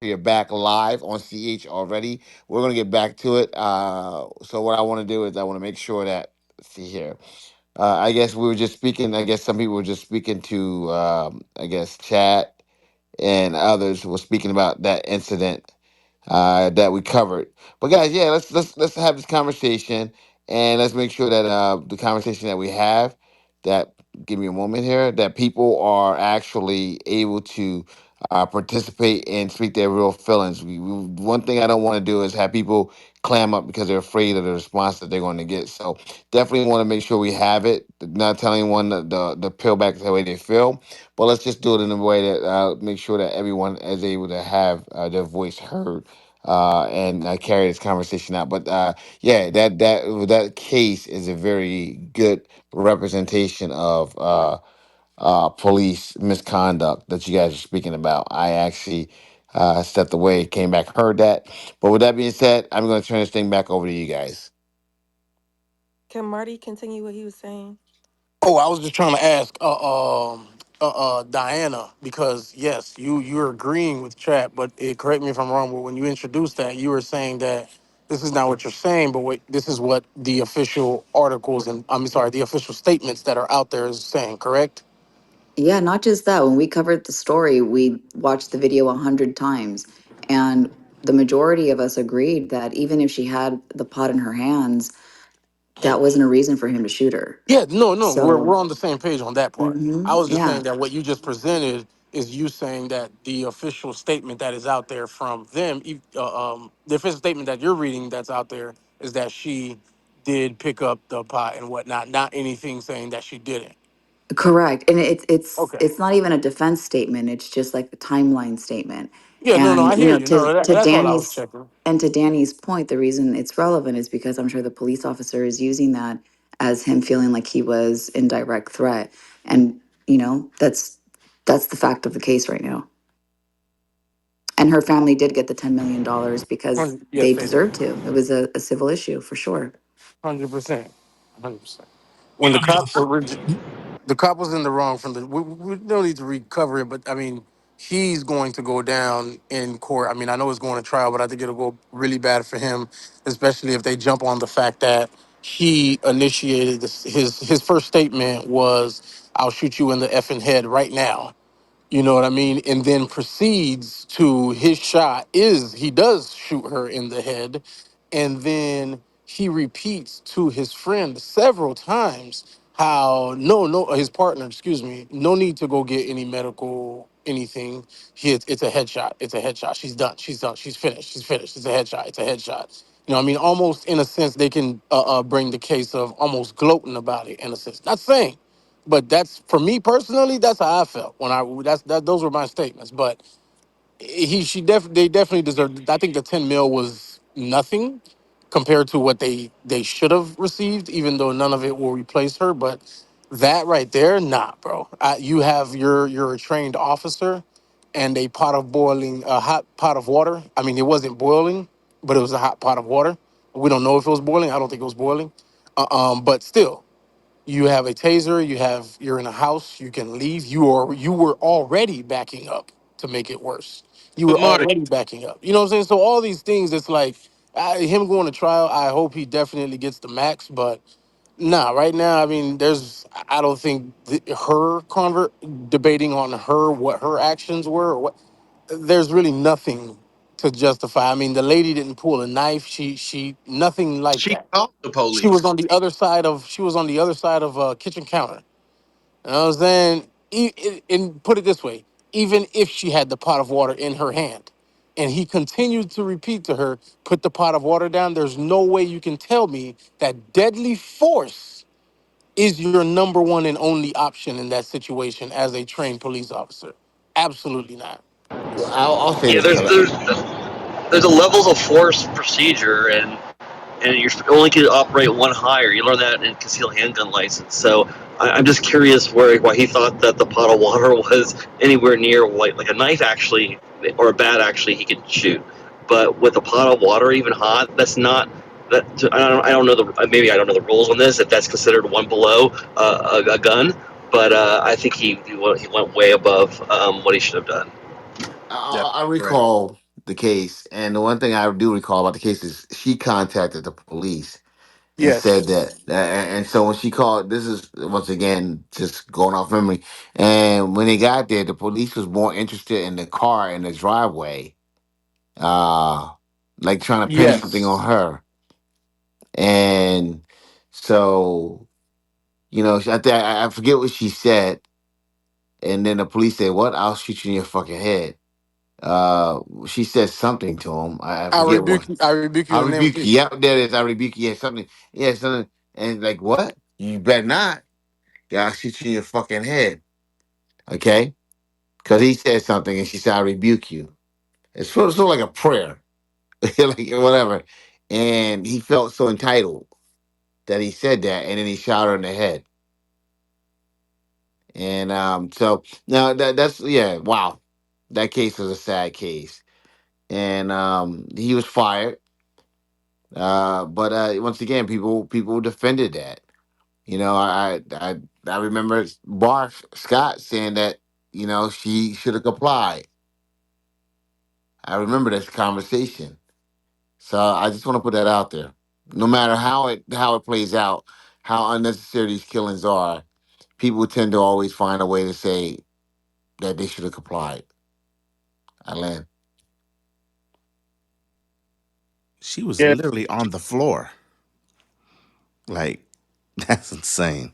we are back live on CH already. We're gonna get back to it. So what I want to do is I want to make sure that, let's see here. I guess we were just speaking. I guess some people were just speaking to, I guess, chat, and others were speaking about that incident that we covered. But guys, yeah, let's have this conversation, and let's make sure that the conversation that we have, that, give me a moment here, that people are actually able to participate and speak their real feelings. One thing I don't want to do is have people clam up because they're afraid of the response that they're going to get. So definitely want to make sure we have it. Not telling anyone the peel back the way they feel, but let's just do it in a way that make sure that everyone is able to have their voice heard and carry this conversation out. But yeah, that case is a very good representation of police misconduct that you guys are speaking about. I actually stepped away, came back, heard that. But with that being said, I'm going to turn this thing back over to you guys. Can Marty continue what he was saying? Oh, I was just trying to ask, Diana, because yes, you're agreeing with chat, but correct me if I'm wrong. But when you introduced that, you were saying that this is not what you're saying, but this is what the official articles and I'm sorry, the official statements that are out there is saying. Correct? Yeah, not just that. When we covered the story, we watched the video 100 times, and the majority of us agreed that even if she had the pot in her hands, that wasn't a reason for him to shoot her. Yeah, no, we're So, on the same page on that part. I was just yeah, saying that what you just presented is you saying that the official statement that is out there from them, the official statement that you're reading that's out there is that she did pick up the pot and whatnot, not anything saying that she didn't. correct. And it's Okay. it's not even a defense statement. It's just like a timeline statement. Yeah, no, And I hear you. No, to that's all I was Danny's checking. point, the reason it's relevant is because I'm sure the police officer is using that as him feeling like he was in direct threat. And that's the fact of the case right now. And her family did get the $10 million because Yes, they they did. deserved to. It was a civil issue for sure. 100%. 100%. You When the know, cops the cop was in the wrong from the. We don't need to recover it, but I mean, he's going to go down in court. I mean, I know it's going to trial, but I think it'll go really bad for him, especially if they jump on the fact that he initiated this. His first statement was, "I'll shoot you in the effing head right now." You know what I mean? And then proceeds to his shot is he does shoot her in the head. And then he repeats to his friend several times how no, his partner, excuse me, no need to go get any medical anything. It's a headshot. It's a headshot. She's done. She's done. She's finished. She's finished. It's a headshot. It's a headshot. You know what I mean? Almost in a sense, they can bring the case of almost gloating about it in a sense. Not saying but that's for me personally. That's how I felt when I. Those were my statements. But they definitely deserved. I think the 10 mil was nothing compared to what they should have received. Even though none of it will replace her, but that right there, nah, bro. You're a trained officer, and a hot pot of water. I mean, it wasn't boiling, but it was a hot pot of water. We don't know if it was boiling. I don't think it was boiling. But still, you have a taser, you're in a house, you can leave. You were already backing up to make it worse. You but were Marty, already backing up. You know what I'm saying? So all these things, it's like him going to trial. I hope he definitely gets the max, but nah, right now, I mean, I don't think her debating on her what her actions were. Or what there's really nothing to justify. I mean, the lady didn't pull a knife. She nothing like she that. called the She was police. on the other side of kitchen counter. You know what I'm saying? And put it this way, even if she had the pot of water in her hand, and he continued to repeat to her, "Put the pot of water down." There's no way you can tell me that deadly force is your number one and only option in that situation as a trained police officer. Absolutely not. Well, I'll say Yeah, this, Kevin. there's a levels of force procedure, and you're only can operate one higher. You learn that in concealed handgun license. So I'm just curious why he thought that the pot of water was anywhere near like a knife actually or a bat actually he could shoot, but with a pot of water even hot, that's not. That I don't know maybe I don't know the rules on this if that's considered one below a gun, but I think he went way above what he should have done. Yeah, I correct. recall. the case, and the one thing I do recall about the case is she contacted the police and said Yes. that. And so when she called, this is once again just going off memory. And when they got there, the police was more interested in the car in the driveway, uh, like trying to pin something Yes. on her. And so, I forget what she said. And then the police said, "What? I'll shoot you in your fucking head." She said something to him. I I forget rebuke what. you. I rebuke you I in the name of rebuke you. Jesus. Yep, there it is. I rebuke you. Yeah, something. Yeah, something. And like, what? You better not. Yeah, I'll shoot you in your fucking head. Okay? Because he said something and she said, I rebuke you. It's sort of like a prayer, like whatever. And he felt so entitled that he said that, and then he shot her in the head. And so now that's yeah, wow. That case was a sad case. And he was fired. But once again, people defended that. I remember Barf Scott saying that she should have complied. I remember this conversation, so I just want to put that out there. No matter how it plays out, how unnecessary these killings are, people tend to always find a way to say that they should have complied. Alan. She was Yeah, literally on the floor. Like, that's insane.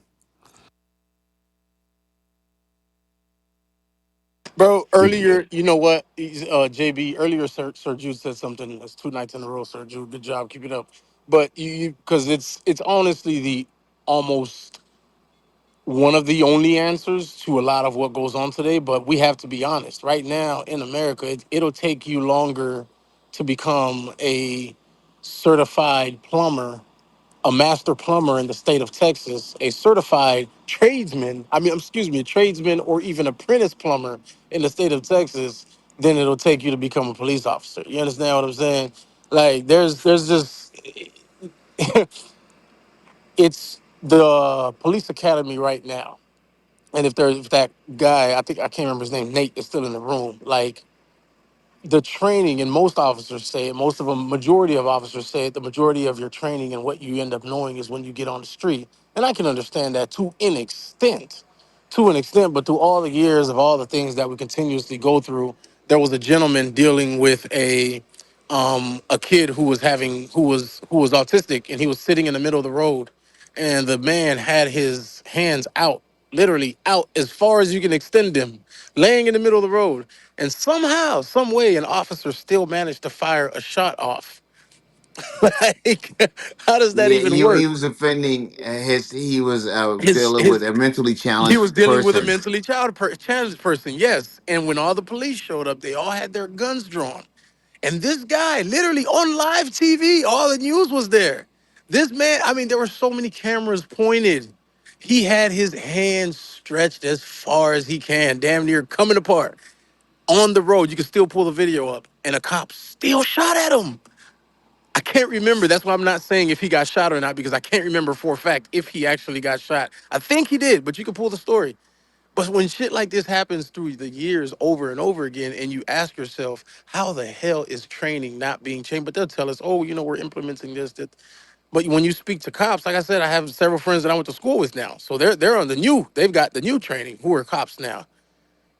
bro. Earlier, you know what? JB. Earlier, Sir Jude said something. That's 2 nights in a row, Sir Jude. Good job, keep it up. But you because it's honestly the almost one of the only answers to a lot of what goes on today. But we have to be honest. Right now in America, it'll take you longer to become a certified plumber, a master plumber in the state of Texas, a certified tradesman, excuse me, a tradesman or even apprentice plumber in the state of Texas, than it'll take you to become a police officer. You understand what I'm saying? Like there's just it's the police academy right now. And if that guy, I think I can't remember his name, Nate, is still in the room, like the training, and most officers say it, most of them, majority of officers say it, the majority of your training and what you end up knowing is when you get on the street. And I can understand that to an extent, but through all the years of all the things that we continuously go through, there was a gentleman dealing with a kid who was autistic, and he was sitting in the middle of the road, and the man had his hands out, literally out as far as you can extend them, laying in the middle of the road, and somehow, some way, an officer still managed to fire a shot off. Like, how does that Yeah, even he work? was offending he was His dealing with his a mentally he was challenged dealing with a person. mentally challenged person, yes. And when all the police showed up, they all had their guns drawn. And this guy, literally on live TV, all the news was there. This man, there were so many cameras pointed. He had his hands stretched as far as he can, damn near coming apart. On the road, you can still pull the video up, and a cop still shot at him. I can't remember. That's why I'm not saying if he got shot or not, because I can't remember for a fact if he actually got shot. I think he did, but you can pull the story. But when shit like this happens through the years over and over again, and you ask yourself, how the hell is training not being changed? But they'll tell us, oh, we're implementing this, that. But when you speak to cops, like I said, I have several friends that I went to school with now. So they're on they've got the new training who are cops now.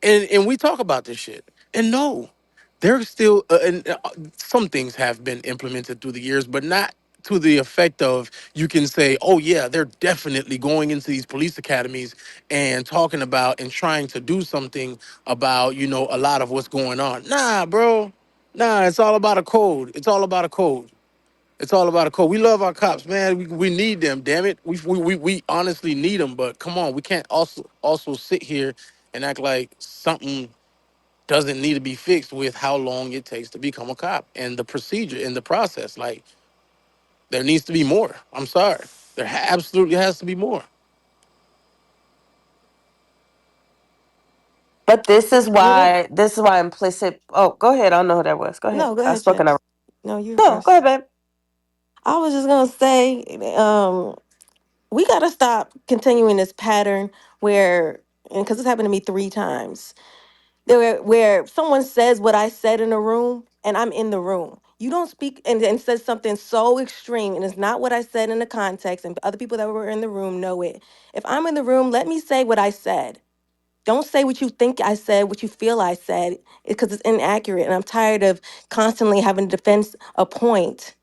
And we talk about this shit. And no, there's still some things have been implemented through the years, but not to the effect of you can say, oh yeah, they're definitely going into these police academies and talking about and trying to do something about a lot of what's going on. Nah, bro, nah, it's all about a code. It's all about a code. It's all about a code. We love our cops, man. We need them. Damn it, we honestly need them. But come on, we can't also sit here and act like something doesn't need to be fixed with how long it takes to become a cop and the procedure and the process. Like there needs to be more. I'm sorry, there absolutely has to be more. But Yeah. this is why implicit. Oh, go ahead. I don't know who that was. Go ahead. No, go I ahead, spoke in a. Chance. No, you were No, go first. ahead, babe. I was just gonna say, we gotta stop continuing this pattern where, and because it's happened to me 3 times, where someone says what I said in a room and I'm in the room. You don't speak and says something so extreme and it's not what I said in the context, and other people that were in the room know it. If I'm in the room, let me say what I said. Don't say what you think I said, what you feel I said, because it's inaccurate. And I'm tired of constantly having to defend a point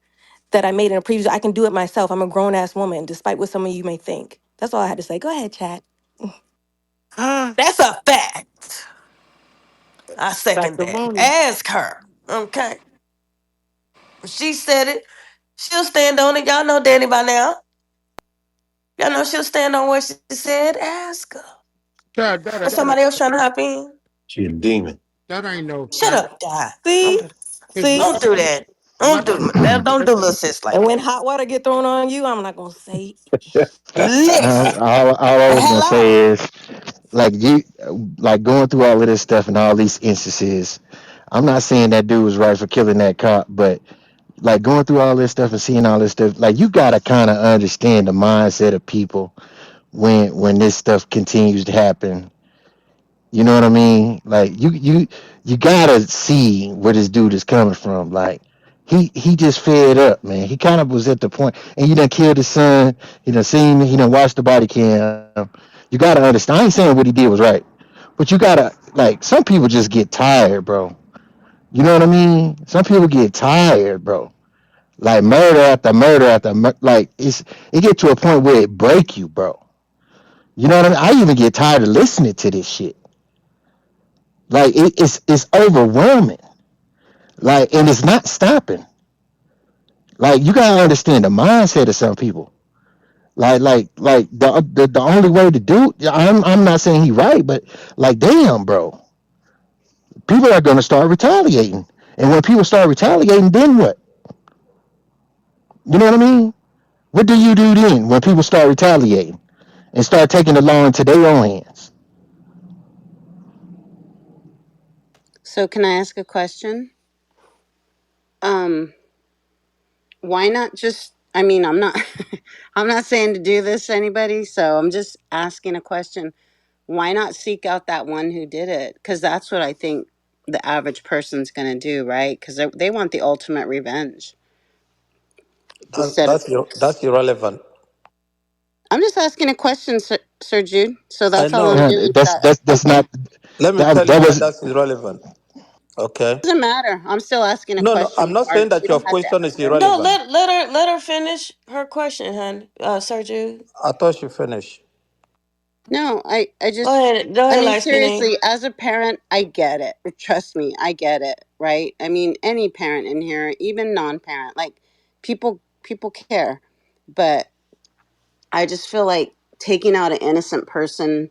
that I made in a previous. I can do it myself. I'm a grown ass woman, despite what some of you may think. That's all I had to say. Go ahead, chat. That's a fact. I second that. Sacramony. Ask her. Okay. She said it. She'll stand on it. Y'all know Danny by now. Y'all know she'll stand on what she said. Ask her. Or somebody else trying to hop in. She a demon. That ain't no Shut fact. up, Die. Don't See? do that. If See? Don't do that. my Don't do that. Don't do little sis like And when that. hot water get thrown on you, I'm not gonna say Listen. All I The was hell gonna on. say is like you like going through all of this stuff and all these instances. I'm not saying that dude was right for killing that cop, but like going through all this stuff and seeing all this stuff, like you gotta kind of understand the mindset of people when this stuff continues to happen. You know what I mean? Like you gotta see where this dude is coming from. Like he just fed up, man. He kind of was at the point, and you done killed his son. He done seen, he done watched the body cam. You gotta understand. I ain't saying what he did was right, but you gotta like some people just get tired, bro. You know what I mean? Some people get tired, bro. Like murder after murder after like it get to a point where it break you, bro. You know what I mean? I even get tired of listening to this shit. Like it's overwhelming. Like, and it's not stopping. Like you gotta understand the mindset of some people. Like the only way to do. I'm not saying he right, but like damn, bro, people are gonna start retaliating, and when people start retaliating, then what? You know what I mean? What do you do then when people start retaliating and start taking the law into their own hands? So can I ask a question? Um, why not just I mean, I'm not I'm not saying to do this to anybody, so I'm just asking a question. Why not seek out that one who did it? Cuz that's what I think the average person's going to do, right? Cuz they want the ultimate revenge instead of That's irrelevant. I'm just asking a question, Sir Jude. So I that's all I'm know. doing with that. That's Okay. not Let me that tell you that why was that's irrelevant. Okay. Doesn't matter. I'm still asking a No, no, question I'm not saying regardless. that We your don't have to question is answer it. No, irrelevant. let her finish her question, honey. Sir Jude. I thought you finished. No, I just, Go I ahead, mean, light skinny. seriously, as a parent, I get it. Trust me, I get it, right? I mean, any parent in here, even non-parent, like people care. But I just feel like taking out an innocent person,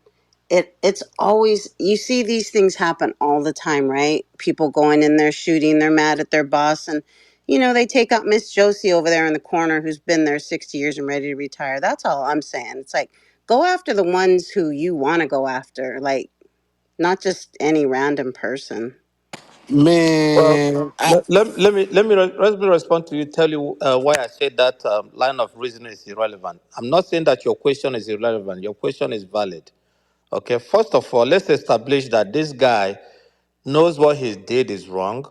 it's always you see these things happen all the time, right? People going in there shooting, they're mad at their boss and they take out Miss Josie over there in the corner who's been there 60 years and ready to retire. That's all I'm saying. It's like go after the ones who you want to go after, like not just any random person. Well, Man, let me respond to you. Tell you why I said that line of reasoning is irrelevant. I'm not saying that your question is irrelevant. Your question is valid. Okay. First of all, let's establish that this guy knows what he did is wrong,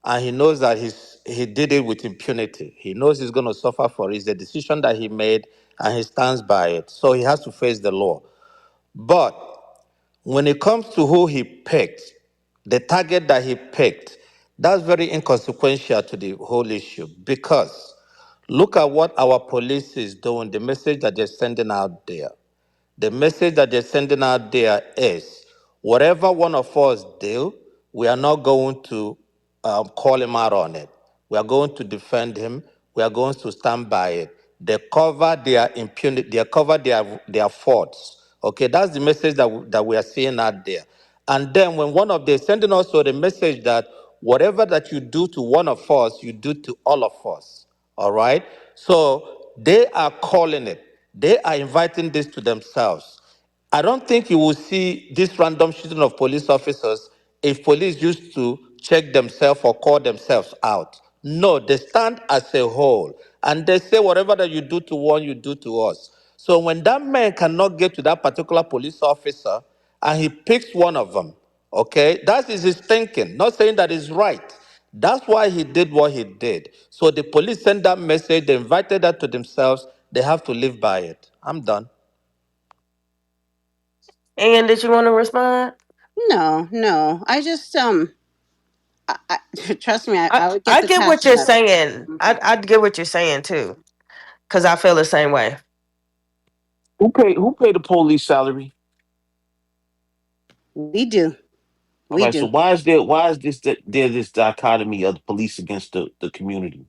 and he knows that he did it with impunity. He knows he's going to suffer for it. It's the decision that he made, and he stands by it. So he has to face the law. But when it comes to who he picked, the target that he picked, that's very inconsequential to the whole issue because look at what our police is doing, the message that they're sending out there. The message that they're sending out there is whatever one of us do, we are not going to call him out on it. We are going to defend him. We are going to stand by it. They cover their impunity. They cover their faults. Okay, that's the message that we are seeing out there. And then when one of they're sending also the message that whatever that you do to one of us, you do to all of us. All right. So they are calling it. They are inviting this to themselves. I don't think you will see this random shooting of police officers if police used to check themselves or call themselves out. No, they stand as a whole and they say whatever that you do to one, you do to us. So when that man cannot get to that particular police officer and he picks one of them, Okay, that is his thinking. Not saying that is right. That's why he did what he did. So the police sent that message. They invited that to themselves. They have to live by it. I'm done. And did you want to respond? No, no. I just I, trust me. I would get I the get taxi what you're medal. saying. Mhm. I get what you're saying too, because I feel the same way. Who paid the police salary? We do. All We right, so do. why is this dichotomy of the police against the community?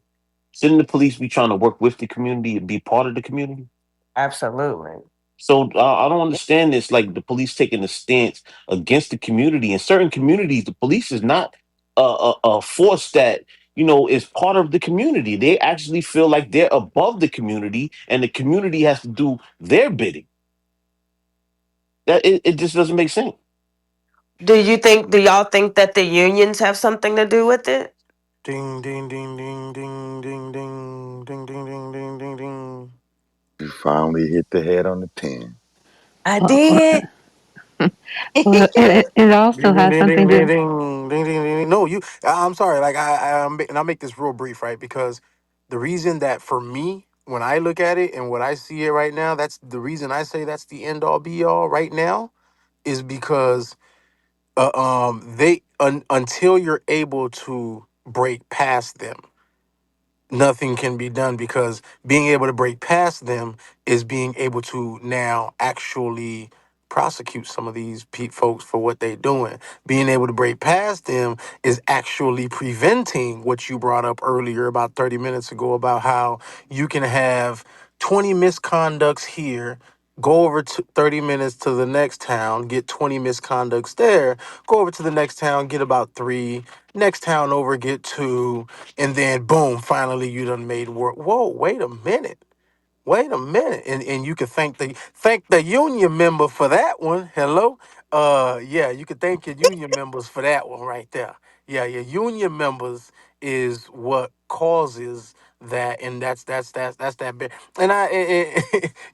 Shouldn't the police be trying to work with the community and be part of the community? Absolutely. So I don't understand this. Like the police taking a stance against the community. In certain communities, the police is not a force that is part of the community. They actually feel like they're above the community, and the community has to do their bidding. It just doesn't make sense. Do y'all think that the unions have something to do with it? Ding ding ding ding ding ding ding ding ding ding ding ding ding. You finally hit the head on the pin. I Well, did. well, it also Ding ding has ding ding something ding to. ding ding ding ding. No, I'm sorry. Like and I'll make this real brief, right? Because the reason that for me, when I look at it and what I see it right now, that's the reason I say that's the end all be all right now, is because until you're able to break past them, nothing can be done, because being able to break past them is being able to now actually prosecute some of these folks for what they're doing. Being able to break past them is actually preventing what you brought up earlier about 30 minutes ago about how you can have 20 misconducts here, go over to 30 minutes to the next town, get 20 misconducts there, go over to the next town, get about 3, next town over, get 2, and then boom, finally you done made work. Whoa, wait a minute. Wait a minute. And you can thank the union member for that one. Hello? Yeah, you can thank your union members for that one right there. Yeah, your union members is what causes that, and that's that bit. And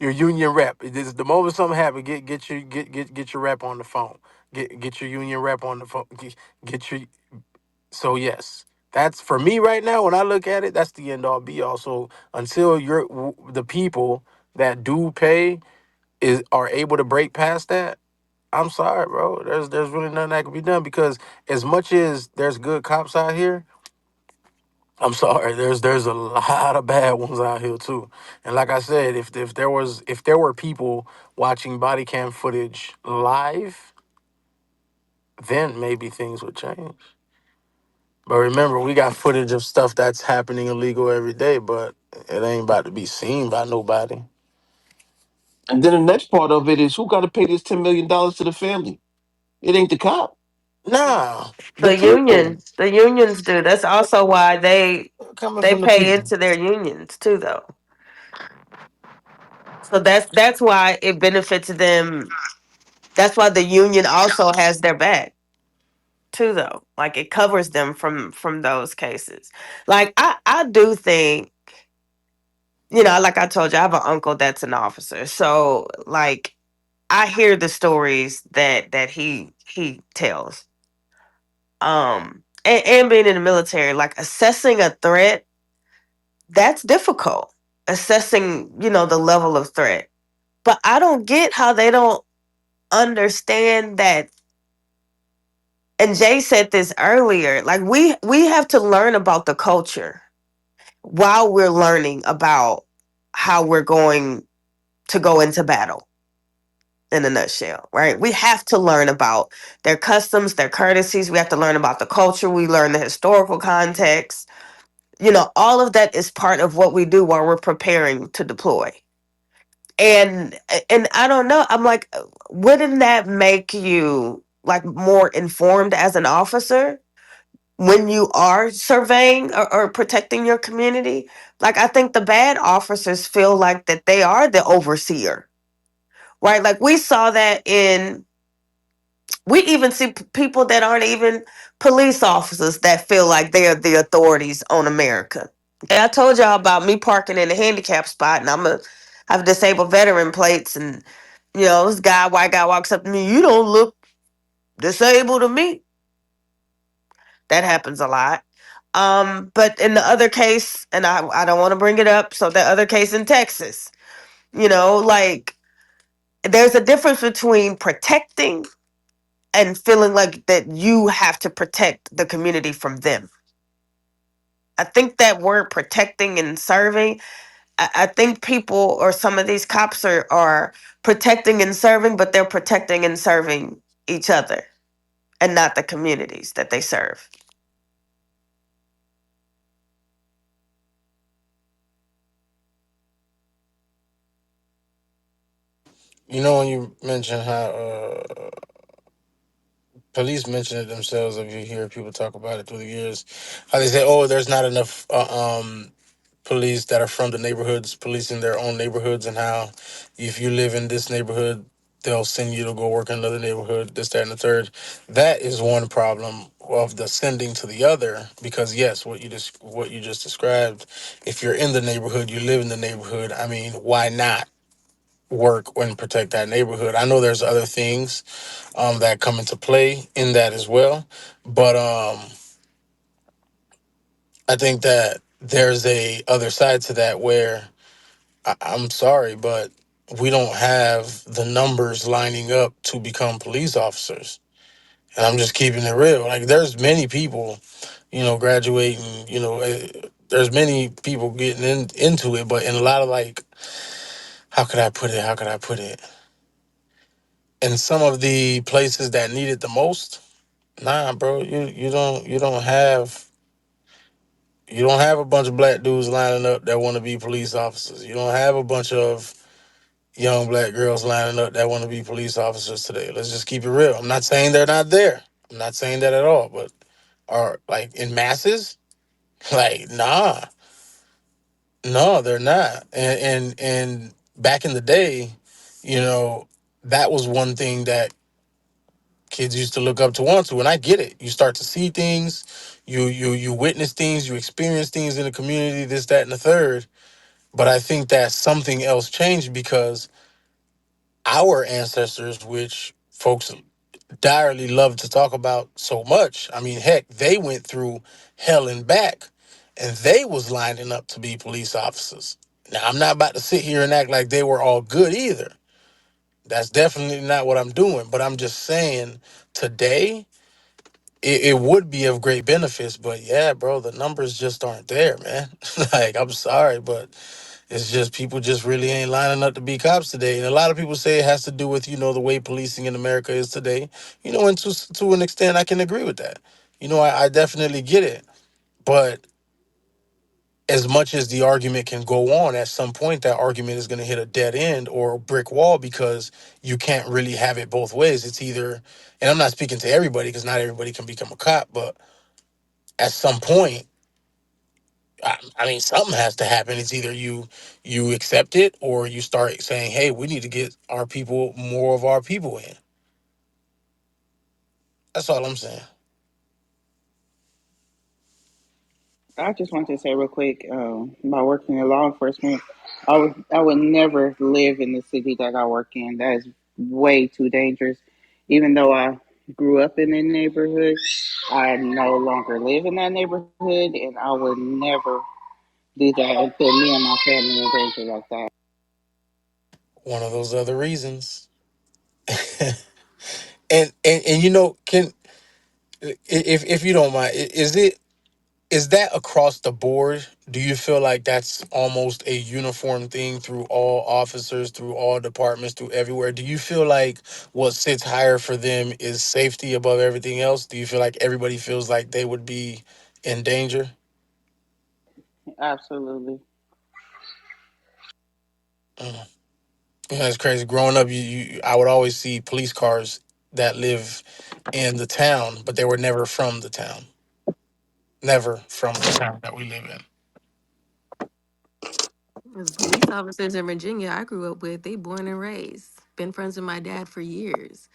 your union rep. It is the moment something happen, get your rep on the phone. Get your union rep on the phone. Get your So yes, that's for me right now. When I look at it, that's the end all be all. So until the people that do pay are able to break past that, I'm sorry, bro. There's really nothing that can be done, because as much as there's good cops out here, I'm sorry, there's a lot of bad ones out here too. And like I said, if there were people watching body cam footage live, then maybe things would change. But remember, we got footage of stuff that's happening illegal every day, but it ain't about to be seen by nobody. And then the next part of it is who got to pay this $10 million to the family? It ain't the cop. Nah, the people The unions do. That's also why coming they from the pay people. into their unions too, though. So that's why it benefits them. That's why the union also has their back too, though. Like it covers them from those cases. Like I do think, like I told you, I have an uncle that's an officer. So like I hear the stories that he tells. And being in the military, like assessing a threat, that's difficult. Assessing, the level of threat. But I don't get how they don't understand that. And Jay said this earlier. Like we have to learn about the culture while we're learning about how we're going to go into battle, in a nutshell, right? We have to learn about their customs, their courtesies. We have to learn about the culture. We learn the historical context. All of that is part of what we do while we're preparing to deploy. And I don't know. I'm like, wouldn't that make you like more informed as an officer when you are surveying or protecting your community? Like I think the bad officers feel like that they are the overseer, right? Like we saw that we even see people that aren't even police officers that feel like they're the authorities on America. And I told y'all about me parking in a handicap spot, and have disabled veteran plates, and this white guy walks up to me. You don't look Disabled to me. That happens a lot. But in the other case, and I don't want to bring it up, so the other case in Texas, like there's a difference between protecting and feeling like that you have to protect the community from them. I think that word protecting and serving, I think people or some of these cops are protecting and serving, but they're protecting and serving each other and not the communities that they serve. You know, when you mention how police mention it themselves, if you hear people talk about it through the years, how they say, "Oh, there's not enough police that are from the neighborhoods policing their own neighborhoods," and how if you live in this neighborhood, they'll send you to go work in another neighborhood, this, that, and the third. That is one problem of the sending to the other, because yes, what you just described, if you're in the neighborhood, you live in the neighborhood. I mean, why not work and protect that neighborhood? I know there's other things that come into play in that as well, but I think that there's a other side to that where I'm sorry, but we don't have the numbers lining up to become police officers. And I'm just keeping it real. Like, there's many people, graduating, there's many people getting into it, but in a lot of, like, how could I put it? How could I put it? In some of the places that need it the most, nah, bro, you don't have a bunch of black dudes lining up that want to be police officers. You don't have a bunch of young black girls lining up that want to be police officers today. Let's just keep it real. I'm not saying they're not there. I'm not saying that at all. But are, like, in masses? Like, nah, no, they're not. And back in the day, you know, that was one thing that kids used to look up to onto, and I get it. You start to see things, you witness things, you experience things in the community, this, that, and the third. But I think that something else changed because our ancestors, which folks direly love to talk about so much. I mean, heck, they went through hell and back, and they was lining up to be police officers. Now, I'm not about to sit here and act like they were all good either. That's definitely not what I'm doing. But I'm just saying, today, it would be of great benefits. But yeah, bro, the numbers just aren't there, man. Like, I'm sorry, but it's just people just really ain't lining up to be cops today. And a lot of people say it has to do with, the way policing in America is today. And to an extent, I can agree with that. I definitely get it. But as much as the argument can go on, at some point, that argument is going to hit a dead end or a brick wall because you can't really have it both ways. It's either, and I'm not speaking to everybody because not everybody can become a cop, but at some point, I mean, something has to happen. It's either you accept it or you start saying, "Hey, we need to get our people, more of our people in." That's all I'm saying. I just want to say real quick about working in law enforcement. I would never live in the city that I work in. That is way too dangerous. Even though I grew up in a neighborhood, I no longer live in that neighborhood, and I would never do that and put me and my family in danger like that. One of those other reasons. And can, if you don't mind, is that across the board? Do you feel like that's almost a uniform thing through all officers, through all departments, through everywhere? Do you feel like what sits higher for them is safety above everything else? Do you feel like everybody feels like they would be in danger? Absolutely. Mm. Yeah, that's crazy. Growing up, I would always see police cars that live in the town, but they were never from the town. Never from the town that we live in. The police officers in Virginia I grew up with, they born and raised. Been friends with my dad for years.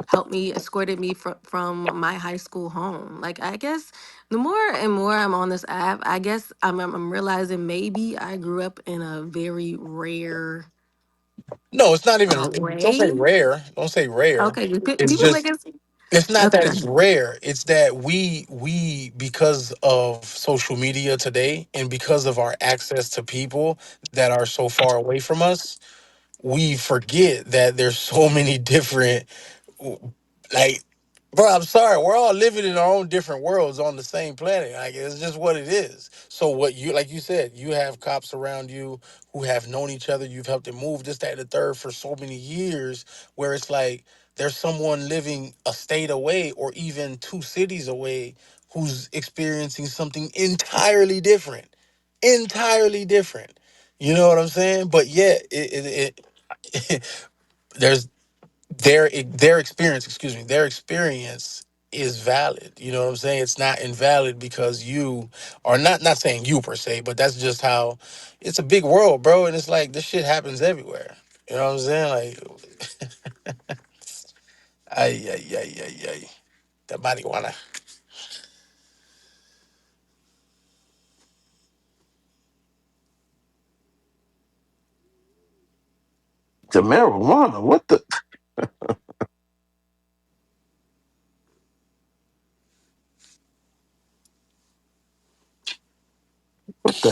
Helped me, escorted me from my high school home. Like, I guess the more and more I'm on this app, I guess I'm realizing maybe I grew up in a very rare No, it's not even. Don't say way. rare. Don't say rare. Okay, It's people make just it. It's not that Okay. it's rare. It's that we because of social media today and because of our access to people that are so far away from us, we forget that there's so many different, like, bro, I'm sorry, we're all living in our own different worlds on the same planet. Like, it's just what it is. So what you, like you said, you have cops around you who have known each other, you've helped them move this, that, and the third for so many years, where it's like there's someone living a state away or even two cities away who's experiencing something entirely different. You know what I'm saying? But yet, there's their experience, excuse me, their experience is valid. You know what I'm saying? It's not invalid because you are not saying you per se, but that's just how it's a big world, bro. And it's like this shit happens everywhere. You know what I'm saying? Like, ay. The marijuana. The marijuana. What the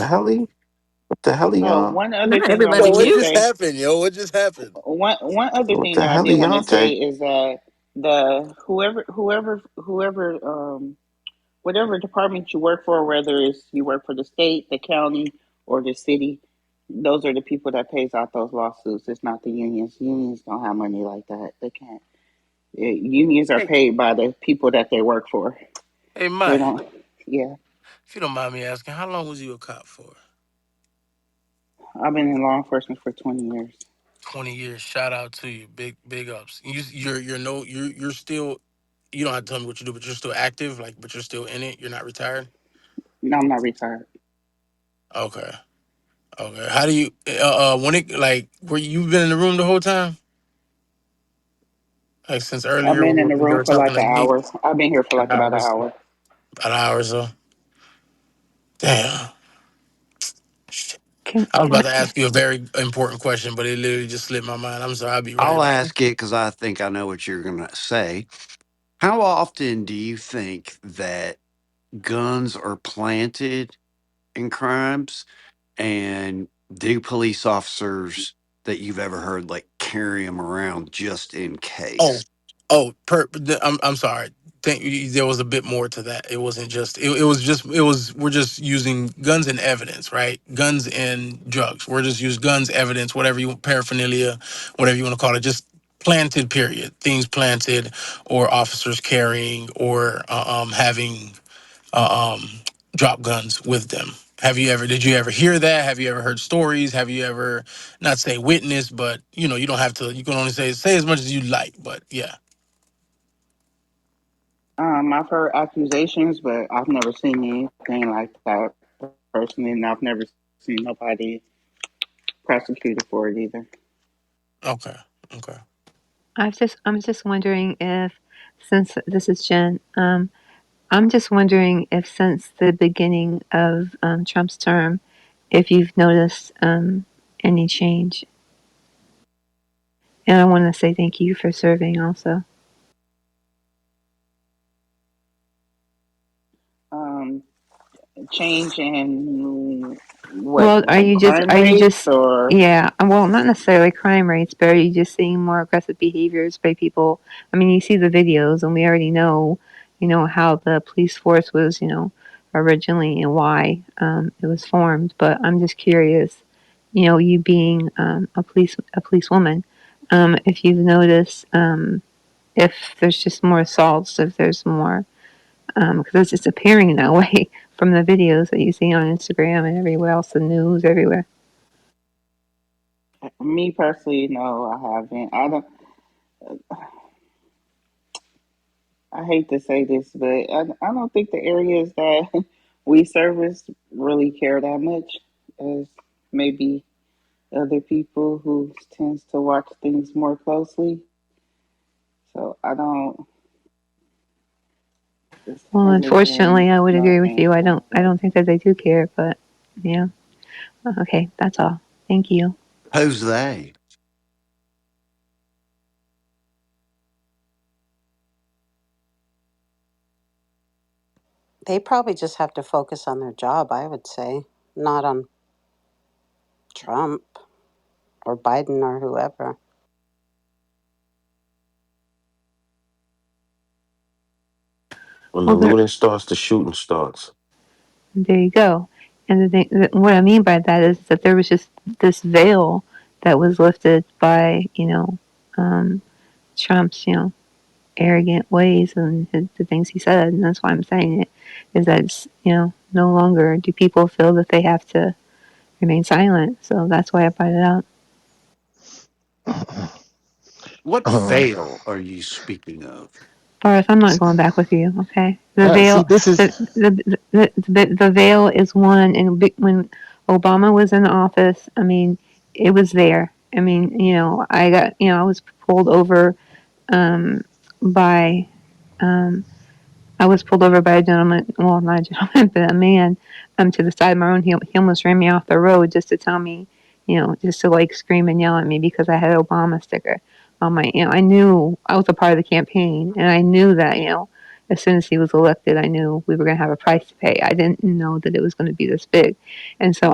hell? What the hell, Oh, y'all? one other Not thing I everybody Yo, wanted what to mute. just say. happened, yo? What just happened? One other What thing the that I hell, did want to say Deontay? is that the whoever whatever department you work for, whether it's you work for the state, the county, or the city, those are the people that pays out those lawsuits. It's not the unions. Unions don't have money like that. They can't. Unions are Hey, paid by the people that they work for. hey, They Mike. don't. Yeah, If you don't mind me asking, how long was you a cop for? I've been in law enforcement for 20 years. 20 years. Shout out to you. Big ups. You're no you're still, you don't have to tell me what you do, but you're still active, like, but you're still in it. You're not retired. No, I'm not retired. Okay. Okay. How do you when it, like, were you been in the room the whole time? Like since I've earlier been in the when they room were for talking like to an me? hour. I've been here for An like hour about or an so. hour. About an hour or so. Damn. Can I was about to ask you a very important question, but it literally just slipped my mind. I'm sorry. I'll be right I'll back. ask it because I think I know what you're going to say. How often do you think that guns are planted in crimes? And do police officers that you've ever heard like carry them around just in Oh, case? I'm sorry. Thank you. There was a bit more to that. It wasn't just. It was just. It was. We're just using guns and evidence, right? Guns and drugs. We're just use guns, evidence, whatever you paraphernalia, whatever you want to call it. Just planted. Period. Things planted, or officers carrying, or having drop guns with them. Have you ever? Did you ever hear that? Have you ever heard stories? Have you ever, not say witness, but you don't have to. You can only say as much as you like. But yeah. I've heard accusations, but I've never seen anything like that personally, and I've never seen nobody prosecuted for it either. Okay. Okay. I'm just wondering if, since this is Jen, I'm just wondering if since the beginning of Trump's term, if you've noticed any change. And I want to say thank you for serving also. Um, Change in what, Well, like crime are you rates just, or yeah, well, not necessarily crime rates, but are you just seeing more aggressive behaviors by people? I mean, you see the videos, and we already know, how the police force was, originally and why it was formed. But I'm just curious, you being a police woman, if you've noticed, if there's just more assaults, if there's more, because it's just appearing that way from the videos that you see on Instagram and everywhere else, the news everywhere. me personally? No, I haven't. I don't. I hate to say this, but I don't think the areas that we service really care that much as maybe other people who tends to watch things more closely. So I don't. This Well, hasn't been unfortunately, I would no agree with you. thing like I that. don't think that they do care, but yeah. Okay, that's all. Thank you. Who's they? They probably just have to focus on their job, I would say, not on Trump or Biden or whoever. When the Well, there, looting starts, the shooting starts. there you go. And what I mean by that is that there was just this veil that was lifted by, um, Trump's, arrogant ways and the things he said. And that's why I'm saying it is that it's, no longer do people feel that they have to remain silent. So that's why I brought it up. What Uh, veil are you speaking of? Boris, I'm not going back with you. Okay, the see, veil, this is the veil is one. And when Obama was in office, I mean, it was there. I mean, I was pulled over um, by um, I was pulled over by a gentleman, well, not a gentleman, but a man, to the side of my road. He almost ran me off the road just to tell me, just to like scream and yell at me because I had an Obama sticker on my, I knew I was a part of the campaign and I knew that, as soon as he was elected, I knew we were going to have a price to pay. I didn't know that it was going to be this big. And so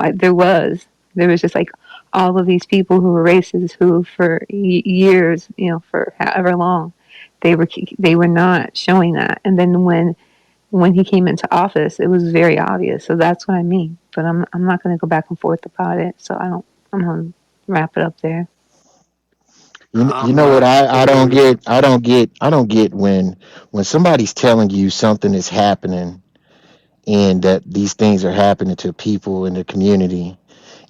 there was just like all of these people who were racist who for years, for however long, they were not showing that. And then when he came into office, it was very obvious. So that's what I mean. But I'm not going to go back and forth about it. So I'm going to wrap it up there. you I'm know what not I don't sure. get. I don't get when somebody's telling you something is happening and that these things are happening to people in the community,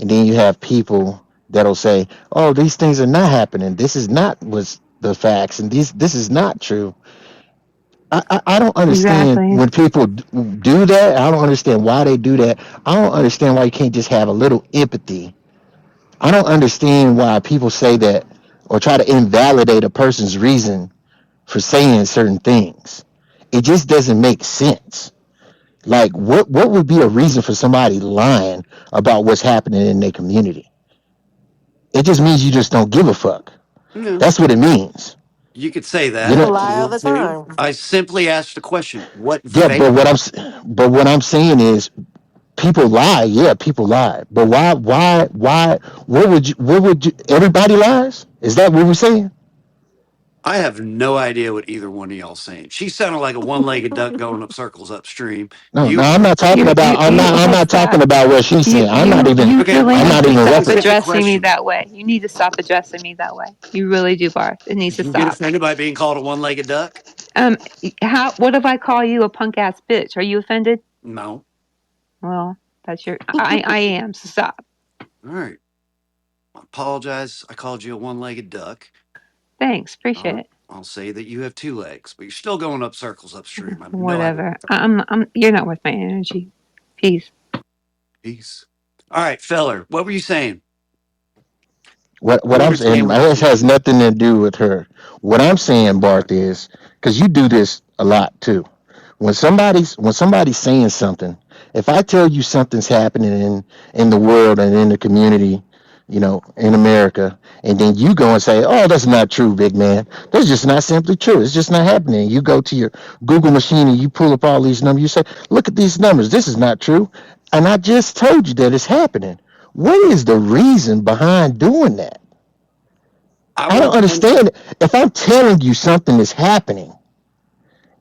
and then you have people that'll say, "Oh, these things are not happening. This is not what's the facts, and this is not true." I don't understand Exactly. when people do that. I don't understand why they do that. I don't understand why you can't just have a little empathy. I don't understand why people say that or try to invalidate a person's reason for saying certain things. It just doesn't make sense. Like, what would be a reason for somebody lying about what's happening in their community? It just means you just don't give a fuck. No, That's what it means. you could say You that know, if you Lie all want the to. time. I simply asked a question. What yeah. veil? But what I'm saying is, people lie. Yeah, people lie. But why? What would you? What would you? Everybody lies. Is that what we're saying? I have no idea what either one of y'all saying. She sounded like a one-legged duck going up circles upstream. No, no. You I'm not talking about. I'm Okay, not talking stop. about what she's saying. I'm not even. You okay? really I'm One need not to even stop reference. specific addressing me question. that way. You need to stop addressing me that way. You really do, Barth. It needs to You get stop. offended by being called a one-legged duck? Um, what if I call you a punk ass bitch? Are you offended? No. Well, that's your. I am. So stop. All right. I apologize. I called you a one-legged duck. Thanks. All Appreciate right. it. I'll say that you have two legs, but you're still going up circles upstream. I have no idea what Whatever. you're talking about. You're not worth my energy. Peace. Peace. All right, feller. What were you saying? What I don't what I'm understand saying, what you're this saying. has nothing to do with her. What I'm saying, Barth, is because you do this a lot too. When somebody's saying something, if I tell you something's happening in the world and in the community, in America, and then you go and say, "Oh, that's not true, big man. That's just not simply true. It's just not happening." You go to your Google machine and you pull up all these numbers. You say, "Look at these numbers. This is not true." And I just told you that it's happening. What is the reason behind doing that? I I don't want them. understand. If I'm telling you something is happening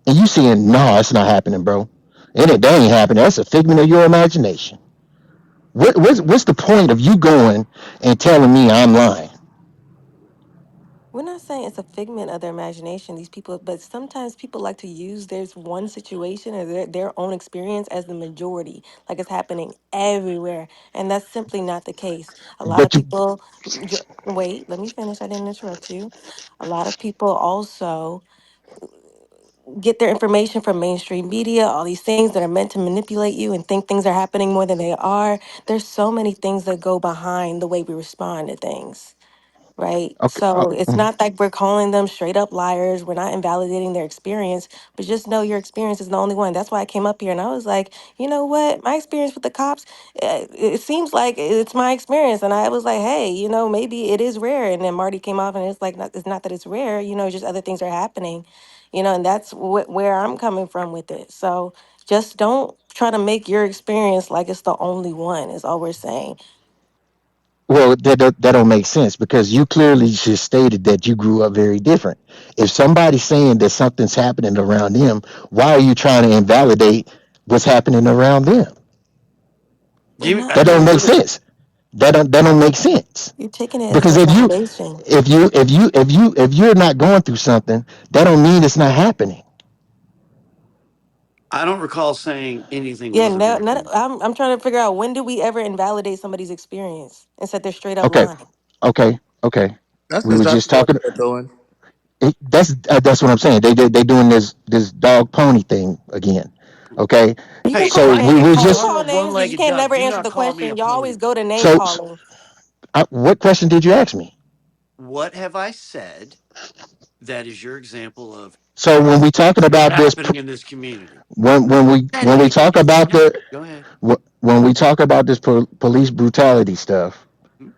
and you saying, "No, it's not happening, bro," and that ain't happening. That's a figment of your imagination. What's the point of you going and telling me I'm lying? We're not saying it's a figment of their imagination, these people, but sometimes people like to use there's one situation or their own experience as the majority, like it's happening everywhere. And that's simply not the case. A lot of But you, people, wait, let me finish. I didn't interrupt you. A lot of people also get their information from mainstream media, all these things that are meant to manipulate you and think things are happening more than they are. There's so many things that go behind the way we respond to things, right? okay, So it's not like we're calling them straight up liars. We're not invalidating their experience, but just know your experience is the only one. That's why I came up here and I was like, you know what? My experience with the cops, it seems like it's my experience. And I was like, hey, maybe it is rare. And then Marty came off and it's like, it's not that it's rare, just other things are happening, and that's where I'm coming from with it. So Just don't try to make your experience like it's the only one, is all we're saying. Well, that don't make sense because you clearly just stated that you grew up very different. If somebody's saying that something's happening around them, why are you trying to invalidate what's happening around them? We're Give not That don't make invalidating. sense. That don't make sense. You're taking it as Because a validation. if you're not going through something, that don't mean it's not happening. I don't recall saying anything Yeah, wasn't no, happening. I'm trying to figure out, when did we ever invalidate somebody's experience and said they're straight up Okay, lying? okay. That's We were just exactly what talking. we're doing. That's what I'm saying. They doing this dog pony thing again. Okay, You can Hey, call so I we can't were names. You call can just her a call names, but you one-legged can't duck. never Do answer not the call me a question. Y'all always pony. go to name so. calling. What question did you ask me? What have I said that is your example of So when we talking it's about this, happening in this community? Said when we anything? talk You said about no. the Go ahead. when we talk about this police brutality stuff, Hmm?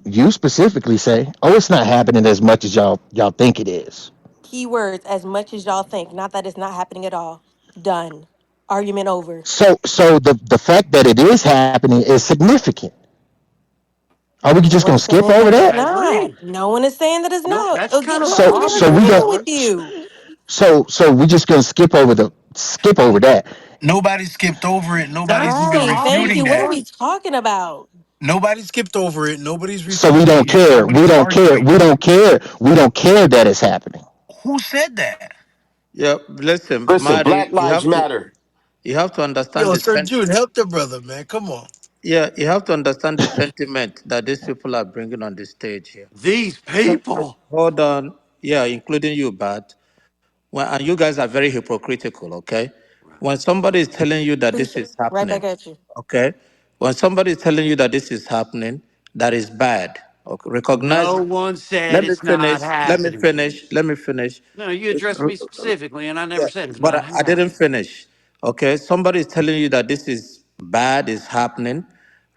you specifically say, "Oh, it's not happening as much as y'all think it is." Keywords, as much as y'all think. Not that it's not happening at all. Done. Argument over. So the fact that it is happening is significant. Are we No just one gonna is skip saying over that it's that? I not. agree. No one is saying that it's No, not. that's kind Again, of we're an not even So argument, we agreeing go with Bart. you. so we just gonna skip over that. Nobody skipped over it. Nobody's That's the even Right. Thank refuting you. argument, What are that. we Bart. talking about? Nobody skipped over it. Nobody's So we refuting don't it. care. We Nobody's don't care. arguing We it. don't care. We don't care that it's happening. Who said that? Yeah, listen, Listen, Mari, Black Lives Matter. you have to understand Yo, the Sir Jude, help the brother, man. Come on. yeah, you have to understand the sentiment that these people are bringing on the stage here. These So, people. hold on, yeah, including you, Bart. Well, and you guys are very hypocritical, okay? When somebody is telling you that this Preach it. is Right back happening, at you. okay? When somebody is telling you that this is happening, that is bad. Okay, recognize No it. one said Let me it's not finish. Let me happening. finish. Let me finish. No, you addressed me specifically, and I Yeah, never said it's but not I didn't happening. finish. Okay, somebody is telling you that this is bad, is happening.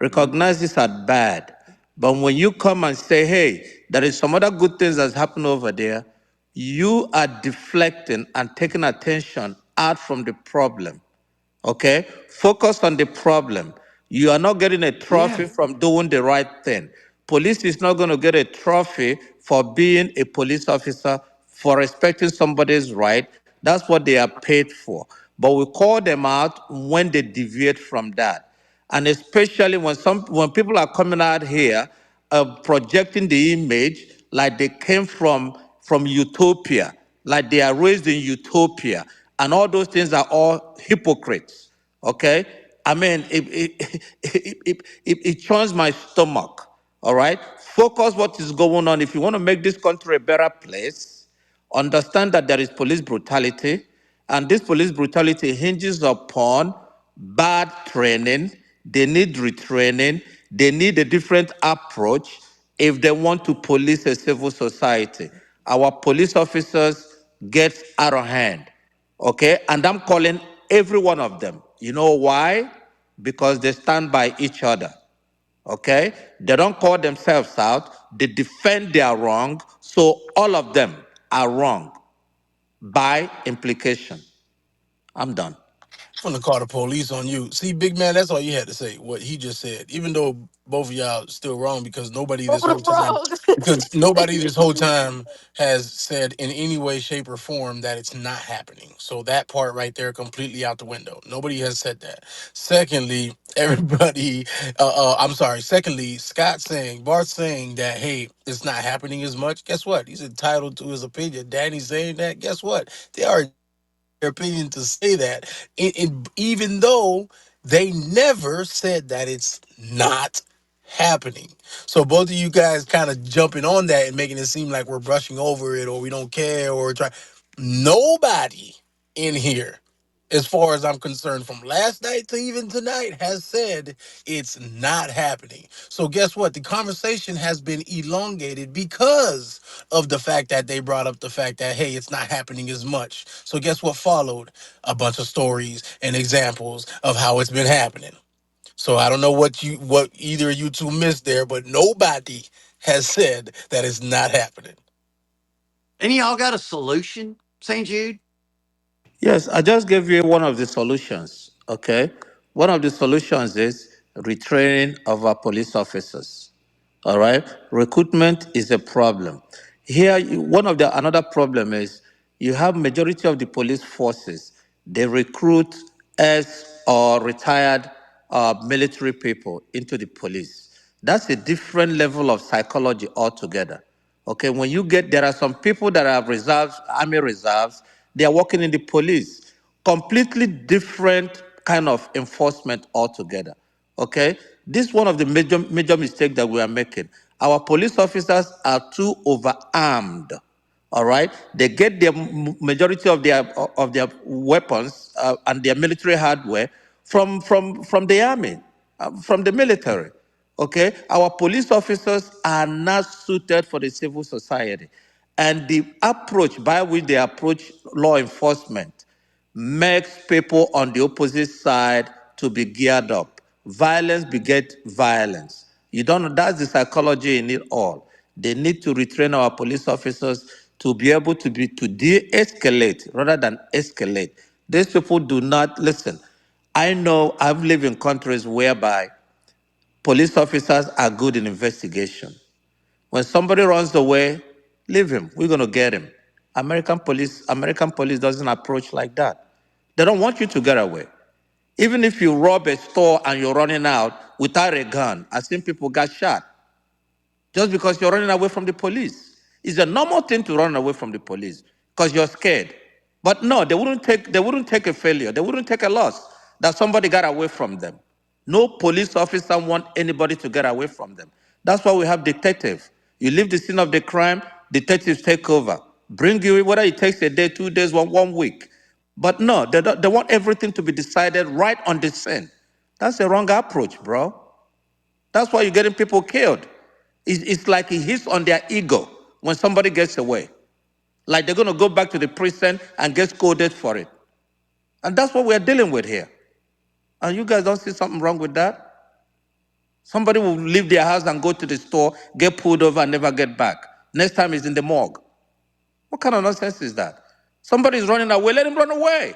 Hmm? Recognize this as bad. But when you come and say, hey, there is some other good things that's happened over there, you are deflecting and taking attention out from the problem. Okay? Focus on the problem. You are not getting a Yeah. trophy from doing the right thing. Police is not going to get a trophy for being a police officer, for respecting somebody's right. That's what they are paid for. But we call them out when they deviate from that. And especially when people are coming out here projecting the image like they came from utopia, like they are raised in utopia, and all those things are all hypocrites. Okay, I mean it churns my stomach. All right, focus what is going on. If you want to make this country a better place, understand that there is police brutality, and this police brutality hinges upon bad training. They need retraining. They need a different approach if they want to police a civil society. Our police officers get out of hand, okay? And I'm calling every one of them. You know why? Because they stand by each other. Okay? They don't call themselves out, they defend their wrong, so all of them are wrong by implication. I'm done. I'm gonna call the police on you. See, big man, that's all you had to say. What he just said, even though both of y'all still wrong because Over the frog. nobody this whole time has said in any way, shape, or form that it's not happening. So that part right there, completely out the window. Nobody has said that. Secondly, everybody, I'm sorry. Secondly, Scott saying, Bart saying that, hey, it's not happening as much. Guess what? He's entitled to his opinion. Danny saying that. Guess what? They are their opinion to say that, even though they never said that it's not happening. So both of you guys kind of jumping on that and making it seem like we're brushing over it or we don't care or try. Nobody in here, as far as I'm concerned, from last night to even tonight, has said it's not happening. So guess what? The conversation has been elongated because of the fact that they brought up the fact that, hey, it's not happening as much. So guess what followed? A bunch of stories and examples of how it's been happening. So I don't know what either of you two missed there, but nobody has said that it's not happening. Any y'all got a solution, St. Jude? Yes, I just gave you one of the solutions. Okay. One of the solutions is retraining of our police officers. All right. Recruitment is a problem. Here, one of the another problem is you have majority of the police forces. They recruit ex or retired military people into the police. That's a different level of psychology altogether. Okay, when you get there are some people that are reserves, army reserves, they are working in the police. Completely different kind of enforcement altogether. Okay, this is one of the major mistakes that we are making. Our police officers are too overarmed. All right, they get their majority of their weapons and their military hardware from the army, from the military. Okay, our police officers are not suited for the civil society, and the approach by which they approach law enforcement makes people on the opposite side to be geared up. Violence begets violence. You don't know, that's the psychology in it all. They need to retrain our police officers to be able to de-escalate rather than escalate. These people do not listen. I know I've lived in countries whereby police officers are good in investigation. When somebody runs away, leave him. We're gonna get him. American police doesn't approach like that. They don't want you to get away. Even if you rob a store and you're running out without a gun, I've seen people get shot just because you're running away from the police. It's a normal thing to run away from the police because you're scared. But no, they wouldn't take a failure. They wouldn't take a loss that somebody got away from them. No police officer want anybody to get away from them. That's why we have detectives. You leave the scene of the crime, detectives take over. Bring you whether it takes a day, 2 days, one week. But no, they want everything to be decided right on the scene. That's the wrong approach, bro. That's why you're getting people killed. It's like it hits on their ego when somebody gets away. Like they're going to go back to the prison and get scolded for it. And that's what we're dealing with here. And you guys don't see something wrong with that? Somebody will leave their house and go to the store, get pulled over, and never get back. Next time is in the morgue. What kind of nonsense is that? Somebody's running away, let him run away.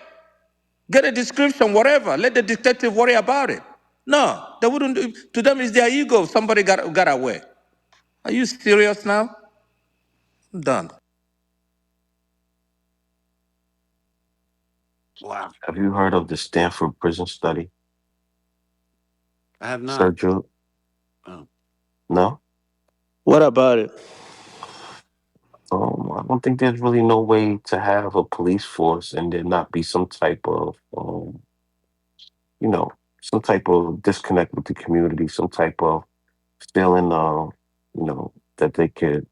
Get a description, whatever. Let the detective worry about it. No, they wouldn't. To them, it's their ego. Somebody got away. Are you serious now? I'm done. Wow. Have you heard of the Stanford prison study, I have not. Sergio? Oh. No? What about it? I don't think there's really no way to have a police force and there not be some type of, you know, some type of disconnect with the community, some type of feeling, that they could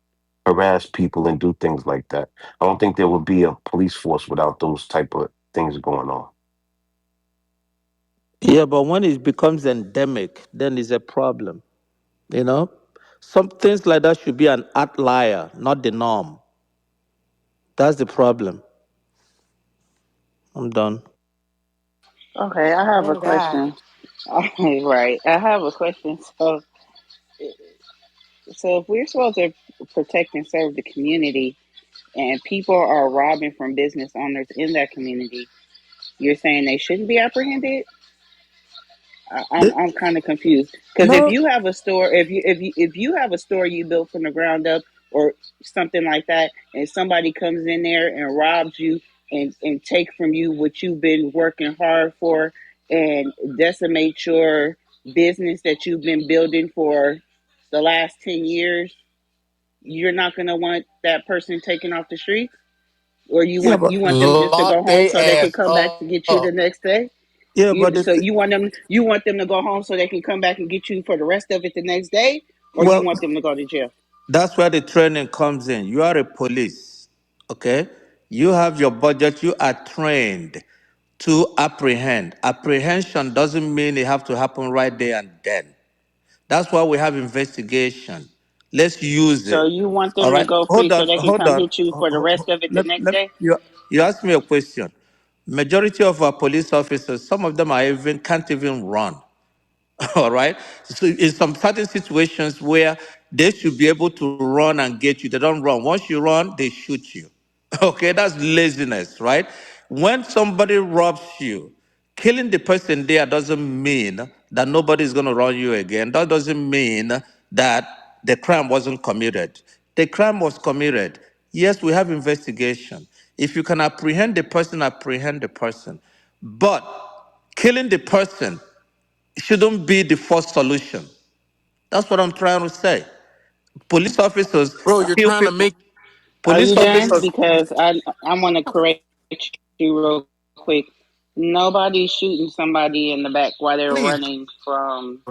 harass people and do things like that. I don't think there would be a police force without those type of things going on. Yeah, but when it becomes endemic, then it's a problem. You know, some things like that should be an outlier, not the norm. That's the problem. I'm done. Okay, I have a Thank God. question. Right, I have a question. So if we're supposed to protect and serve the community, and people are robbing from business owners in that community, you're saying they shouldn't be apprehended? I'm kind of confused because if No, you have a store, if you have a store you built from the ground up or something like that, and somebody comes in there and robs you and take from you what you've been working hard for and decimate your business that you've been building for the last 10 years, you're not going to want that person taken off the streets, or yeah, but you want them just to go lock home so they their can ass come back to get you the up. next day. Yeah, but So you want them to go home so they can come back and get you for the rest of it the next day, or you well, want them to go to jail? that's where the training comes in. You are a police, okay? You have your budget. You are trained to apprehend. Apprehension doesn't mean it have to happen right there and then. That's why we have investigation. Let's use So it. you want All them to right. go free Hold so on. they can Hold come on. get you for the rest of it the next day? You asked me a question. Majority of our police officers, some of them can't even run. All right. So in some certain situations where they should be able to run and get you, they don't run. Once you run, they shoot you. Okay, that's laziness, right? When somebody robs you, killing the person there doesn't mean that nobody's going to run you again. That doesn't mean that the crime wasn't committed. The crime was committed. Yes, we have investigation. If you can apprehend the person, apprehend the person. But killing the person shouldn't be the first solution. That's what I'm trying to say. Police officers Bro, you're kill trying to people. make Are Police you done? officers. Because I want to correct you real quick. Nobody's shooting somebody in the back while they're please. running from.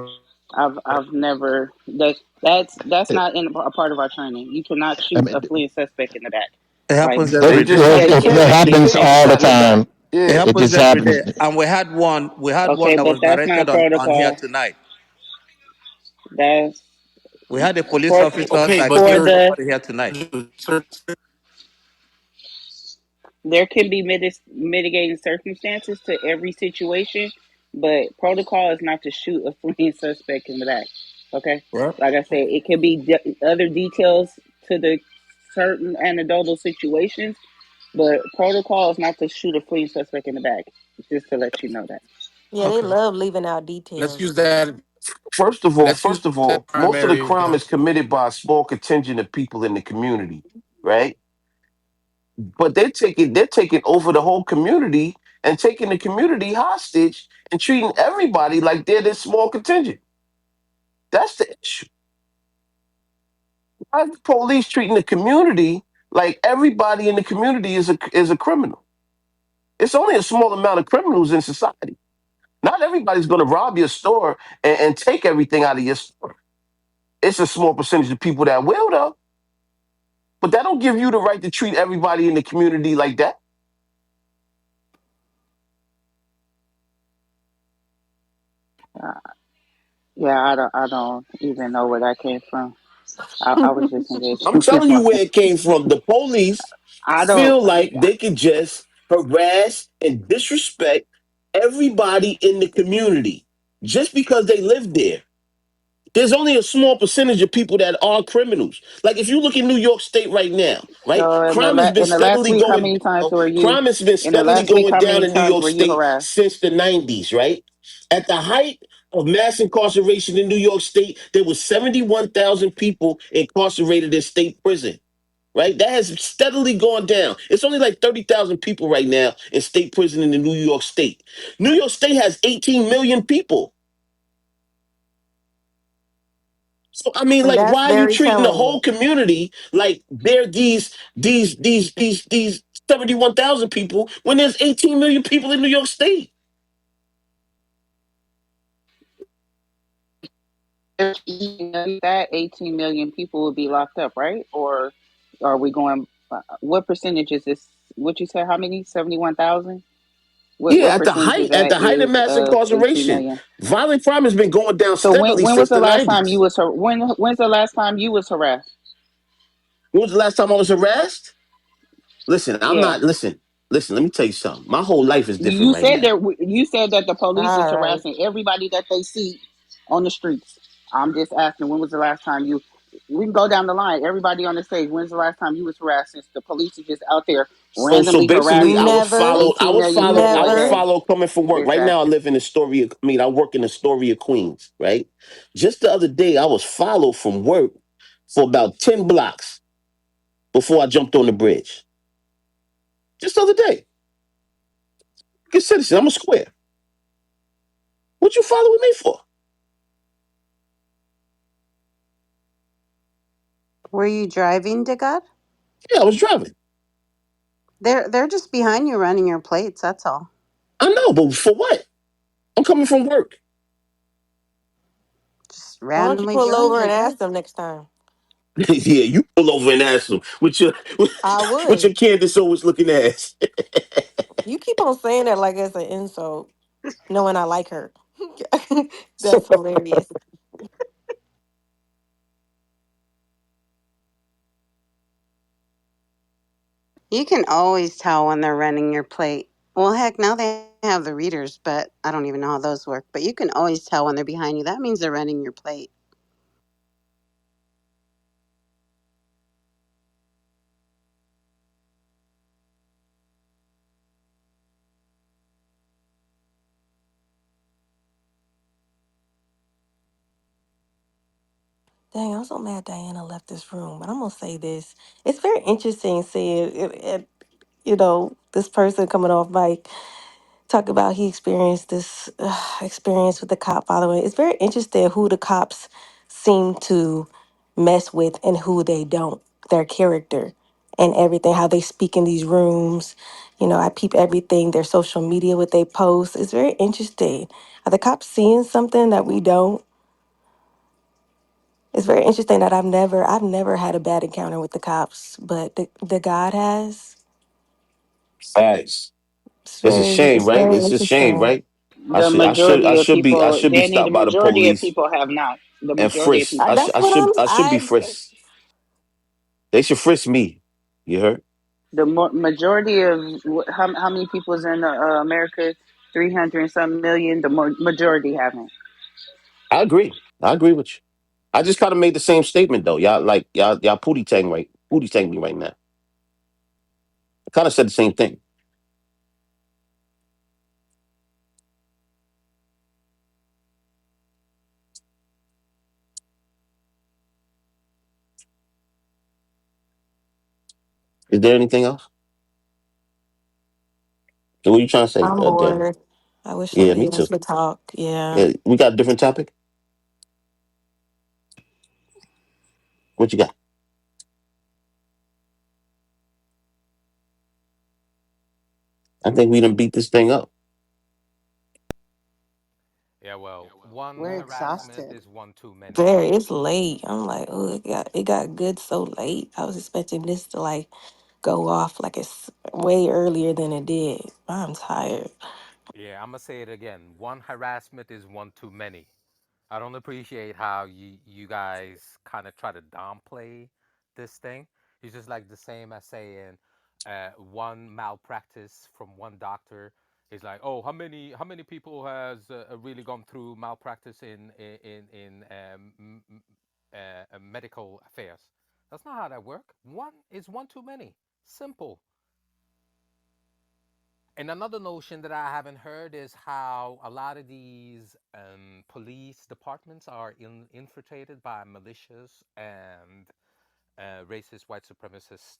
I've never that's not in a part of our training. You cannot I shoot mean, a fleeing suspect in the back. It Like happens They every day. just have to that carry they happens carry all the shots in the back. time. It Yeah. It happens just every day. happens. And we had one okay, that but was that's directed not on here protocol. tonight. That's We had a police for officer Okay, that but for killed there the somebody here tonight. there can be mitigating circumstances to every situation, but protocol is not to shoot a fleeing suspect in the back. Okay, Right? like I said, it can be other details to the certain anecdotal situations, but protocol is not to shoot a fleeing suspect in the back. Just to let you know that. Yeah, they okay. love leaving out Let's details. use that. First Let's of use that all, most of the primary. crime is committed by a small contingent of people in the community, right? But they're taking over the whole community and taking the community hostage and treating everybody like they're this small contingent. That's the issue. Why is the police treating the community like everybody in the community is a criminal? It's only a small amount of criminals in society. Not everybody's going to rob your store and take everything out of your store. It's a small percentage of people that will, though. But that don't give you the right to treat everybody in the community like that. Uh, yeah, I don't even know where that came from. I was just I'm engaging in telling you my. where it came from. The police I don't. feel like they could just harass and disrespect everybody in the community just because they live there. There's only a small percentage of people that are criminals. Like if you look in New York State right now, right? So Crime has been in the last steadily week, how going many times down. were you? Crime has been In the steadily last week, going how down many in New times York were you State harassed? since the 90s, right? At the height of mass incarceration in New York State, there was 71,000 people incarcerated in state prison. Right, that has steadily gone down. It's only like 30,000 people right now in state prison in the New York State. New York State has 18 million people. So I mean, And like, that's why are you very treating the telling. whole community like they're these 71,000 people when there's 18 million people in New York State? That 18 million people would be locked up, right? Or are we going? What percentage is this? What you said? How many? 71,000. What Yeah, at the percentage of height, at that the height of is mass of 18 incarceration, million? violent crime has been going down So steadily when was since the the last time you 90s. was when's the last time you was harassed? When was the last time I was harassed? Listen, I'm Yeah. not. Listen. Let me tell you something. My whole life is different You right said now. that you said that the police is All right. harassing everybody that they see on the streets. I'm just asking, when was the last time you? We can go down the line. Everybody on the stage. When's the last time you was harassed? Since the police are just out there So randomly basically, harassing Never, 18 million people I a would never. day. follow coming from work. Just Right now, I asking. live in Astoria. I mean, I work in Astoria, Queens. Right. Just the other day, I was followed from work for about 10 blocks before I jumped on the bridge. Just the other day. Good citizen. I'm a square. What you following me for? Were you driving to God? Yeah, I was driving. They're just behind you running your plates. That's all. I know, but for what? I'm coming from work. Just Why don't you randomly pull driving, over I and ask guess. them next time? Yeah, you pull over and ask them with your I with would. your Candace always looking ass. You keep on saying that like it's an insult, knowing I like her. So That's hilarious. You can always tell when they're running your plate. Well, heck, now they have the readers, but I don't even know how those work. But you can always tell when they're behind you. That means they're running your plate. Dang, I'm so mad Diana left this room, but I'm gonna say this. It's very interesting seeing this person coming off mic talk about he experienced this experience with the cop following. It's very interesting who the cops seem to mess with and who they don't. Their character and everything, how they speak in these rooms. I peep everything, their social media, what they post. It's very interesting. Are the cops seeing something that we don't? It's very interesting that I've never had a bad encounter with the cops, but the God has. Facts. It's It's a very shame, it's right? very It's a shame, interesting. right? The I majority of should be I people, should be Danny, the stopped by the majority of police people have not. The and majority of frisked. people have That's what not. I should be frisked. They should frisk me. You heard? Majority of how many people is in America? 300 and some million. The majority haven't. I agree. I agree with you. I just kind of made the same statement though. Y'all pootie tang me right now. I kind of said the same thing. Is there anything else? So what you trying to say, I'm Danny? bored. I wish Yeah, somebody me else too. would talk. Yeah. Yeah, we got a different topic. What you got? I think we done beat this thing up. Yeah, well, one We're harassment exhausted. is one too many. Very. It's late. I'm like, oh, it got good so late. I was expecting this to like go off like it's way earlier than it did. I'm tired. Yeah, I'm gonna say it again. One harassment is one too many. I don't appreciate how you guys kind of try to downplay this thing. It's just like the same as saying one malpractice from one doctor is like, oh, how many people has really gone through malpractice in medical affairs? That's not how that works. One is one too many. Simple. And another notion that I haven't heard is how a lot of these police departments are infiltrated by militias and racist white supremacist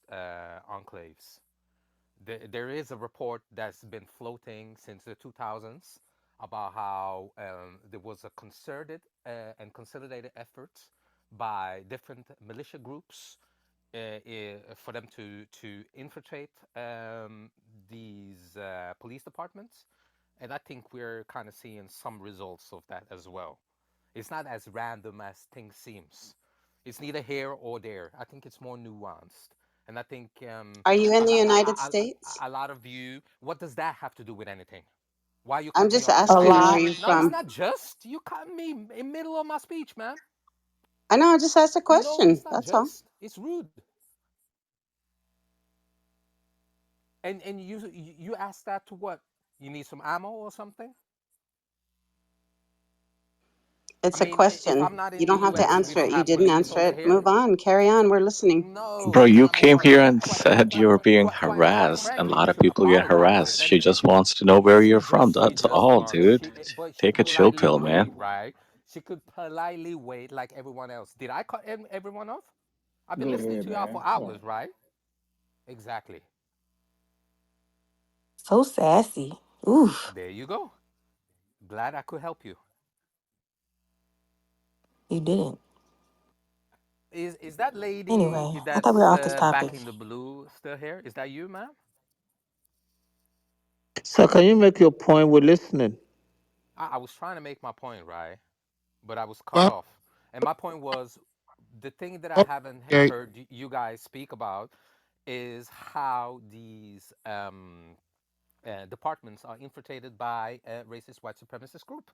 enclaves. There is a report that's been floating since the 2000s about how there was a concerted and consolidated effort by different militia groups for them to infiltrate these police departments, and I think we're kind of seeing some results of that as well. It's not as random as things seems. It's neither here or there. I think it's more nuanced, and I think Are you in a, the lo- United States? a lot of you. What does that have to do with anything? Why you I'm cut me just off? A asking, where lot. you No, it's from? not just you cut me in middle of my speech, man. I know, I just asked a No, question. it's not That's all. just. It's rude. And you asked that to what? You need some ammo or something? I It's a mean, if question. I'm not You in the don't have to U.S., we answer don't it. You have didn't police answer over it. here. Move on. Carry on. We're listening. No, Bro, that's you not came more. here and Quite said quite you were being quite harassed, and a frankly, lot you of should people get apologize. harassed. And She just wants to know where you're from. she That's just all, wants dude. but she Take a could chill politely pill, man. wait, right? She could politely wait like everyone else. Did I cut everyone off? I've been Go listening ahead, to y'all man. for Come on. hours, right? Exactly. So sassy. Oof. There you go. Glad I could help you. You didn't. Is that lady Anyway, I thought we were that's off this back topic. in the blue still here? Is that you, ma'am? So can you make your point? We're listening. I was trying to make my point, right? But I was cut Well, off. And my point was the thing that I haven't okay. heard you guys speak about is how these departments are infiltrated by a racist white supremacist group.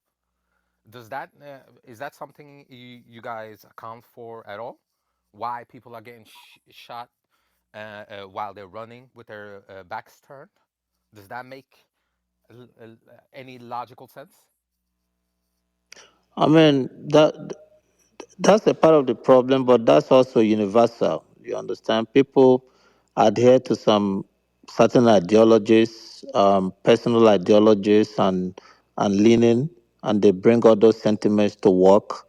Does that is that something you guys account for at all? Why people are getting shot while they're running with their backs turned? Does that make any logical sense? I mean that's a part of the problem, but that's also universal. You understand? People adhere to some certain ideologies, personal ideologies, and leaning, and they bring all those sentiments to work.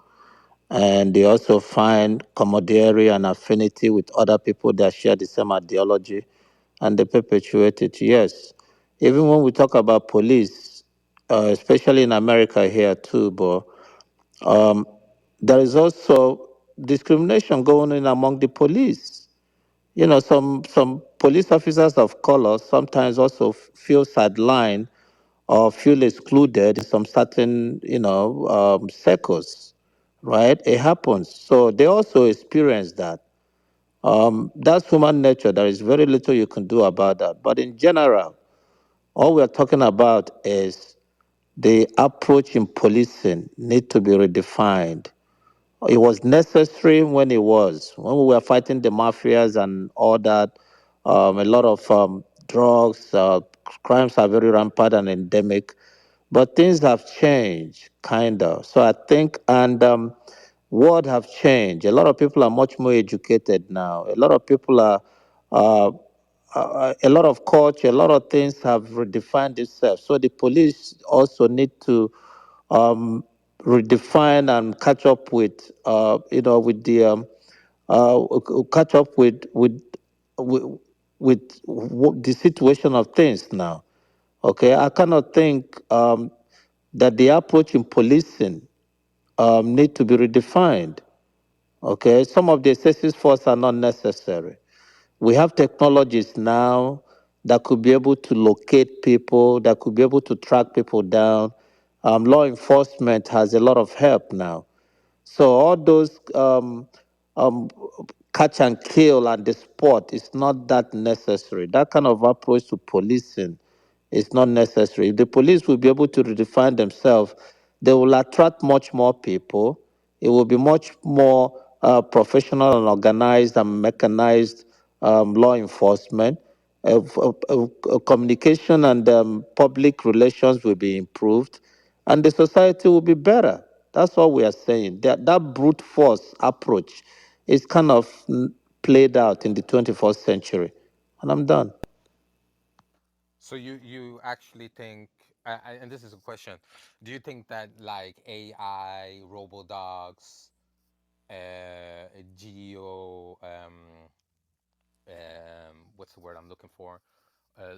And they also find camaraderie and affinity with other people that share the same ideology, and they perpetuate it. Yes, even when we talk about police, especially in America here too, but um, there is also discrimination going on among the police. You know, some police officers of color sometimes also feel sidelined or feel excluded in some certain, circles, right? It happens. So they also experience that. That's human nature. There is very little you can do about that. But in general, all we're talking about is the approach in policing need to be redefined. It was necessary when when we were fighting the mafias and all that. A lot of drugs, crimes are very rampant and endemic, but things have changed, kind of. So I think, and world have changed. A lot of people are much more educated now. A lot of people are, uh, a lot of culture, a lot of things have redefined itself. So the police also need to um, redefine and catch up with, with the catch up with, the situation of things now. Okay, I cannot think that the approach in policing need to be redefined. Okay, some of the excessive force are not necessary. We have technologies now that could be able to locate people, that could be able to track people down. Law enforcement has a lot of help now. So all those um, catch and kill and the sport is not that necessary. That kind of approach to policing is not necessary. If the police will be able to redefine themselves, they will attract much more people. It will be much more professional and organized and mechanized law enforcement. Communication and public relations will be improved, and the society will be better. That's what we are saying. That brute force approach is kind of played out in the 21st century. And I'm done. So you actually think, and this is a question, do you think that like AI, robo dogs, geo, what's the word I'm looking for?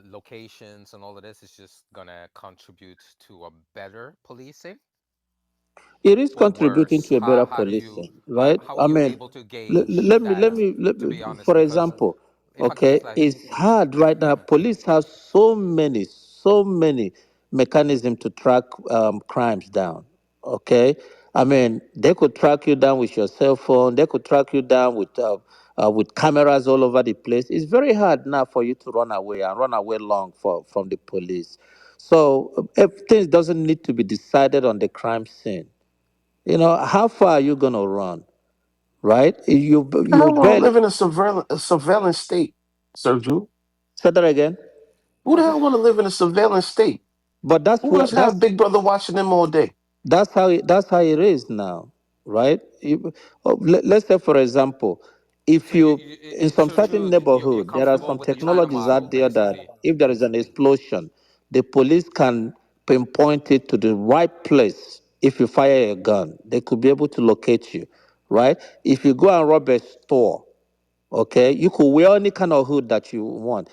Locations and all of this is just gonna contribute to a better policing It is or contributing worse? to a better How do you policing, right? how are I you mean, able to gauge that? let To me, be honest, for because example, if I could okay, just like, it's hard right now. Police have so many mechanisms to track crimes down. Okay, I mean, they could track you down with your cell phone. They could track you down with cameras all over the place. It's very hard now for you to run away and run away long from the police. So things doesn't need to be decided on the crime scene. How far are you gonna run, right? I You don't want to barely live in a surveillance state, Sergio. say that again. Who the hell want to live in a surveillance state? But Who wants to have Big Brother watching them all day? that's how it is now, right? Let's say, for example, if so you, you you in some so certain Drew, you're neighborhood, there are comfortable some with the China technologies model, out there that basically. if there is an explosion, the police can pinpoint it to the right place. If you fire a gun, they could be able to locate you, right? If you go and rob a store, okay, you could wear any kind of hood that you want.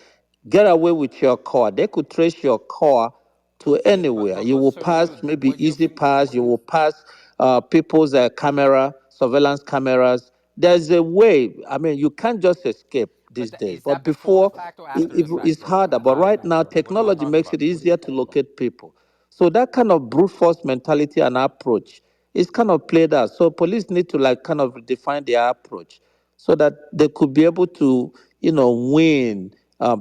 Get away with your car. They could trace your car to Yeah, anywhere. You will Sir pass Jude, maybe easy pass. You will pass people's camera, surveillance cameras. There's a way. I mean, you can't just escape these days. is But that before the before, fact or after the fact, it's bro? harder. But Like, right now, what are we technology talking makes about? it easier to locate people. So that kind of brute force mentality and approach is kind of played out. So police need to like kind of redefine their approach so that they could be able to, win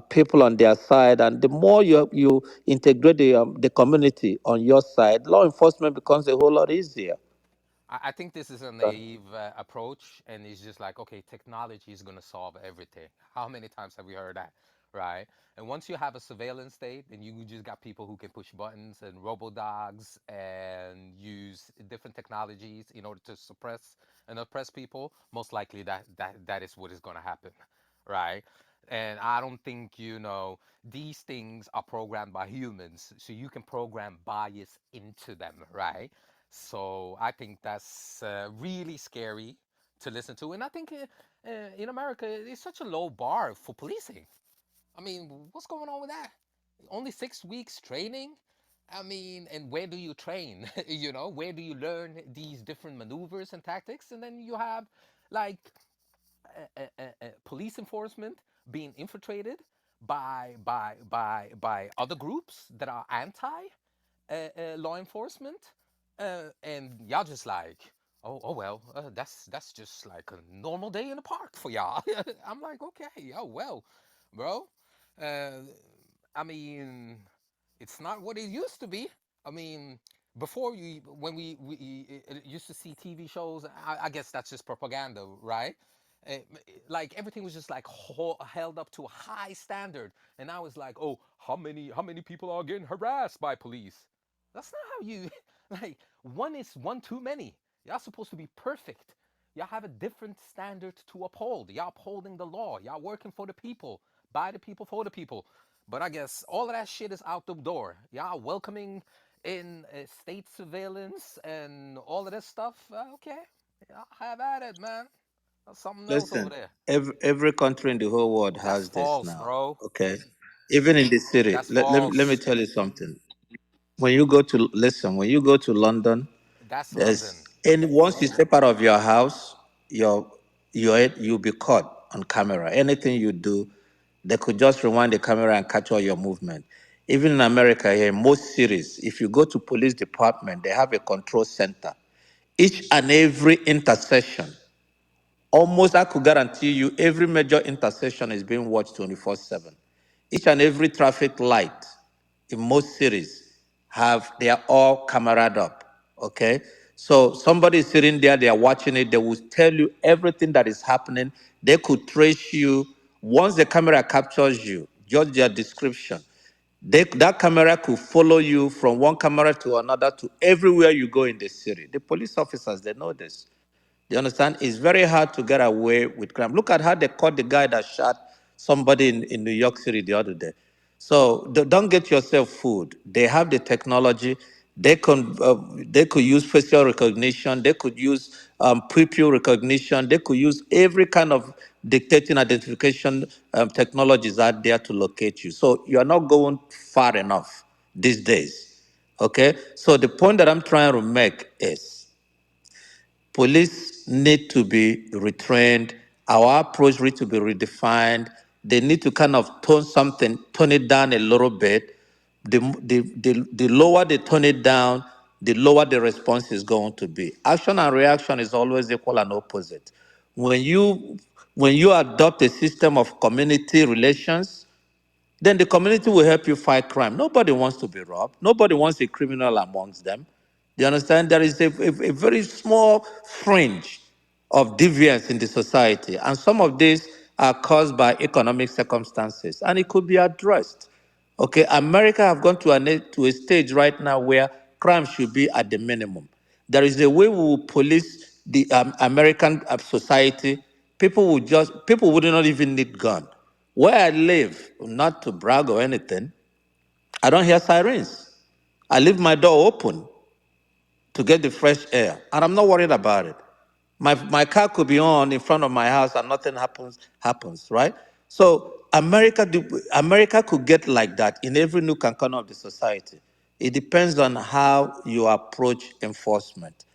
people on their side. And the more you integrate the community on your side, law enforcement becomes a whole lot easier. I think this is a naive approach, and it's just like, okay, technology is going to solve everything. How many times have we heard that, right? And once you have a surveillance state, and you just got people who can push buttons and robo dogs and use different technologies in order to suppress and oppress people, most likely that is what is going to happen, right? And I don't think, these things are programmed by humans, so you can program bias into them, right? So I think that's really scary to listen to. And I think in America, it's such a low bar for policing. I mean, what's going on with that? Only 6 weeks training? I mean, and where do you train? Where do you learn these different maneuvers and tactics? And then you have like police enforcement being infiltrated by other groups that are anti law enforcement, and y'all just like, oh well, that's just like a normal day in the park for y'all. I'm like, okay, oh well, bro. Uh, I mean, it's not what it used to be. I mean, before you, when we used to see TV shows, I guess that's just propaganda, right? Uh, like everything was just like held up to a high standard, and I was like, oh, how many people are getting harassed by police? That's not how you like. One is one too many. Y'all supposed to be perfect. Y'all have a different standard to uphold. Y'all upholding the law. Y'all working for the people, by the people, for the people. But I guess all of that shit is out the door. Y'all welcoming in state surveillance and all of this stuff. Okay, y'all have at it, man. That's something else over Listen, there. every country in the whole world That's has this false, now. bro. Okay, even in the city. That's Let me false. tell you something. When you go to listen, when you go to London, That's London. there's any once you step out of your house, you'll be caught on camera. Anything you do, they could just rewind the camera and catch all your movement. Even in America here, most cities, if you go to police department, they have a control center. Each and every intersection, almost I could guarantee you, every major intersection is being watched 24/7. Each and every traffic light in most cities they are all cameraed up. Okay? So somebody is sitting there, they are watching it, they will tell you everything that is happening. They could trace you. Once the camera captures you, just their description. That camera could follow you from one camera to another to everywhere you go in the city. The police officers, they know this. Do you understand? It's very hard to get away with crime. Look at how they caught the guy that shot somebody in New York City the other day. So don't get yourself fooled. They have the technology. They could use facial recognition. They could use pre recognition. They could use every kind of dictating identification technologies out there to locate you. So you are not going far enough these days. Okay. So the point that I'm trying to make is police need to be retrained. Our approach needs to be redefined. They need to kind of tone it down a little bit. The lower they tone it down, the lower the response is going to be. Action and reaction is always equal and opposite. When you when you adopt a system of community relations, then the community will help you fight crime. Nobody wants to be robbed. Nobody wants a criminal amongst them. Do you understand? There is a very small fringe of deviance in the society, and some of these are caused by economic circumstances, and it could be addressed. Okay, America have gone to a stage right now where crime should be at the minimum. There is a way we will police the American society. People would not even need gun. Where I live, not to brag or anything, I don't hear sirens. I leave my door open to get the fresh air, and I'm not worried about it. My car could be on in front of my house and nothing happens, right? So America could get like that in every nook and corner of the society. It depends on how you approach enforcement.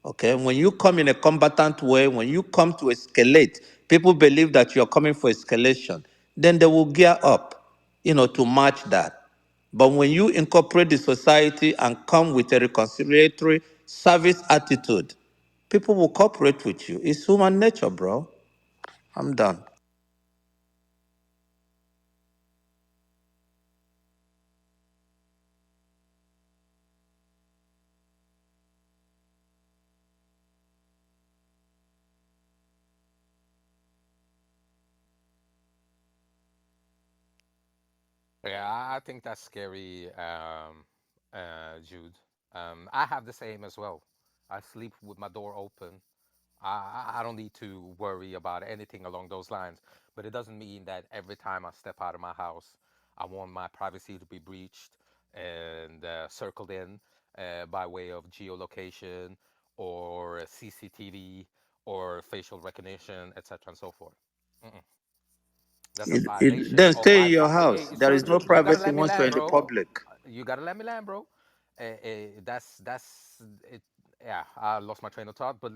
Okay, when you come in a combatant way, when you come to escalate, people believe that you're coming for escalation, then they will gear up, to match that. But when you incorporate the society and come with a reconciliatory service attitude, people will cooperate with you. It's human nature, bro. I'm done. Yeah, I think that's scary, Jude. I have the same as well. I sleep with my door open. I don't need to worry about anything along those lines. But it doesn't mean that every time I step out of my house, I want my privacy to be breached and circled in. by way of geolocation or CCTV or facial recognition, etc., and so forth. Mm-mm. That's a violation Then of stay my in your pri. house. There Sir, is no you gotta privacy let me once you're land, in the bro. public. You gotta let me land, bro. That's it. Yeah, I lost my train of thought, but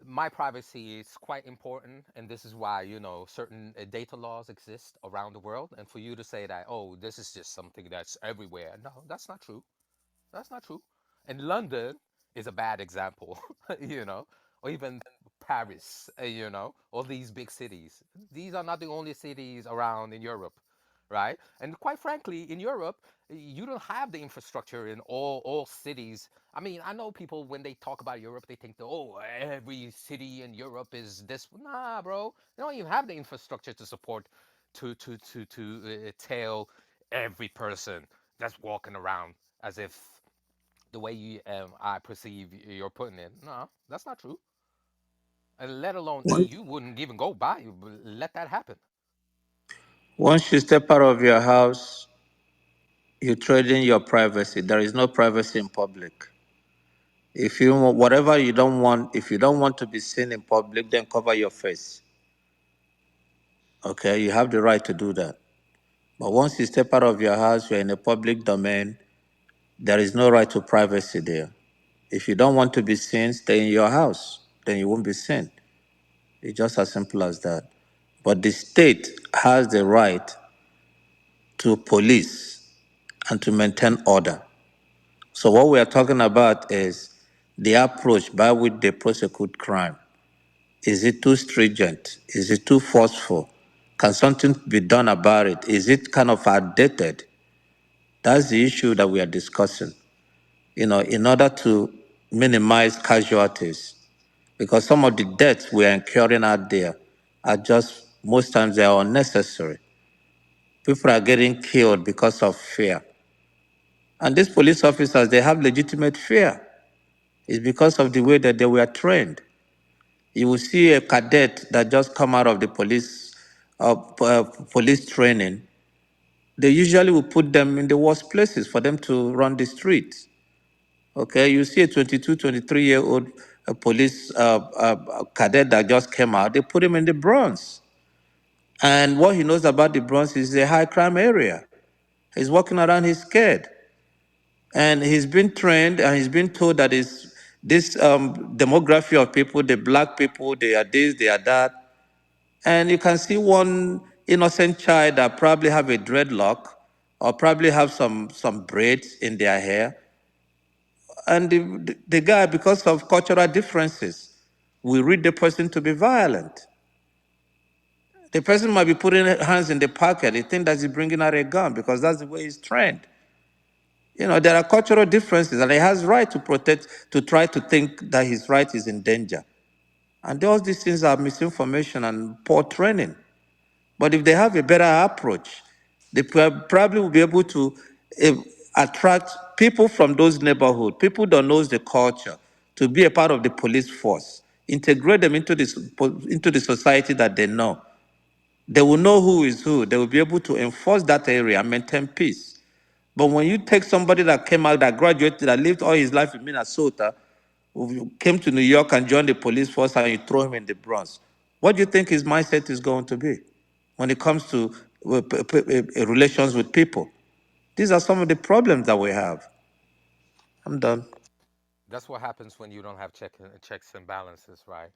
my privacy is quite important, and this is why certain data laws exist around the world. And for you to say that, oh, this is just something that's everywhere, no, that's not true. That's not true. And London is a bad example, or even Paris, all these big cities. These are not the only cities around in Europe, right? And quite frankly, in Europe, you don't have the infrastructure in all cities. I mean, I know people when they talk about Europe, they think, oh, every city in Europe is this. Nah, bro, they don't even have the infrastructure to support to tell every person that's walking around as if the way I perceive you're putting it. No, that's not true. And let alone Once EU wouldn't even go by let that happen. once you step out of your house, you trade in your privacy. There is no privacy in public. If you whatever you don't want, if you don't want to be seen in public, then cover your face. Okay, you have the right to do that. But once you step out of your house, you're in a public domain. There is no right to privacy there. If you don't want to be seen, stay in your house. Then you won't be seen. It's just as simple as that. But the state has the right to police and to maintain order. So what we are talking about is the approach by which they prosecute crime. Is it too stringent? Is it too forceful? Can something be done about it? Is it kind of outdated? That's the issue that we are discussing. In order to minimize casualties, because some of the deaths we are incurring out there are just, most times they are unnecessary. People are getting killed because of fear. And these police officers, they have legitimate fear. It's because of the way that they were trained. You will see a cadet that just come out of the police training. They usually will put them in the worst places for them to run the streets. Okay, you see a 22, 23-year-old police cadet that just came out, they put him in the Bronx. And what he knows about the Bronx is a high crime area. He's walking around, he's scared. And he's been trained and he's been told that this demography of people, the black people, they are this, they are that. And you can see one innocent child that probably have a dreadlock or probably have some braids in their hair. And the guy, because of cultural differences, will read the person to be violent. The person might be putting hands in the pocket. He thinks that he's bringing out a gun because that's the way he's trained. There are cultural differences, and he has right to protect, to try to think that his right is in danger. And all these things are misinformation and poor training. But if they have a better approach, they probably will be able to eh, attract people from those neighborhoods, people that knows the culture, to be a part of the police force, integrate them into the society that they know. They will know who is who. They will be able to enforce that area and maintain peace. But when you take somebody that came out, that graduated, that lived all his life in Minnesota, who came to New York and joined the police force, and you throw him in the Bronx, what do you think his mindset is going to be when it comes to relations with people? These are some of the problems that we have. I'm done. That's what happens when you don't have checks and balances, right?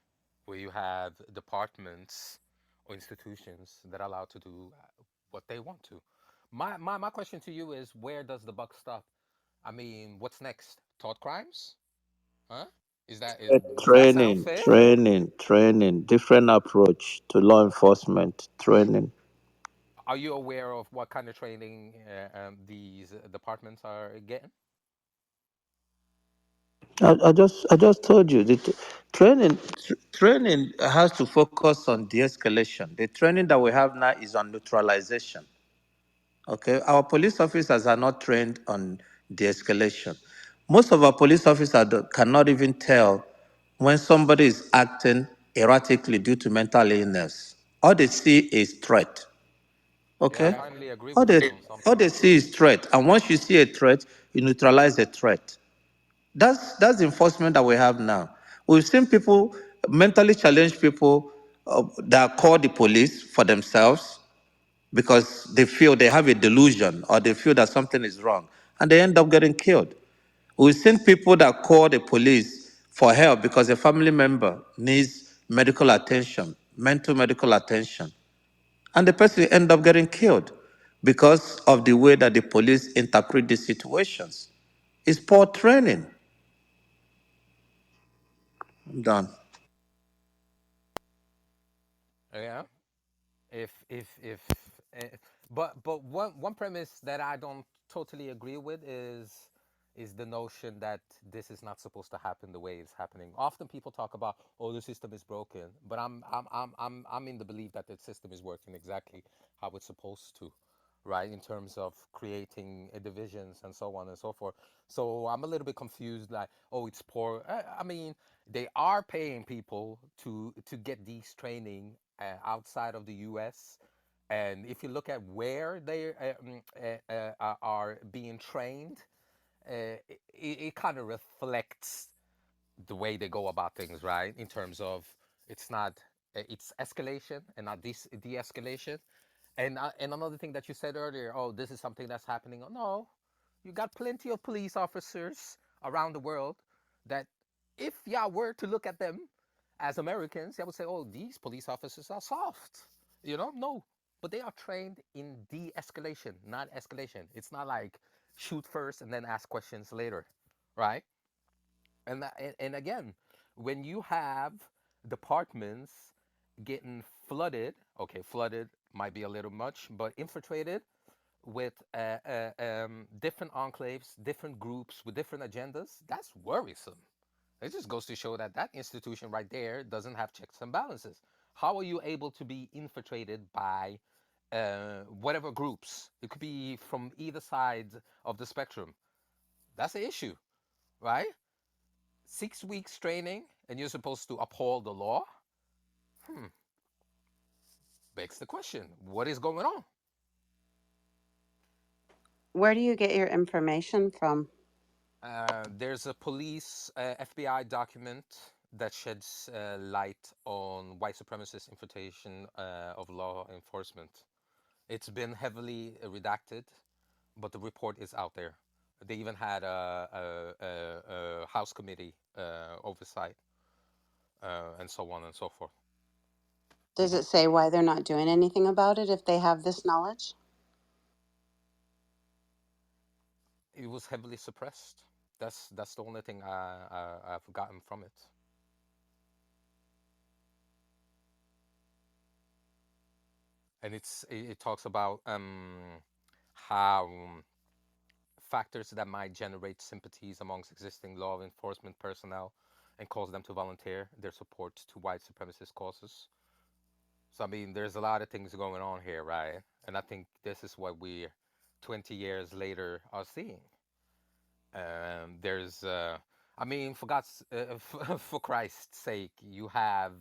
Where you have departments or institutions that are allowed to do what they want to. My question to you is, where does the buck stop? I mean, what's next? Taught crimes? Huh? Does that sound Training, fair? training, training, different approach to law enforcement, training. Are you aware of what kind of training these departments are getting? I just told you the training has to focus on de-escalation. The training that we have now is on neutralization. Okay, our police officers are not trained on de-escalation. Most of our police officers cannot even tell when somebody is acting erratically due to mental illness. All they see is threat. Yeah, I Okay, finally agree all with they you on all something. they see is threat, and once you see a threat, you neutralize a threat. That's the enforcement that we have now. We've seen people, mentally challenged people that call the police for themselves because they feel they have a delusion or they feel that something is wrong, and they end up getting killed. We've seen people that call the police for help because a family member needs medical attention, mental medical attention, and the person end up getting killed because of the way that the police interpret these situations. It's poor training. I'm done. Yeah. If uh, but one premise that I don't totally agree with is the notion that this is not supposed to happen the way it's happening. Often people talk about, oh, the system is broken, but I'm in the belief that the system is working exactly how it's supposed to, right? In terms of creating divisions and so on and so forth. So I'm a little bit confused, like, oh, it's poor. I mean, they are paying people to get these training outside of the U.S. And if you look at where they are being trained, it kind of reflects the way they go about things, right? In terms of it's not it's escalation and not de-escalation. And another thing that you said earlier, oh, this is something that's happening. Oh, no, you got plenty of police officers around the world that, if y'all were to look at them as Americans, y'all would say, oh, these police officers are soft. No, but they are trained in de-escalation, not escalation. It's not like shoot first and then ask questions later, right? And again, when you have departments getting flooded, okay, flooded might be a little much, but infiltrated with different enclaves, different groups with different agendas, that's worrisome. It just goes to show that that institution right there doesn't have checks and balances. How are you able to be infiltrated by whatever groups? It could be from either side of the spectrum. That's the issue, right? 6 weeks training and you're supposed to uphold the law? Hmm. Begs the question, what is going on? Where do you get your information from? There's a police FBI document that sheds light on white supremacist infiltration of law enforcement. It's been heavily redacted, but the report is out there. They even had a House committee oversight and so on and so forth. Does it say why they're not doing anything about it if they have this knowledge? It was heavily suppressed. That's the only thing I've gotten from it. And it talks about how factors that might generate sympathies amongst existing law enforcement personnel and cause them to volunteer their support to white supremacist causes. So I mean, there's a lot of things going on here, right? And I think this is what we, 20 years later, are seeing. There's, I mean, for Christ's sake, you have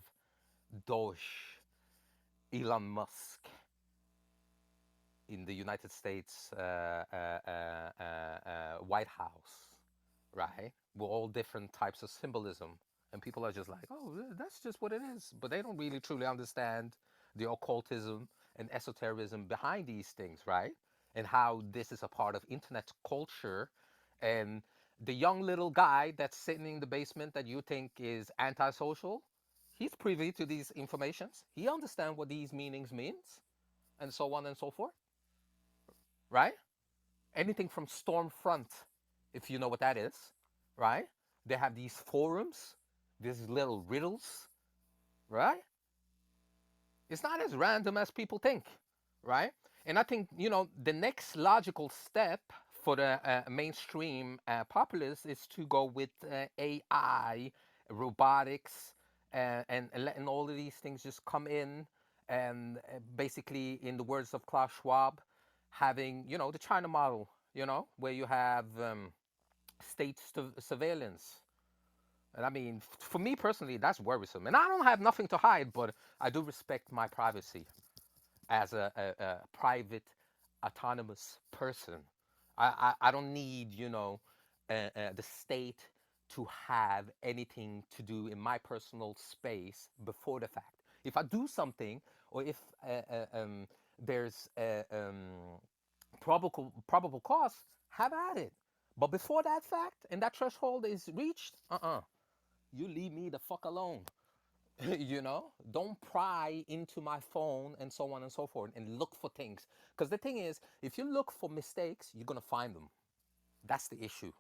Doge, Elon Musk, in the United States White House, right? With all different types of symbolism. And people are just like, oh, that's just what it is. But they don't really truly understand the occultism and esotericism behind these things, right? And how this is a part of internet culture. And the young little guy that's sitting in the basement that you think is antisocial, he's privy to these informations. He understands what these meanings means, and so on and so forth, right? Anything from Stormfront, if you know what that is, right? They have these forums, these little riddles, right? It's not as random as people think, right? And I think, the next logical step for the mainstream populace is to go with AI, robotics, and letting all of these things just come in. And basically, in the words of Klaus Schwab, having, the China model, where you have state surveillance. And I mean, for me personally, that's worrisome. And I don't have nothing to hide, but I do respect my privacy as a private, autonomous person. I don't need, the state to have anything to do in my personal space before the fact. If I do something, or if there's a probable cause, have at it. But before that fact and that threshold is reached, you leave me the fuck alone. Don't pry into my phone and so on and so forth and look for things. Because the thing is, if you look for mistakes, you're going to find them. That's the issue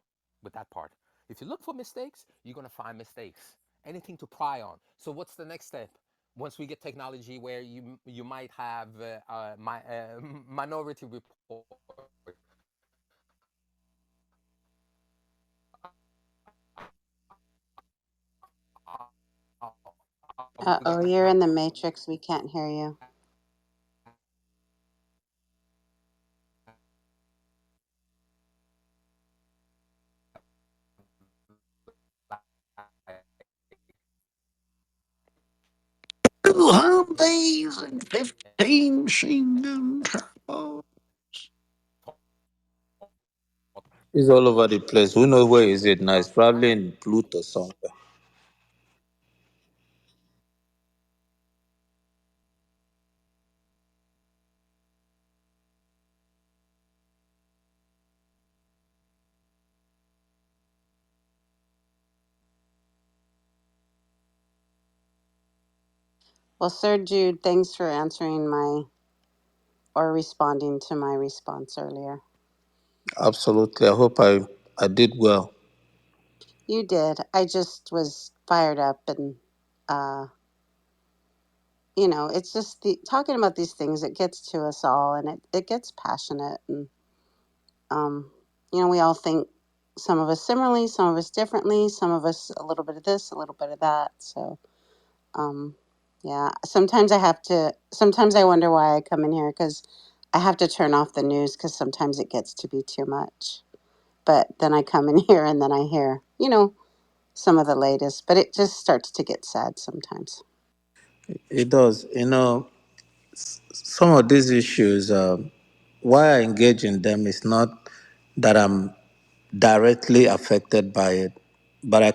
with that part. If you look for mistakes, you're going to find mistakes. Anything to pry on. So what's the next step? Once we get technology where you might have minority report, Uh-oh, you're in the matrix. We can't hear you. Two Humvees and 15 machine gun turbo. It's all over the place. Who knows where is it now? It's probably in Pluto somewhere. Well, Sir Jude, thanks for answering my or responding to my response earlier. Absolutely. I hope I did well. You did. I just was fired up and uh it's just talking about these things, it gets to us all, and it gets passionate, and um we all think, some of us similarly, some of us differently, some of us a little bit of this, a little bit of that. So um yeah, sometimes I wonder why I come in here, because I have to turn off the news because sometimes it gets to be too much. But then I come in here and then I hear, some of the latest, but it just starts to get sad sometimes. It does. Some of these issues, why I engage in them is not that I'm directly affected by it, but I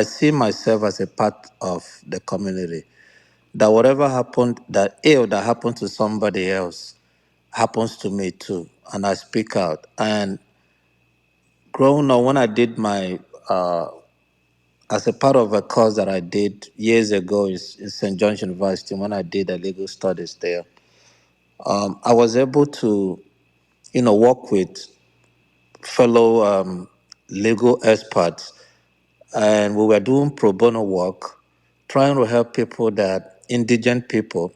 see myself as a part of the community. That whatever happened, that ill that happened to somebody else happens to me too. And I speak out. And growing up, when I did as a part of a course that I did years ago in St. John's University, when I did a legal studies there, I was able to, work with fellow legal experts, and we were doing pro bono work, trying to help people indigent people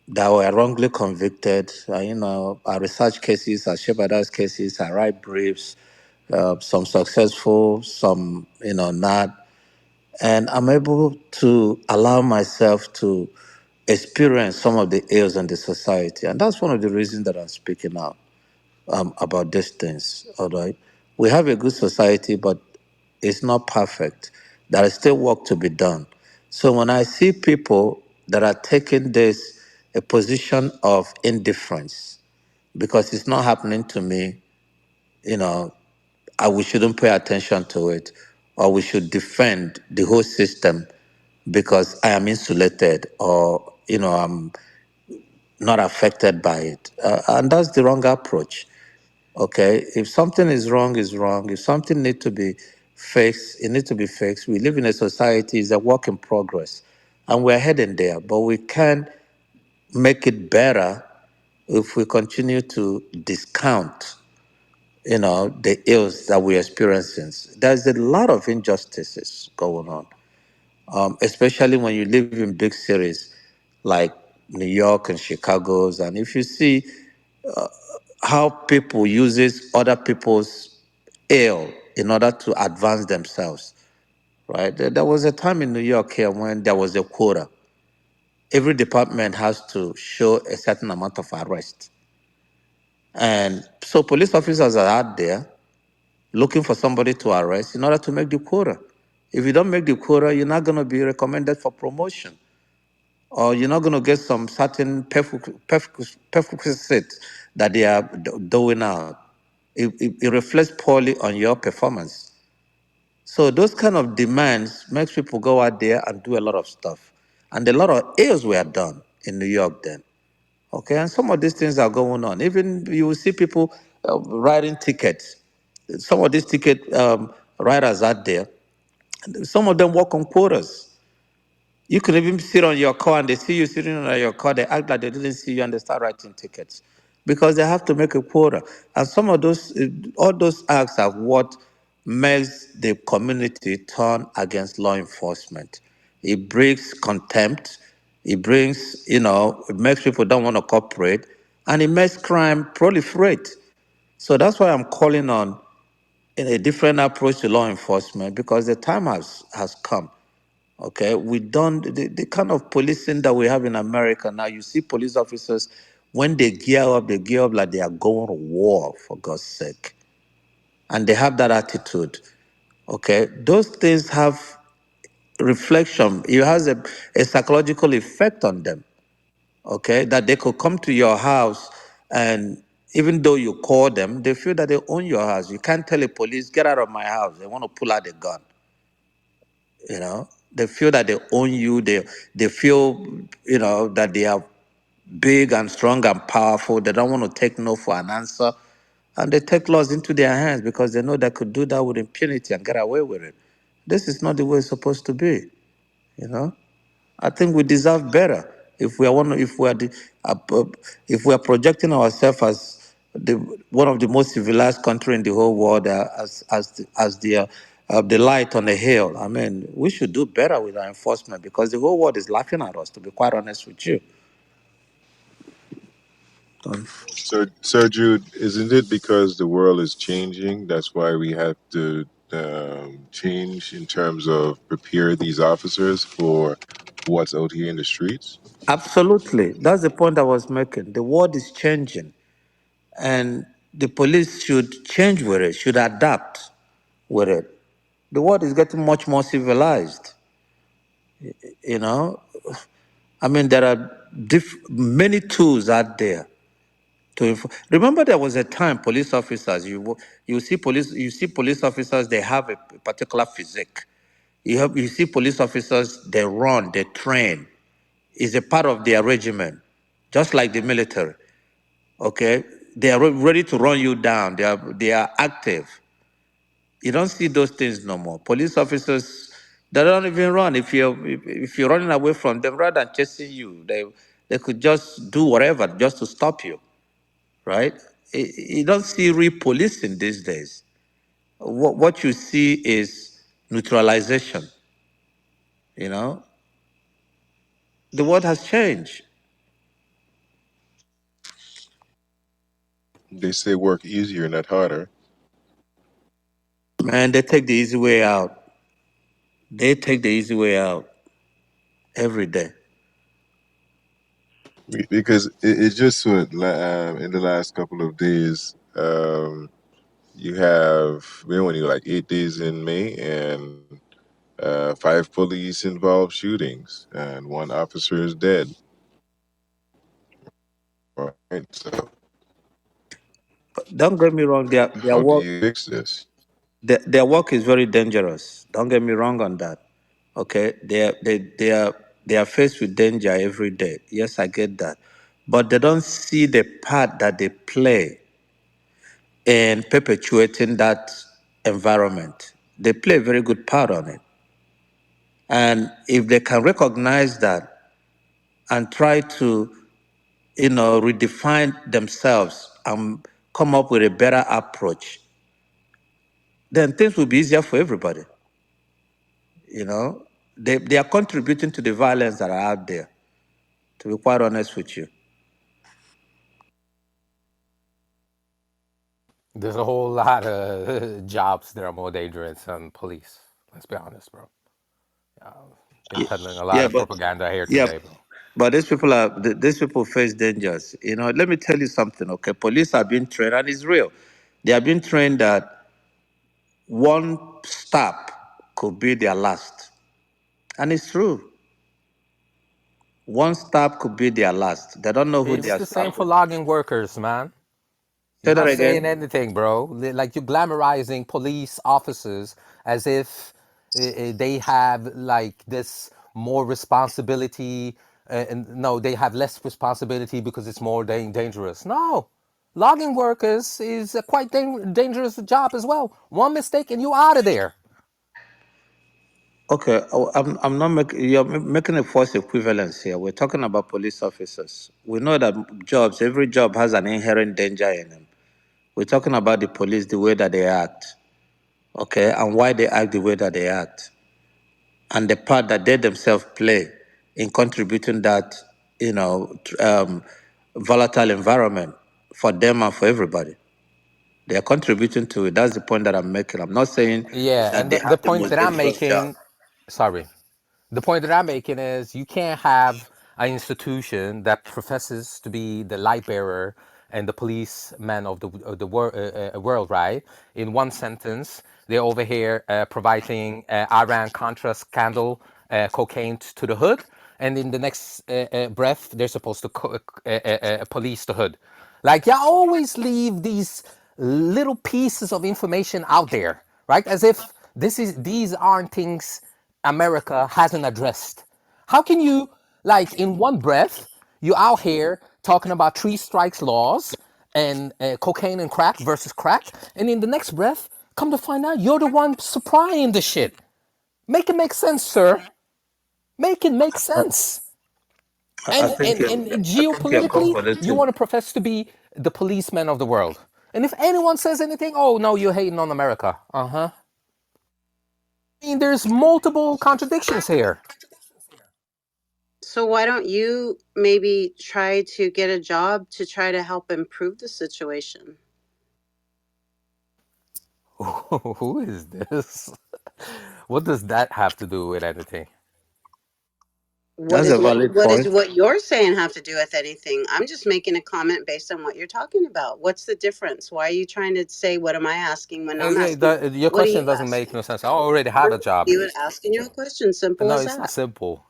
that were wrongly convicted. I research cases, I share others cases, I write briefs, some successful, some, not. And I'm able to allow myself to experience some of the ills in the society. And that's one of the reasons that I'm speaking out about these things. All right. We have a good society, but it's not perfect. There is still work to be done. So when I see people that are taking this a position of indifference because it's not happening to me, you know, we shouldn't pay attention to it, or we should defend the whole system because I am insulated, or I'm not affected by it, and that's the wrong approach. Okay, if something is wrong, is wrong. If something need to be fixed, it needs to be fixed. We live in a society; it's a work in progress, and we're heading there. But we can make it better if we continue to discount, the ills that we're experiencing. There's a lot of injustices going on, especially when you live in big cities like New York and Chicago's. And if you see how people uses other people's ill in order to advance themselves, right? There was a time in New York here when there was a quota. Every department has to show a certain amount of arrest. And so police officers are out there looking for somebody to arrest in order to make the quota. If you don't make the quota, you're not going to be recommended for promotion, or you're not going to get some certain perquisites that they are doing out. It reflects poorly on your performance. So those kind of demands makes people go out there and do a lot of stuff. And a lot of ills were done in New York then. Okay, and some of these things are going on. Even you will see people writing tickets. Some of these ticket writers out there, some of them work on quotas. You could even sit on your car and they see you sitting on your car, they act like they didn't see you and they start writing tickets because they have to make a quota. And some of those, all those acts are what makes the community turn against law enforcement. It brings contempt, it brings, it makes people don't want to cooperate, and it makes crime proliferate. So that's why I'm calling on a different approach to law enforcement because the time has come. Okay, we don't the kind of policing that we have in America now. You see police officers when they gear up like they are going to war for God's sake, and they have that attitude. Okay, those things have reflection. It has a psychological effect on them. Okay, that they could come to your house and even though you call them, they feel that they own your house. You can't tell the police, get out of my house. They want to pull out a gun. They feel that they own you. They feel that they are big and strong and powerful. They don't want to take no for an answer, and they take laws into their hands because they know they could do that with impunity and get away with it. This is not the way it's supposed to be. you know I think we deserve better if we are one. If we are projecting ourselves as the one of the most civilized country in the whole world, as the light on the hill. I mean, we should do better with our enforcement because the whole world is laughing at us. To be quite honest with you. So Jude, isn't it because the world is changing? That's why we have to change in terms of prepare these officers for what's out here in the streets. Absolutely, that's the point I was making. The world is changing, and the police should change with it. Should adapt with it. The world is getting much more civilized. You know, I mean, there are many tools out there to remember. There was a time police officers you see police officers, they have a particular physique. You see police officers, they run, they train. Is a part of their regiment, just like the military. Okay, they are ready to run you down. They are active. You don't see those things no more. Police officers, they don't even run. If you're running away from them, rather than chasing you, they could just do whatever just to stop you, right? You don't see real policing these days. What you see is neutralization. You know, the world has changed, They say work easier, not harder. man. They take the easy way out. They take the easy way out every day. Because it's just what in the last couple of days, you have we're only like 8 days in May, and five police involved shootings, and one officer is dead. Right. So But don't get me wrong. Their how do work you fix this? their work is very dangerous. Don't get me wrong on that. Okay, they are faced with danger every day. Yes, I get that, but they don't see the part that they play in perpetuating that environment. They play a very good part on it, and if they can recognize that and try to, redefine themselves and come up with a better approach, then things will be easier for everybody. You know, they are contributing to the violence that are out there. To be quite honest with you. There's a whole lot of jobs that are more dangerous than police. Let's be honest, bro. Uh, been peddling a lot Yeah, of but propaganda here yeah, today, bro. but these people face dangers. Let me tell you something. Okay, police are being trained, and it's real. They are being trained that one stop could be their last, and it's true. One stop could be their last. They don't know who they It's are the same for stopping. logging workers, man. You're Say that not saying again. anything, bro. Like you're glamorizing police officers as if they have like this more responsibility. And no, they have less responsibility because it's more dangerous. No, logging workers is a quite dangerous job as well. One mistake and you out of there. Okay, I'm not making, you're making a false equivalence here. We're talking about police officers. We know that every job has an inherent danger in them. We're talking about the police, the way that they act, okay, and why they act the way that they act, and the part that they themselves play in contributing that, volatile environment for them and for everybody. They are contributing to it. That's the point that I'm making. I'm not saying Yeah, that and they the have the point most that I'm dangerous job. making, sorry, the point that I'm making is you can't have an institution that professes to be the light bearer and the policeman of the world, right? In one sentence, they're over here providing Iran Contra scandal cocaine to the hood, and in the next breath, they're supposed to police the hood. Like, you always leave these little pieces of information out there, right? As if these aren't things America hasn't addressed. How can you, like, in one breath, you out here talking about three strikes laws and cocaine and crack versus crack, and in the next breath, come to find out you're the one supplying the shit. Make it make sense, sir. Make it make sense. I And think and, you're, and I think you're geopolitically, you conflating. want to profess to be the policeman of the world. And if anyone says anything, oh no, you're hating on America. Uh-huh. I mean, there's multiple contradictions here. So why don't you maybe try to get a job to try to help improve the situation? Who is this? What does that have to do with anything? That's a valid What is point. what you're saying have to do with anything? I'm just making a comment based on what you're talking about. What's the difference? Why are you trying to say what am I asking when I'm asking Your what are question you doesn't make asking? no sense. I already have a job. You asking you a question, simple No, as it's not that. simple.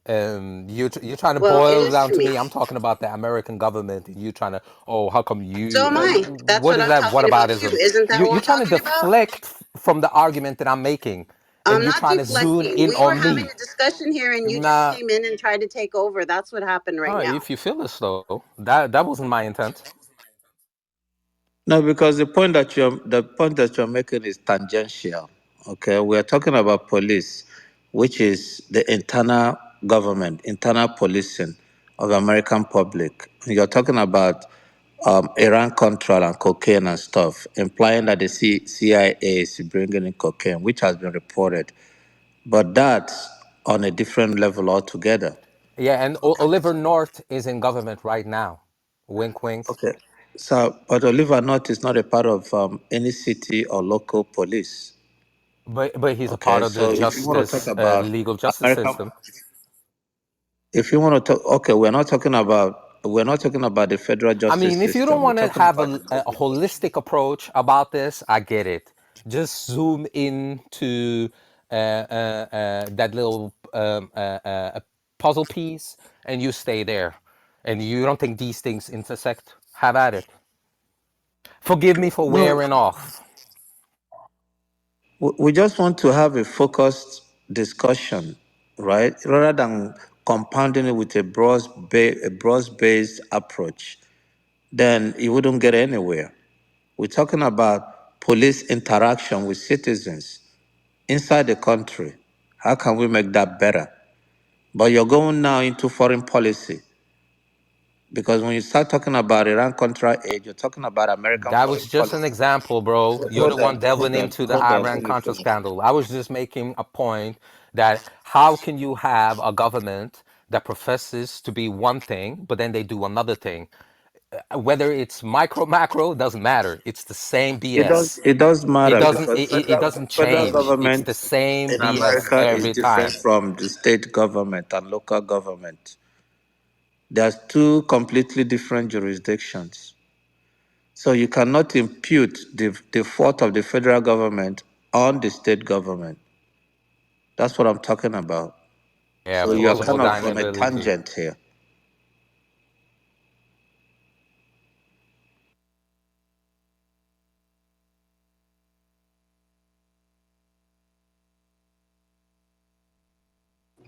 You're trying to Well, it boil it is down to to me. me. I'm talking about the American government, and you trying to, oh, how come So you? am I. That's What what is I'm that? What talking about too. aboutism? Isn't that what You're we're trying to talking about? deflect from the argument that I'm making, and I'm you're not trying to zoom deflecting. in We were on having me. a discussion here and you just Nah, came in and tried to take over. That's what happened right now. if you feel as though that wasn't my intent. No, because the point that you're making is tangential. Okay, we're talking about police, which is the internal government, internal policing of the American public. You're talking about Iran Control and cocaine and stuff, implying that the CIA is bringing in cocaine, which has been reported. But that's on a different level altogether. Yeah, and Oliver North is in government right now. Wink, wink. Okay. So, but Oliver North is not a part of any city or local police. But he's a part Okay. of the So, if you want to talk justice, about legal justice American, system. if you want to talk, okay, we're not talking about the federal I justice mean, if you don't system. We're want to talking have about the a local. holistic approach about this, I get it. Just zoom into that little puzzle piece and you stay there. And you don't think these things intersect? Have at it. Forgive me for No, wearing off. we just want to have a focused discussion, right? Rather than compounding it with a broad-based approach, then you wouldn't get anywhere. We're talking about police interaction with citizens inside the country. How can we make that better? But you're going now into foreign policy because when you start talking about Iran Contra aid, you're talking about American That was foreign just an policy. example, bro. You're the Hold one on, delving hold on, into the hold on. Iran Let me Contra finish. scandal. I was just making a point that how can you have a government that professes to be one thing, but then they do another thing? Whether it's micro, macro, doesn't matter. It's the same It does. BS. It does It matter doesn't. because It doesn't federal change. It's the government same in BS America is every different time. from the state government and local government. There's two completely different jurisdictions. So you cannot impute the fault of the federal government on the state government. That's what I'm talking about. Yeah, So you're plausible kind of on a deniability. tangent here.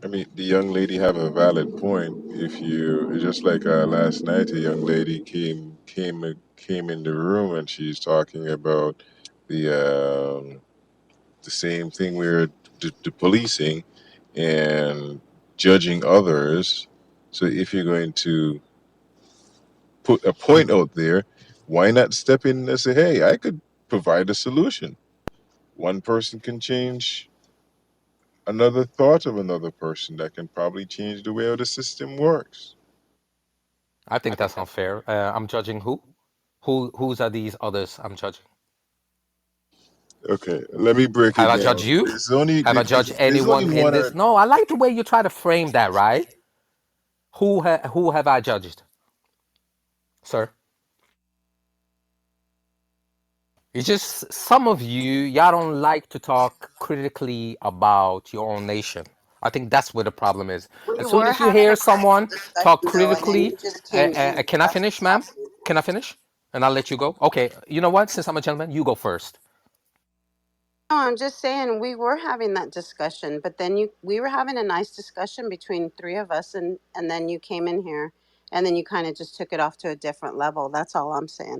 I mean, the young lady have a valid point. If you just like last night, a young lady came in the room and she's talking about the same thing we're the policing and judging others. So if you're going to put a point out there, why not step in and say, "Hey, I could provide a solution." One person can change another thought of another person that can probably change the way the system works. I think that's unfair. I'm judging who? Whose are these others I'm judging? Okay, let me break Have it I judged down. you? Have I judged There's only anyone in one. this? No, I like the way you try to frame that, right? Who have I judged, sir? It's just some of y'all don't like to talk critically about your own nation. I think that's where the problem is. We As soon were as you having hear a critical someone talk discussion though, and then critically, you just came in. can I That's finish, what's ma'am? happening. Can I finish? And I'll let you go. Okay, you know what? Since I'm a gentleman, you go first. No, I'm just saying we were having that discussion, but then we were having a nice discussion between three of us, and then you came in here, and then you kind of just took it off to a different level. That's all I'm saying.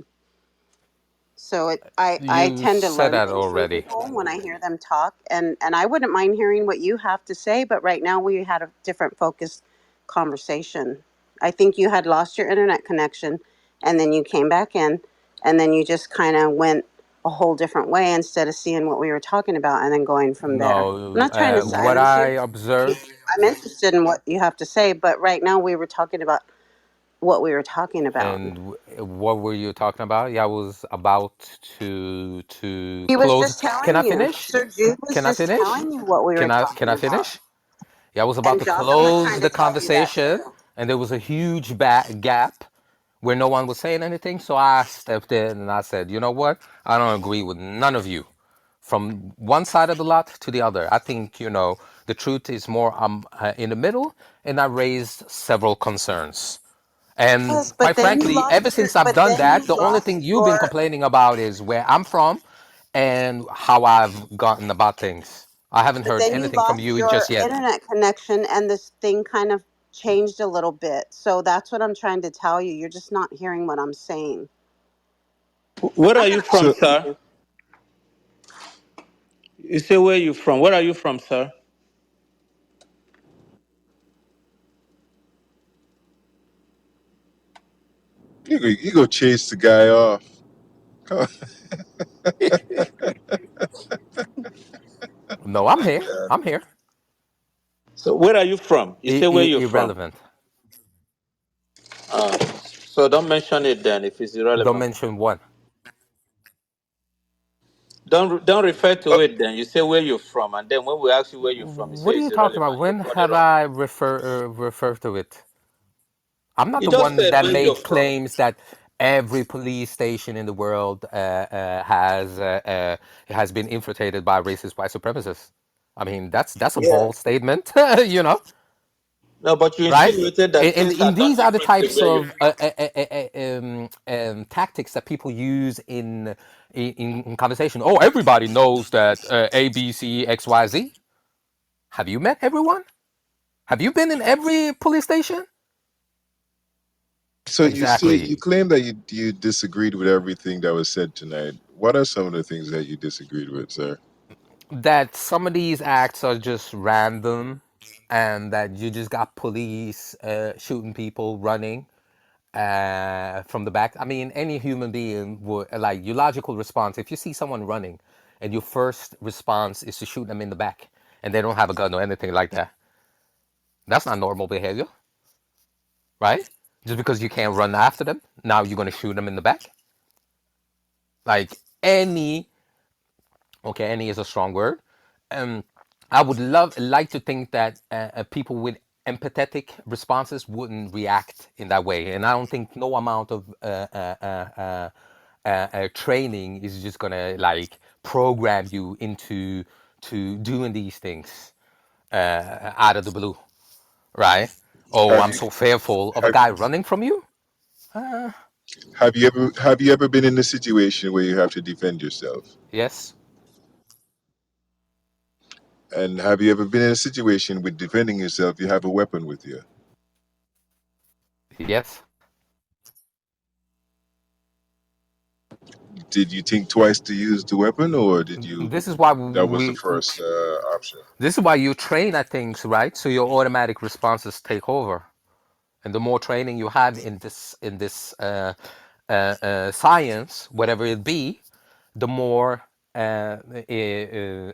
So I You tend to said learn that things from already. people when I hear them talk, and I wouldn't mind hearing what you have to say. But right now we had a different focused conversation. I think you had lost your internet connection, and then you came back in, and then you just kind of went a whole different way instead of seeing what we were talking about and then going from there. I'm No, not trying to what silence I you. observed, I'm interested in what you have to say, but right now we were talking about what we were talking about. and what were you talking about? Yeah, I was about to He was close. just Can I telling you. finish? Sir Jude was Can I just finish? telling you what we were Can talking I about. finish? Yeah, I was about And to Jotham was close trying to the tell you that conversation, too. and there was a huge gap where no one was saying anything. So I stepped in and I said, you know what? I don't agree with none of you, from one side of the lot to the other. I think, the truth is more in the middle, and I raised several concerns. And Yes, quite frankly, ever since I've done that, the only thing you've been complaining about is where I'm from and how I've gotten about things. I haven't but heard then you anything from lost you just your yet. internet connection and this thing kind of changed a little bit. So that's what I'm trying to tell you. You're just not hearing what I'm saying. Where I'm are not you gonna from, So argue with sir? you. You say where you from. Where are you from, sir? you go chase the guy off. Come on. No, I'm here. I'm here. So where are you from? You say where you're from. Irrelevant. So don't mention it then if it's Don't irrelevant. mention one. Don't refer to it then. You say where you're from, and then when we ask you where you're from, you What say are it's you talking about? irrelevant. You When got it have wrong. I referred to it? I'm not You the just one said that where you're made from. claims that every police station in the world has been infiltrated by racist white supremacists. I mean, that's a Yeah. bold statement, No, but you right? insinuated And, that and, things are and done these are the differently types where you're of from. tactics that people use in conversation. Oh, everybody knows that A, B, C, X, Y, Z. Have you met everyone? Have you been in every police station? so you say you Exactly. claim that you disagreed with everything that was said tonight. What are some of the things that you disagreed with, sir? That some of these acts are just random, and that you just got police shooting people running from the back. I mean, any human being would, like, your logical response, if you see someone running and your first response is to shoot them in the back and they don't have a gun or anything like that, that's not normal behavior, right? Just because you can't run after them, now you're going to shoot them in the back. Like, any, okay, any is a strong word. Um, I would like to think that people with empathetic responses wouldn't react in that way, and I don't think no amount of training is just gonna like program you into to doing these things out of the blue, right? Oh, Have I'm you so fearful of a have guy running from you. have you ever been in a situation where you have to defend yourself? Yes, And have you ever been in a situation with defending yourself? You have a weapon with you. Yes. Did you think twice to use the weapon, or did you? This is why That was the we. first option. This is why you train at things, right? So your automatic responses take over, and the more training you have in this science, whatever it be, the more in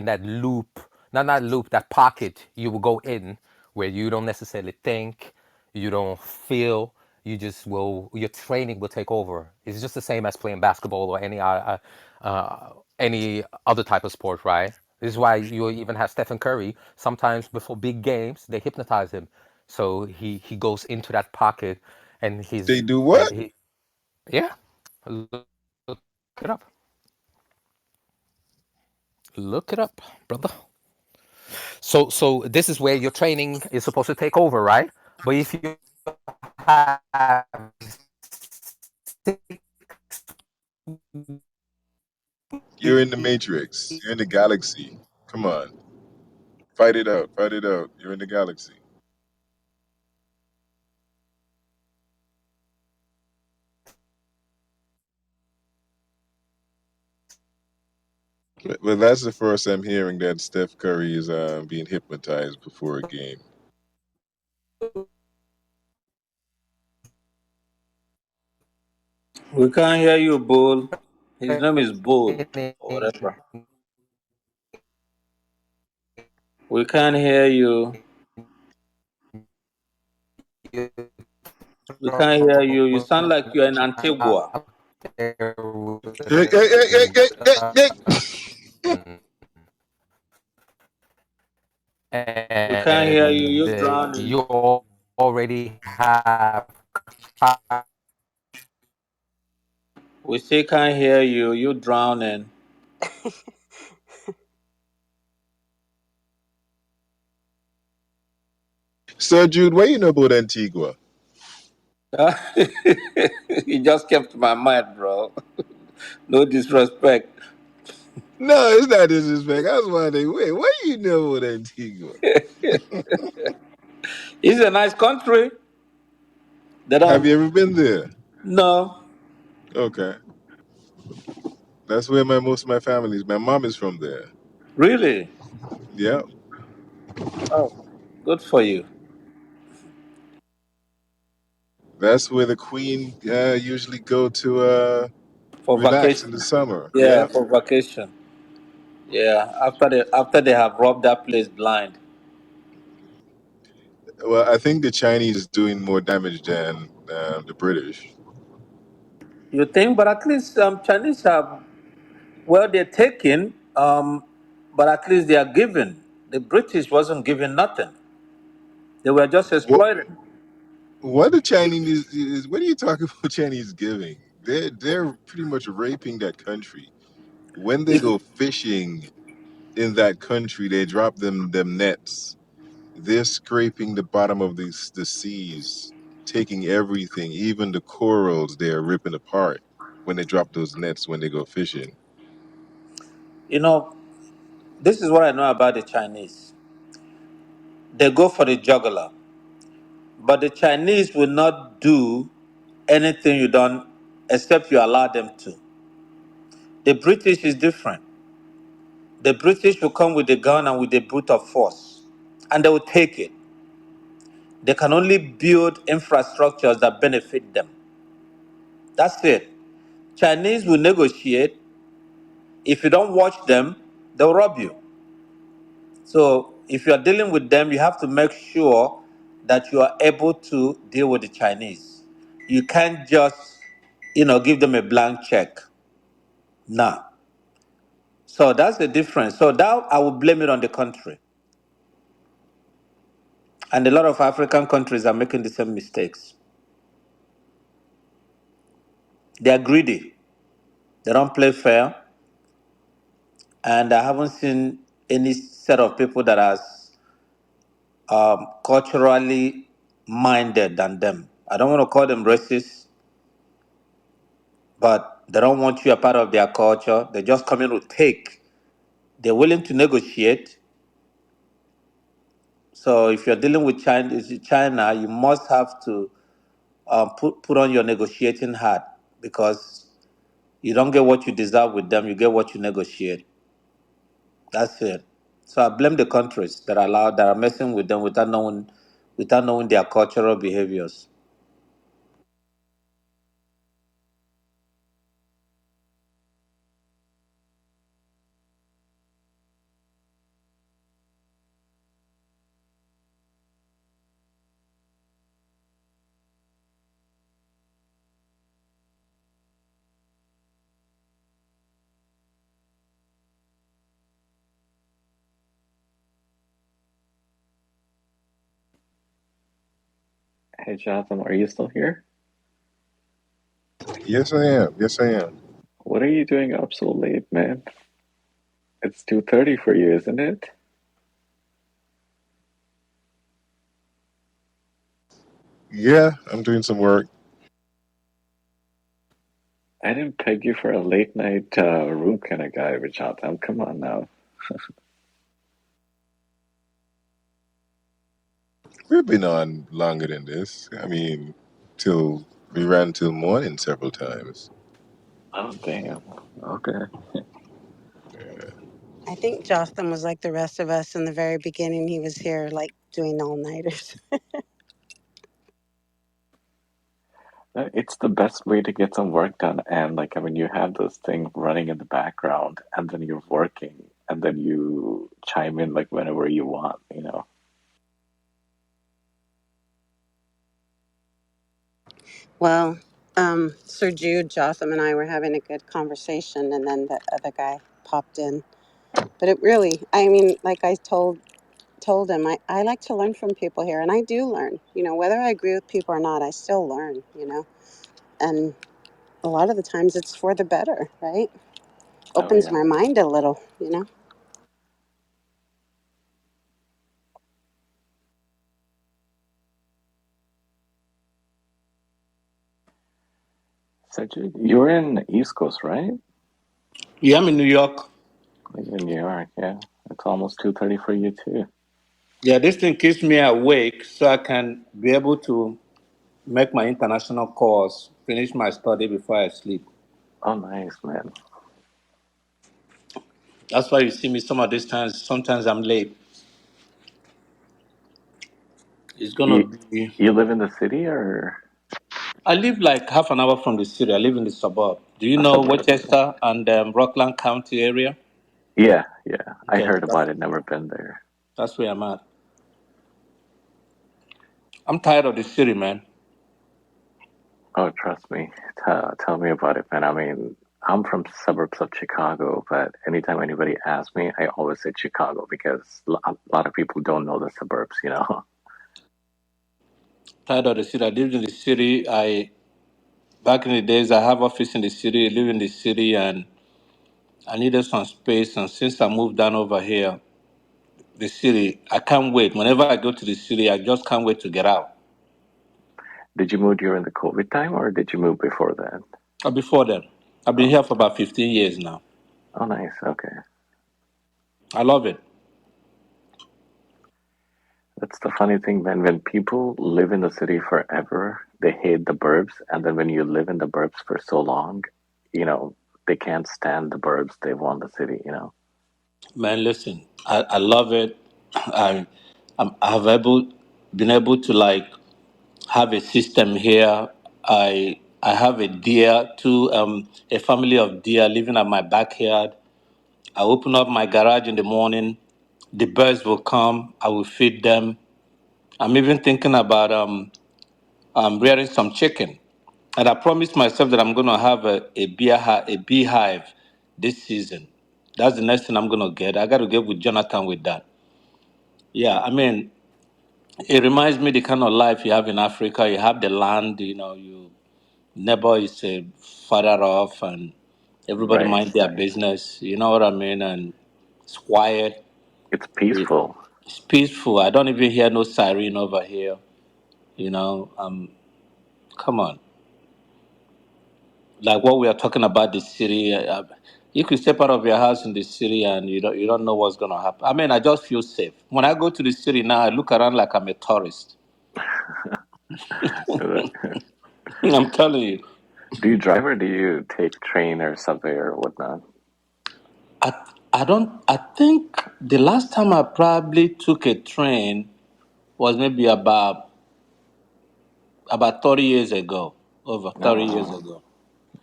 that loop, not that loop, that pocket you will go in, where you don't necessarily think, you don't feel, you just will. Your training will take over. It's just the same as playing basketball or any other type of sport, right? This is why you even have Stephen Curry. Sometimes before big games, they hypnotize him, so he goes into that pocket, and They do what? he yeah. Look it up. Look it up, brother. So this is where your training is supposed to take over, right? But if you have You're in the Matrix. You're in the galaxy. Come on, fight it out. Fight it out. You're in the galaxy. Well, that's the first I'm hearing that Steph Curry is being hypnotized before a game. We can't hear you, Bull. His name is Bull or training, whatever. We can't hear you. you We can't hear you. You throw sound like you're in out Antigua. there Hey, hey, hey, hey, with hey, hey, hey. gun, We can't hear you. and You're drowning. you already have We still can't hear you. You're drowning. Sir Jude, what you know about Antigua? You just kept my mind, bro. No disrespect. No, it's not disrespect. I was wondering, wait, what do you know about Antigua? It's a nice country. They Have don't. you ever been there? No, Okay, that's where most of my family is. My mom is from there. really. Yeah, Oh, good for you. that's where the Queen usually go to For relax in vacation. the summer. Yeah, Yeah. for vacation. Yeah, after they have robbed that place blind. Well, I think the Chinese is doing more damage than the British. You think, but at least Chinese have, well, they're taking, but at least they are giving. The British wasn't giving nothing. They were just What? exploiting. What the Chinese is? What are you talking about? Chinese giving? They're pretty much raping that country. When they go fishing in that country, they drop them nets. They're scraping the bottom of the seas, taking everything, even the corals. They're ripping apart when they drop those nets when they go fishing. You know, this is what I know about the Chinese. They go for the jugular, but the Chinese will not do anything you don't, except you allow them to. The British is different. The British will come with the gun and with the brute of force, and they will take it. They can only build infrastructures that benefit them. That's it. Chinese will negotiate. If you don't watch them, they'll rob you. So if you are dealing with them, you have to make sure that you are able to deal with the Chinese. You can't just, give them a blank check. Nah. So that's the difference. So that I will blame it on the country. And a lot of African countries are making the same mistakes. They are greedy. They don't play fair. And I haven't seen any set of people that are culturally minded than them. I don't want to call them racist, but they don't want you a part of their culture. They just come in to take. They're willing to negotiate, So if you're dealing with China, you must have to put on your negotiating hat, because you don't get what you deserve with them. You get what you negotiate. That's it. So I blame the countries that are messing with them without knowing their cultural behaviors. Hey, Jotham, are you still here? Yes, I am. Yes, I am. What are you doing up so late, man? It's 2:30 for you, isn't it? Yeah, I'm doing some work. I didn't peg you for a late night room kind of guy, Jotham. Come on now. We've been on longer than this. I mean, till we ran till morning several times. Oh, damn. Okay. I think Jotham was like the rest of us in the very beginning. He was here like doing all nighters. It's the best way to get some work done. And, like, I mean, you have this thing running in the background, and then you're working, and then you chime in, like, whenever you want, you know? Well, Sir Jude, Jotham, and I were having a good conversation, and then the other guy popped in. But it really, I mean, like I told him, I like to learn from people here, and I do learn. You know, whether I agree with people or not, I still learn. You know, and a lot of the times it's for the better, right? Oh, Opens yeah. my mind a little. You know. So, you're in the East Coast, right? Yeah, I'm in New York. You're in New York, yeah. It's almost 2:30 for you, too. Yeah, this thing keeps me awake so I can be able to make my international calls, finish my study before I sleep. Oh, nice, man. That's why you see me some of these times. Sometimes I'm late. It's gonna You, be. you live in the city or I live like half an hour from the city. I live in the suburb. Do you a know suburb? Westchester and Rockland County area? Yeah, yeah. I Okay, heard about it, never been there. that's where I'm at. I'm tired of the city, man. Oh, trust me. Tell me about it, man. I mean, I'm from suburbs of Chicago, but anytime anybody asks me, I always say Chicago because a lot of people don't know the suburbs, you know? Tired of the city. I lived in the city. I Back in the days, I have office in the city, live in the city, and I needed some space. And since I moved down over here, the city, I can't wait. Whenever I go to the city, I just can't wait to get out. Did you move during the COVID time or did you move before that? Before then, I've been Oh, here for about 15 years now. oh, nice. Okay. I love it. That's the funny thing, man. When people live in the city forever, they hate the burbs. And then when you live in the burbs for so long, you know, they can't stand the burbs. They want the city, you know? Man, listen, I love it. I, I have been able to like have a system here. I have a deer, a family of deer living at my backyard. I open up my garage in the morning. The birds will come. I will feed them. I'm even thinking about rearing some chicken. And I promised myself that I'm going to have a beehive this season. That's the next thing I'm going to get. I got to get with Jonathan with that. Yeah, I mean, it reminds me the kind of life you have in Africa. You have the land, you neighbor is farther off, and everybody Right, mind their right. business. You know what I mean? And it's quiet. It's It, peaceful. it's peaceful. I don't even hear no siren over here. You know, come on. Like what we are talking about the city. You could step out of your house in the city and you don't know what's gonna happen. I mean, I just feel safe. When I go to the city now, I look around like I'm a tourist. I'm telling you. Do you drive or do you take train or subway or whatnot? I I don't I think the last time I probably took a train was maybe about 30 years ago. Over 30 years Oh, ago.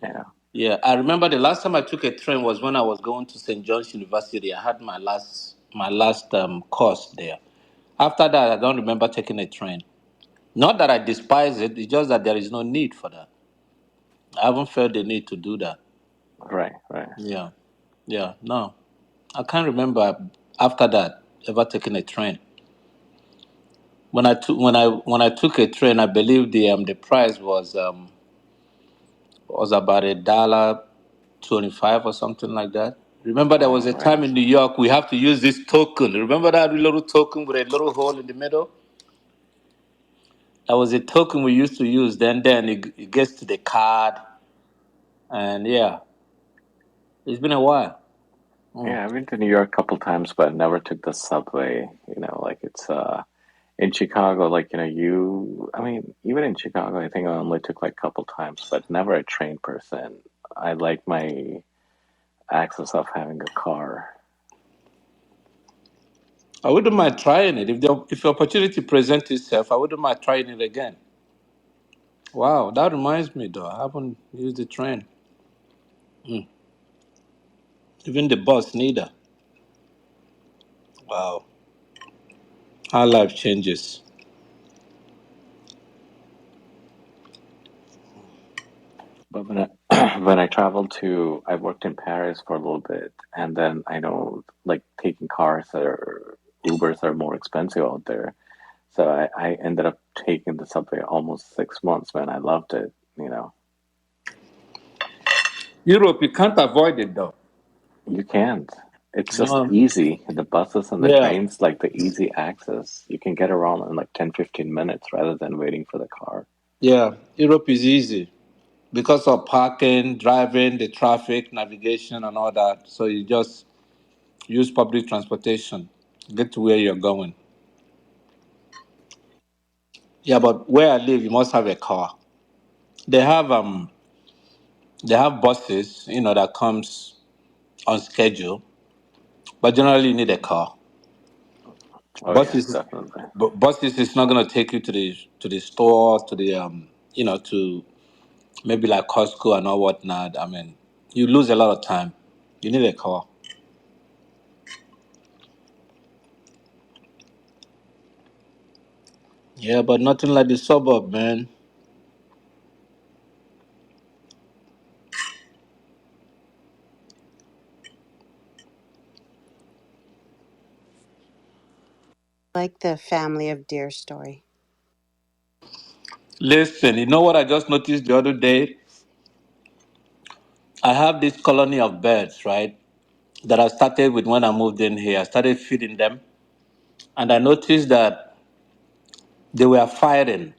yeah. Yeah, I remember the last time I took a train was when I was going to St. John's University. I had my last course there. After that, I don't remember taking a train. Not that I despise it, it's just that there is no need for that. I haven't felt the need to do that. Right, right. Yeah, yeah, no. I can't remember after that ever taking a train. When I took a train, I believe the price was about $1.25 or something like that. Remember, there was Oh, a right. time in New York we have to use this token. Remember that little token with a little hole in the middle? That was a token we used to use. Then it gets to the card, and yeah, it's been a while. Mm. Yeah, I've been to New York a couple times, but never took the subway. Like it's in Chicago, like I mean, even in Chicago, I think I only took like a couple times, but never a train person. I like my access of having a car. I wouldn't mind trying it if the opportunity presents itself. I wouldn't mind trying it again. Wow, that reminds me though. I haven't used the train, even the bus neither. Wow, how life changes. But when when I traveled I worked in Paris for a little bit, and then I know like taking cars or Ubers are more expensive out there. So I ended up taking the subway almost 6 months, man. I loved it. Europe, you can't avoid it though. You can't. It's just No, easy. The buses and the yeah, trains, like the easy access. You can get around in like 10, 15 minutes rather than waiting for the car. yeah. Europe is easy because of parking, driving, the traffic, navigation, and all that. So you just use public transportation, get to where you're going. Yeah, but where I live, you must have a car. They have um they have buses, that comes on schedule, but generally you need a car. Oh yeah, Buses, definitely. buses is not gonna take you to the store, to maybe like Costco and all whatnot. I mean, you lose a lot of time. You need a car. Yeah, but nothing like the suburb, man. Like the family of deer story. Listen, you know what I just noticed the other day? I have this colony of birds, right? That I started with when I moved in here. I started feeding them, and I noticed that they were fighting.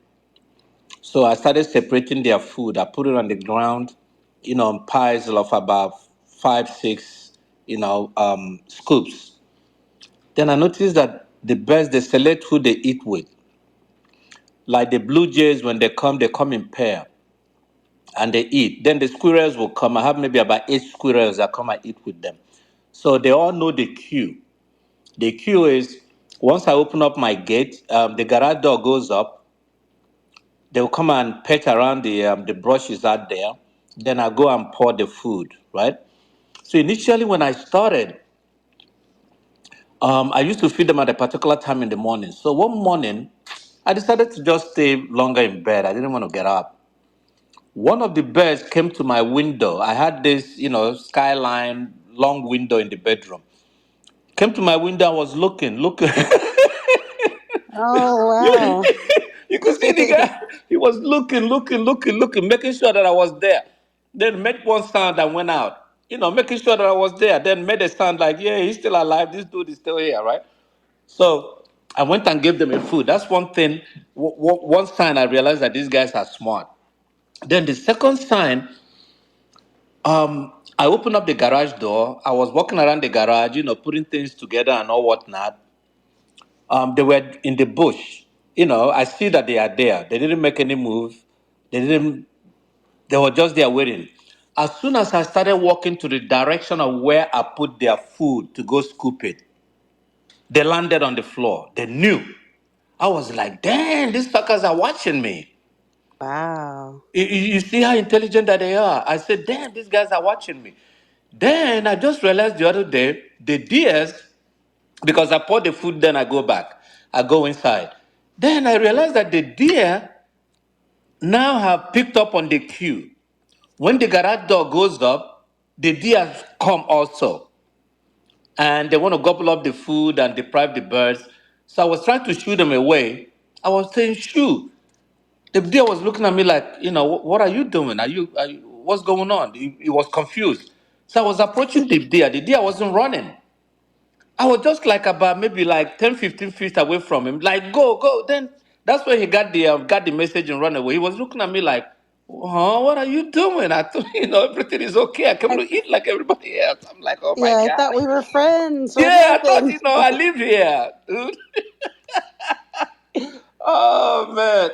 So I started separating their food. I put it on the ground, in piles of about five, six, scoops. Then I noticed that the birds they select who they eat with. Like the blue jays, when they come in pair and they eat. Then the squirrels will come. I have maybe about eight squirrels that come and eat with them. So they all know the cue. The cue is once I open up my gate, the garage door goes up. They'll come and pet around the brushes out there. Then I go and pour the food, right? So initially, when I started, I used to feed them at a particular time in the morning. So one morning, I decided to just stay longer in bed. I didn't want to get up. One of the birds came to my window. I had this, skyline, long window in the bedroom. Came to my window. I was looking. Oh, you, wow. you could see the guy. He was looking, making sure that I was there. Then made one sound and went out. Making sure that I was there. Then made a sound like, yeah, he's still alive. This dude is still here, right? So I went and gave them a food. That's one thing. One sign I realized that these guys are smart. Then the second sign, I opened up the garage door. I was walking around the garage, putting things together and all whatnot. They were in the bush. I see that they are there. They didn't make any move. They didn't. They were just there waiting. As soon as I started walking to the direction of where I put their food to go scoop it, they landed on the floor. They knew. I was like, damn, these suckers are watching me. Wow. You see how intelligent that they are. I said, damn, these guys are watching me. Then I just realized the other day, the deers, because I pour the food, then I go back. I go inside. Then I realized that the deer now have picked up on the cue. When the garage door goes up, the deer come also. And they want to gobble up the food and deprive the birds. So I was trying to shoo them away. I was saying, shoo. The deer was looking at me like, what are you doing? What's going on? He was confused. So I was approaching the deer. The deer wasn't running. I was just like about maybe like 10, 15 feet away from him. Like, go, go. Then that's when he got the message and run away. He was looking at me like, huh, what are you doing? I thought, everything is okay. I came I, to eat like everybody else. I'm like, oh my yeah, I God. thought we were friends. What Yeah, I thought, happened? I live here, dude. Oh, man.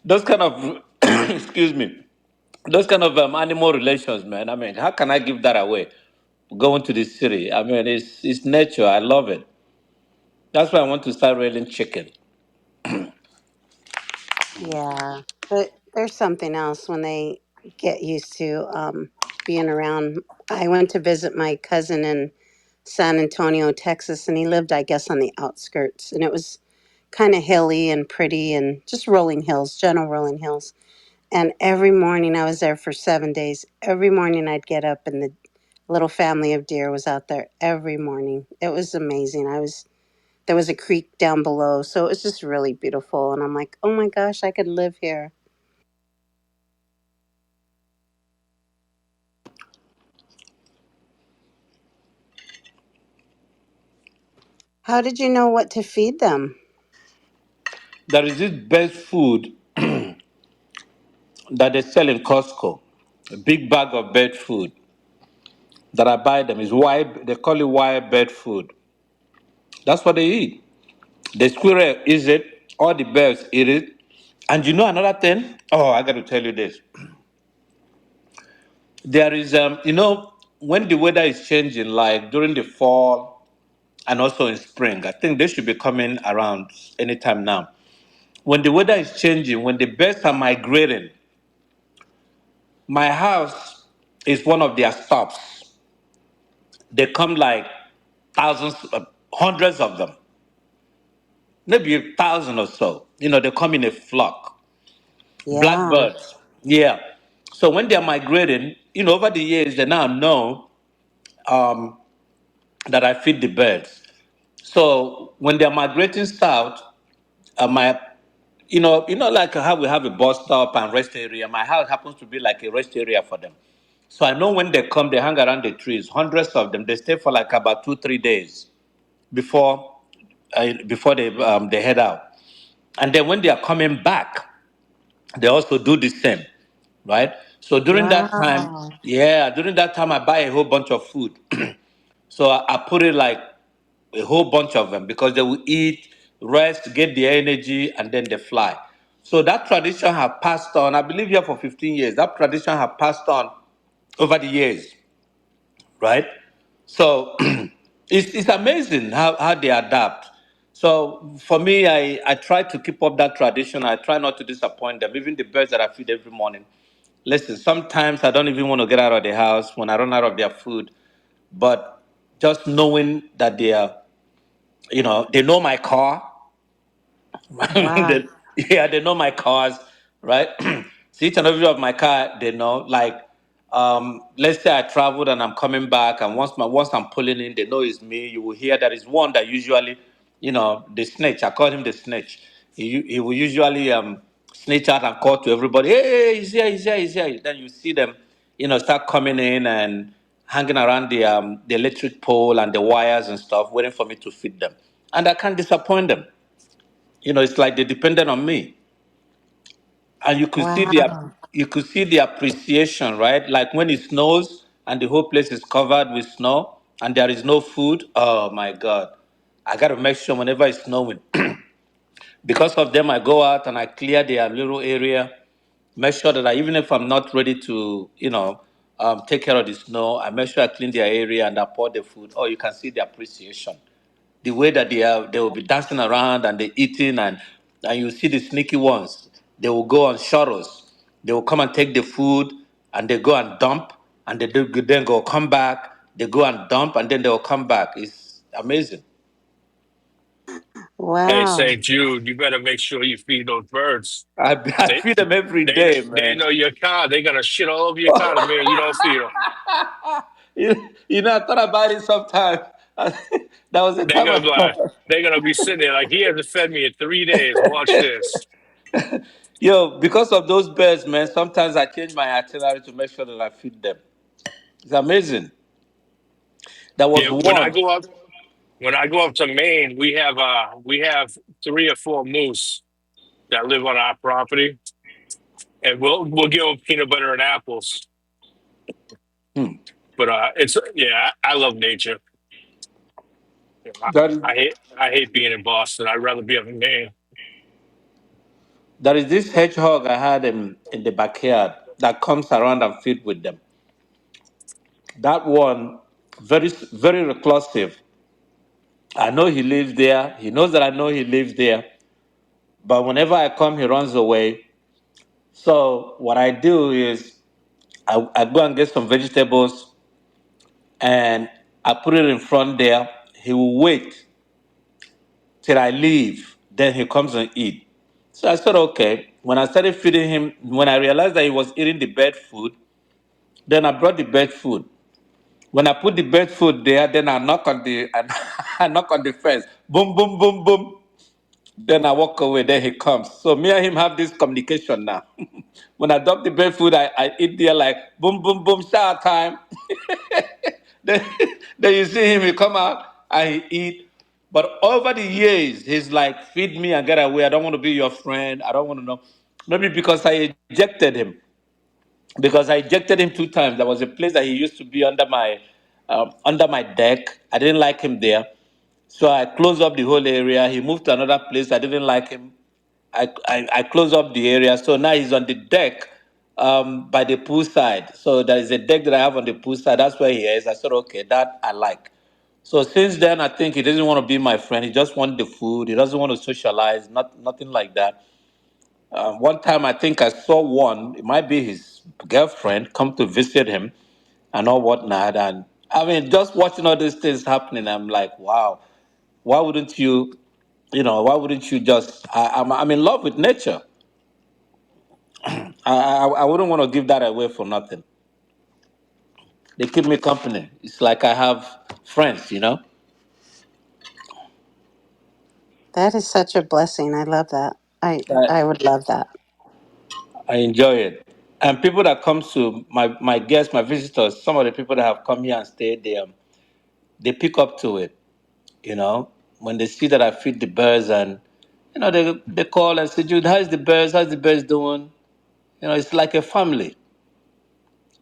Those kind of, excuse me, those kind of animal relations, man. I mean, how can I give that away? Going to the city. I mean, it's nature. I love it. That's why I want to start railing chicken. Yeah, but there's something else when they get used to being around. I went to visit my cousin in San Antonio, Texas, and he lived, I guess, on the outskirts, and it was kind of hilly and pretty and just rolling hills, gentle rolling hills. And every morning, I was there for 7 days. Every morning, I'd get up, and the little family of deer was out there every morning. It was amazing. There was a creek down below, so it was just really beautiful. And I'm like, oh my gosh, I could live here. How did you know what to feed them? There is this best food that they sell in Costco, a big bag of bird food that I buy them. Is wild, they call it wild bird food. That's what they eat. The squirrel eats it, all the birds eat it. And you know another thing? Oh, I got to tell you this. There is, when the weather is changing, like during the fall and also in spring, I think they should be coming around anytime now. When the weather is changing, when the birds are migrating, my house is one of their stops. They come like thousands, hundreds of them, maybe 1,000 or so. They come in a flock. Yeah. Blackbirds, yeah. So when they're migrating, over the years, they now know um, that I feed the birds. So when they're migrating south, my, like how we have a bus stop and rest area, my house happens to be like a rest area for them. So I know when they come, they hang around the trees, hundreds of them. They stay for like about 2, 3 days before they head out. And then when they are coming back, they also do the same, right? So during that time, Wow. yeah, during that time, I buy a whole bunch of food. So I put it like a whole bunch of them because they will eat, rest, get the energy, and then they fly. So that tradition have passed on. I believe here for 15 years. That tradition have passed on over the years, right? So it's amazing how they adapt. So for me, I try to keep up that tradition. I try not to disappoint them. Even the birds that I feed every morning. Listen, sometimes I don't even want to get out of the house when I run out of their food. But just knowing that they know my car, Wow. yeah, they know my cars, right? So each and every of my car, they know. Like, let's say I traveled and I'm coming back, and once I'm pulling in, they know it's me. You will hear that is one that usually, the snitch. I call him the snitch. He will usually snitch out and call to everybody. Hey, he's here, he's here, he's here. Then you see them, start coming in and hanging around the electric pole and the wires and stuff, waiting for me to feed them, and I can't disappoint them. It's like they depended on me. and Wow. you could see the appreciation, right? Like when it snows and the whole place is covered with snow and there is no food. Oh my God. I gotta make sure whenever it's snowing. Because of them, I go out and I clear their little area, make sure that even if I'm not ready to, take care of the snow, I make sure I clean their area and I pour the food. Oh, you can see the appreciation. The way that they will be dancing around and they eating, and you see the sneaky ones. They will go on shuttles. They will come and take the food and they go and dump and then go come back. They go and dump and then they will come back. It's amazing. Hey, Wow. St. Jude, you better make sure you feed those birds. I They feed them every they day, they man. know your car. They're gonna shit all over your car the minute you don't feed them. I thought about it sometime. That was the They're time gonna I be like, thought, they're gonna be sitting there like he hasn't fed me in 3 days. Watch this. yo, because of those birds, man, sometimes I change my itinerary to make sure that I feed them. It's amazing. There was Yeah, one. when I go up to Maine, we have 3 or 4 moose that live on our property, and we'll give them peanut butter and apples. Hmm. But it's yeah, I love nature. There, I hate being in Boston. I'd rather be up in Maine. there is this hedgehog I had in the backyard that comes around and feed with them. That one, very reclusive. I know he lives there. He knows that I know he lives there. But whenever I come, he runs away. So what I do is I go and get some vegetables and I put it in front there. He will wait till I leave. Then he comes and eat. So I said, okay. When I started feeding him, when I realized that he was eating the bird food, then I brought the bird food. When I put the bird food there, then I knock on the I knock on the fence. Boom, boom, boom, boom. Then I walk away. Then he comes. So me and him have this communication now. When I drop the bird food, I eat there like boom, boom, boom, shower time. then, then you see him, he come out and he eat. But over the years, he's like, feed me and get away. I don't want to be your friend. I don't want to know. Maybe because I ejected him. Because I ejected him 2 times. There was a place that he used to be under my deck. I didn't like him there. So I closed up the whole area. He moved to another place. I didn't like him. I closed up the area. So now he's on the deck by the pool side. So there is a deck that I have on the pool side. That's where he is. I said, okay, that I like. So since then, I think he doesn't want to be my friend. He just wants the food. He doesn't want to socialize. Nothing like that. One time, I think I saw one. It might be his girlfriend come to visit him and all whatnot. And I mean, just watching all these things happening, I'm like, wow. Why wouldn't you? Why wouldn't you just? I'm in love with nature. I wouldn't want to give that away for nothing. They keep me company. It's like I have friends. That is such a blessing. I love that. I, I would love that. I enjoy it. And people that come to my guests, my visitors, some of the people that have come here and stayed there, they pick up to it. When they see that I feed the birds and they call and say, Jude, how's the birds? How's the birds doing? It's like a family.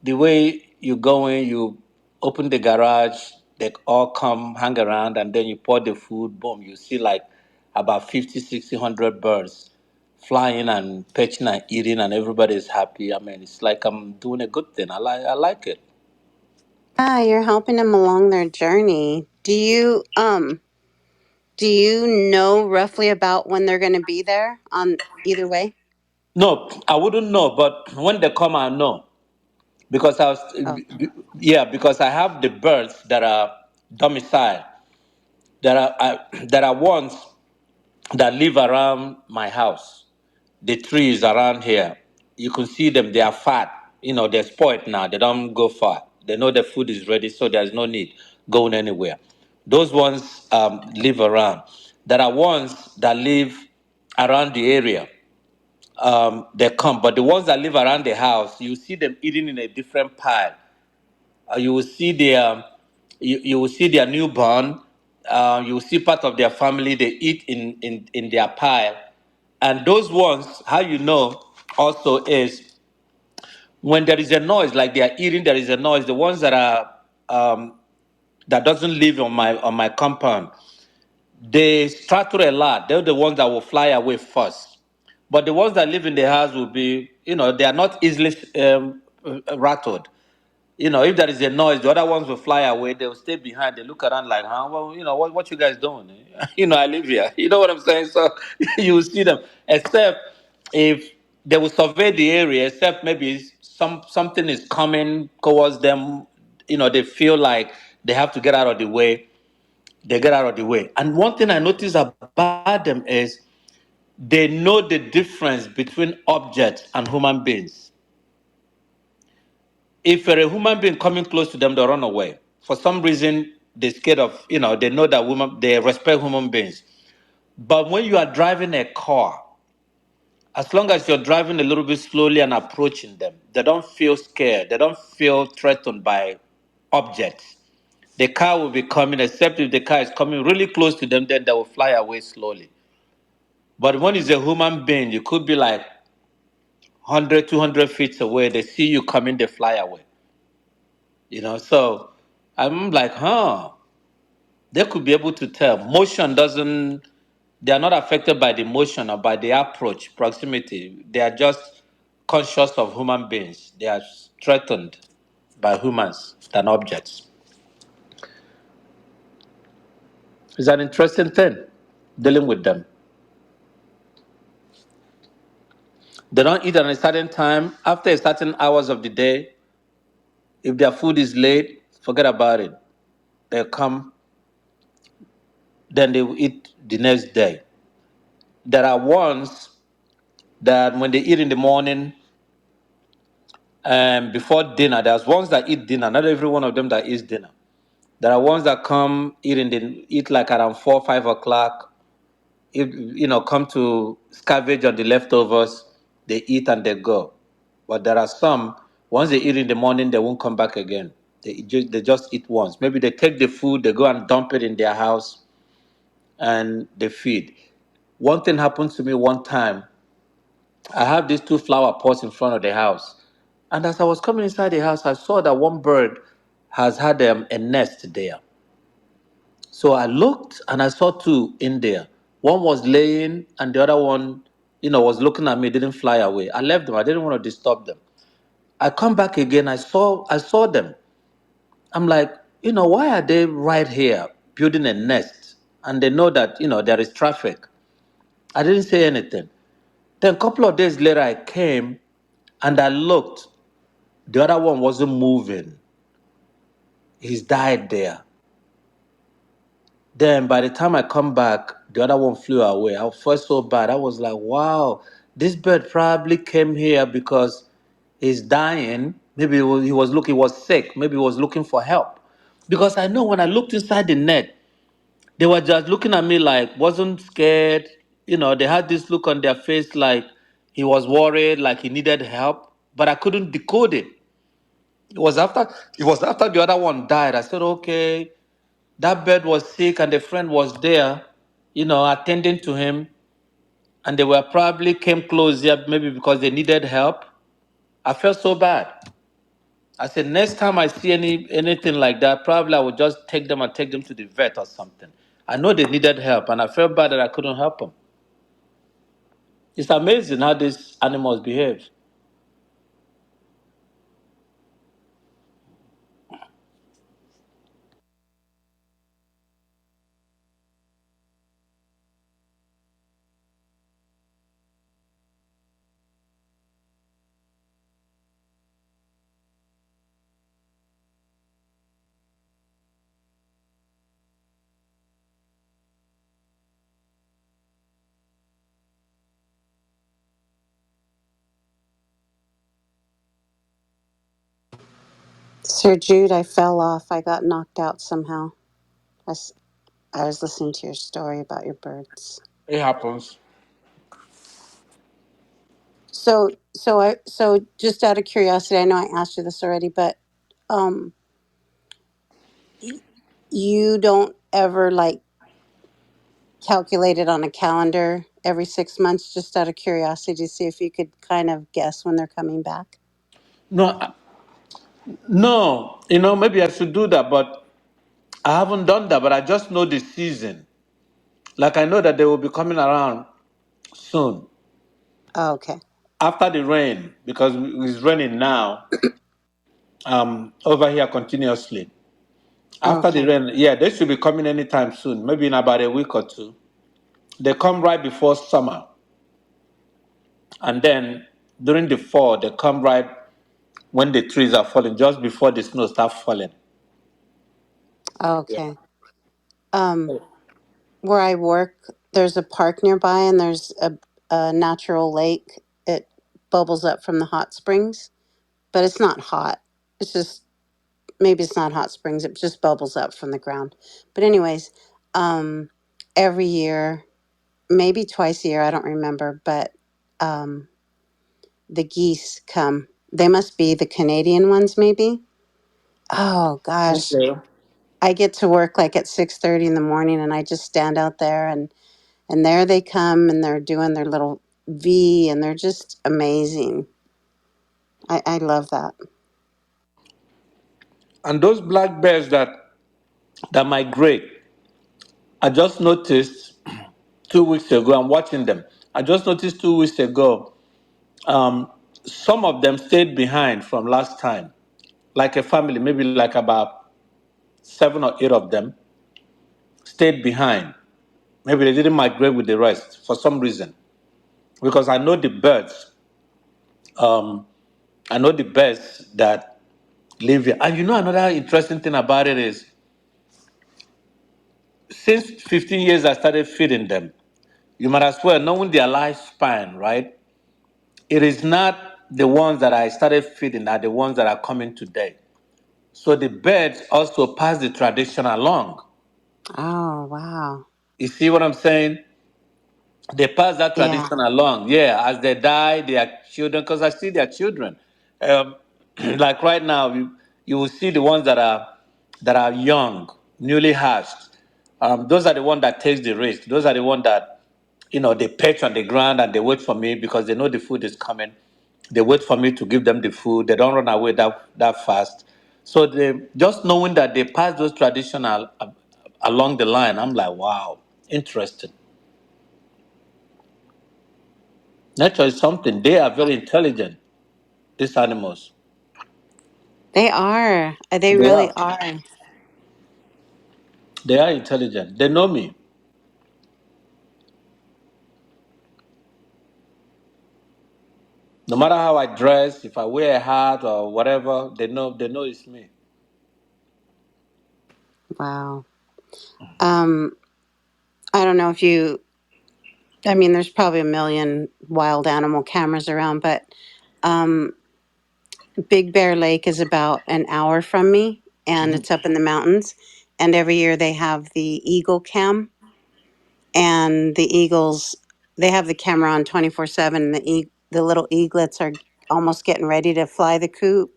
The way you go in, you open the garage, they all come hang around, and then you pour the food, boom, you see like about 50, 60, 100 birds flying and perching and eating, and everybody's happy. I mean, it's like I'm doing a good thing. I like it. Yeah, you're helping them along their journey. Do you know roughly about when they're going to be there on either way? No, I wouldn't know, but when they come, I know. Because Oh, yeah, because I have the birds that are domicile. There are ones that live around my house. The trees around here, you can see them. They are fat. They're spoiled now. They don't go far. They know the food is ready, so there's no need going anywhere. Those ones live around. There are ones that live around the area. They come, but the ones that live around the house, you see them eating in a different pile. You will see you will see their newborn. You will see part of their family. They eat in their pile, and those ones, how you know? also is when there is a noise, like they are eating, there is a noise. The ones that are that doesn't live on my compound, they startle a lot. They're the ones that will fly away first. But the ones that live in the house will be, they are not easily rattled. If there is a noise, the other ones will fly away. They'll stay behind. They look around like, huh? Well, what you guys doing? I live here. You know what I'm saying? So you will see them. Except if they will survey the area, except maybe something is coming towards them. They feel like they have to get out of the way. They get out of the way. And one thing I notice about them is they know the difference between objects and human beings. If you're a human being coming close to them, they run away. For some reason, they're scared of, they know that they respect human beings. But when you are driving a car, as long as you're driving a little bit slowly and approaching them, they don't feel scared. They don't feel threatened by objects. The car will be coming, except if the car is coming really close to them, then they will fly away slowly. But when it's a human being, you could be like 100, 200 feet away. They see you coming, they fly away. So I'm like, they could be able to tell. They are not affected by the motion or by the approach, proximity. They are just conscious of human beings. They are threatened by humans than objects. It's an interesting thing dealing with them. They don't eat at a certain time. After a certain hours of the day, if their food is late, forget about it. They'll come, then they will eat the next day. There are ones that when they eat in the morning and before dinner, there's ones that eat dinner. Not every one of them that eats dinner. There are ones that come eat like around 4, 5 o'clock. If come to scavenge on the leftovers, they eat and they go. But there are some once they eat in the morning, they won't come back again. They just eat once. Maybe they take the food, they go and dump it in their house, and they feed. One thing happened to me one time. I have these two flower pots in front of the house. And as I was coming inside the house, I saw that one bird has had a nest there. So I looked and I saw two in there. One was laying and the other one, was looking at me, didn't fly away. I left them. I didn't want to disturb them. I come back again. I saw them. I'm like, why are they right here building a nest? And they know that, there is traffic. I didn't say anything. Then a couple of days later, I came and I looked. The other one wasn't moving. He's died there. Then by the time I come back, the other one flew away. I felt so bad. I was like, wow, this bird probably came here because he's dying. Maybe he was sick. Maybe he was looking for help. Because I know when I looked inside the net, they were just looking at me like, wasn't scared. They had this look on their face like he was worried, like he needed help. But I couldn't decode it. It was after the other one died. I said, okay, that bird was sick and the friend was there, attending to him, and they were probably came close here maybe because they needed help. I felt so bad. I said, next time I see anything like that, probably I would just take them to the vet or something. I know they needed help, and I felt bad that I couldn't help them. It's amazing how these animals behave. Sir Jude, I fell off. I got knocked out somehow. I, s- I was listening to your story about your birds. It happens. So just out of curiosity, I know I asked you this already, but um, y- you don't ever like calculate it on a calendar every 6 months, just out of curiosity to see if you could kind of guess when they're coming back? No, no. Maybe I should do that, but I haven't done that. But I just know the season. Like I know that they will be coming around soon Oh, okay. after the rain because it's raining now over here continuously. After the Okay. rain, yeah, they should be coming anytime soon. Maybe in about a week or two. They come right before summer, and then during the fall, they come right when the trees are falling, just before the snow starts falling. Yeah. Okay. Um, where I work, there's a park nearby and there's a natural lake. It bubbles up from the hot springs, but it's not hot. It's just, maybe it's not hot springs, it just bubbles up from the ground. But, anyways, um, every year, maybe twice a year, I don't remember, but um, the geese come. They must be the Canadian ones, maybe. Oh gosh, Okay. I get to work like at 6:30 in the morning, and I just stand out there, and there they come, and they're doing their little V, and they're just amazing. I love that. And those black bears that migrate, I just noticed 2 weeks ago. I'm watching them. I just noticed 2 weeks ago. Um, some of them stayed behind from last time, like a family, maybe like about 7 or 8 of them stayed behind. Maybe they didn't migrate with the rest for some reason. Because I know the birds. Um, I know the birds that live here. And another interesting thing about it is, since 15 years I started feeding them, you might as well, knowing their lifespan, right? It is not the ones that I started feeding are the ones that are coming today. So the birds also pass the tradition along. Oh wow. You see what I'm saying? They pass that Yeah. tradition along. Yeah, as they die, their children, because I see their children. Um, like right now, you will see the ones that are young, newly hatched. Those are the ones that takes the risk. Those are the ones that they perch on the ground and they wait for me because they know the food is coming. They wait for me to give them the food. They don't run away that fast. So they just knowing that they pass those traditional along the line. I'm like, wow, interesting. Nature is something. They are very intelligent. These animals. They are. They They really are. are. They are intelligent. They know me. No matter how I dress, if I wear a hat or whatever, they know. They know it's me. Wow. Um, I don't know if you. I mean, there's probably a million wild animal cameras around, but um, Big Bear Lake is about an hour from me, and Mhm. it's up in the mountains. And every year they have the eagle cam, and the eagles, they have the camera on 24/7. The little eaglets are almost getting ready to fly the coop.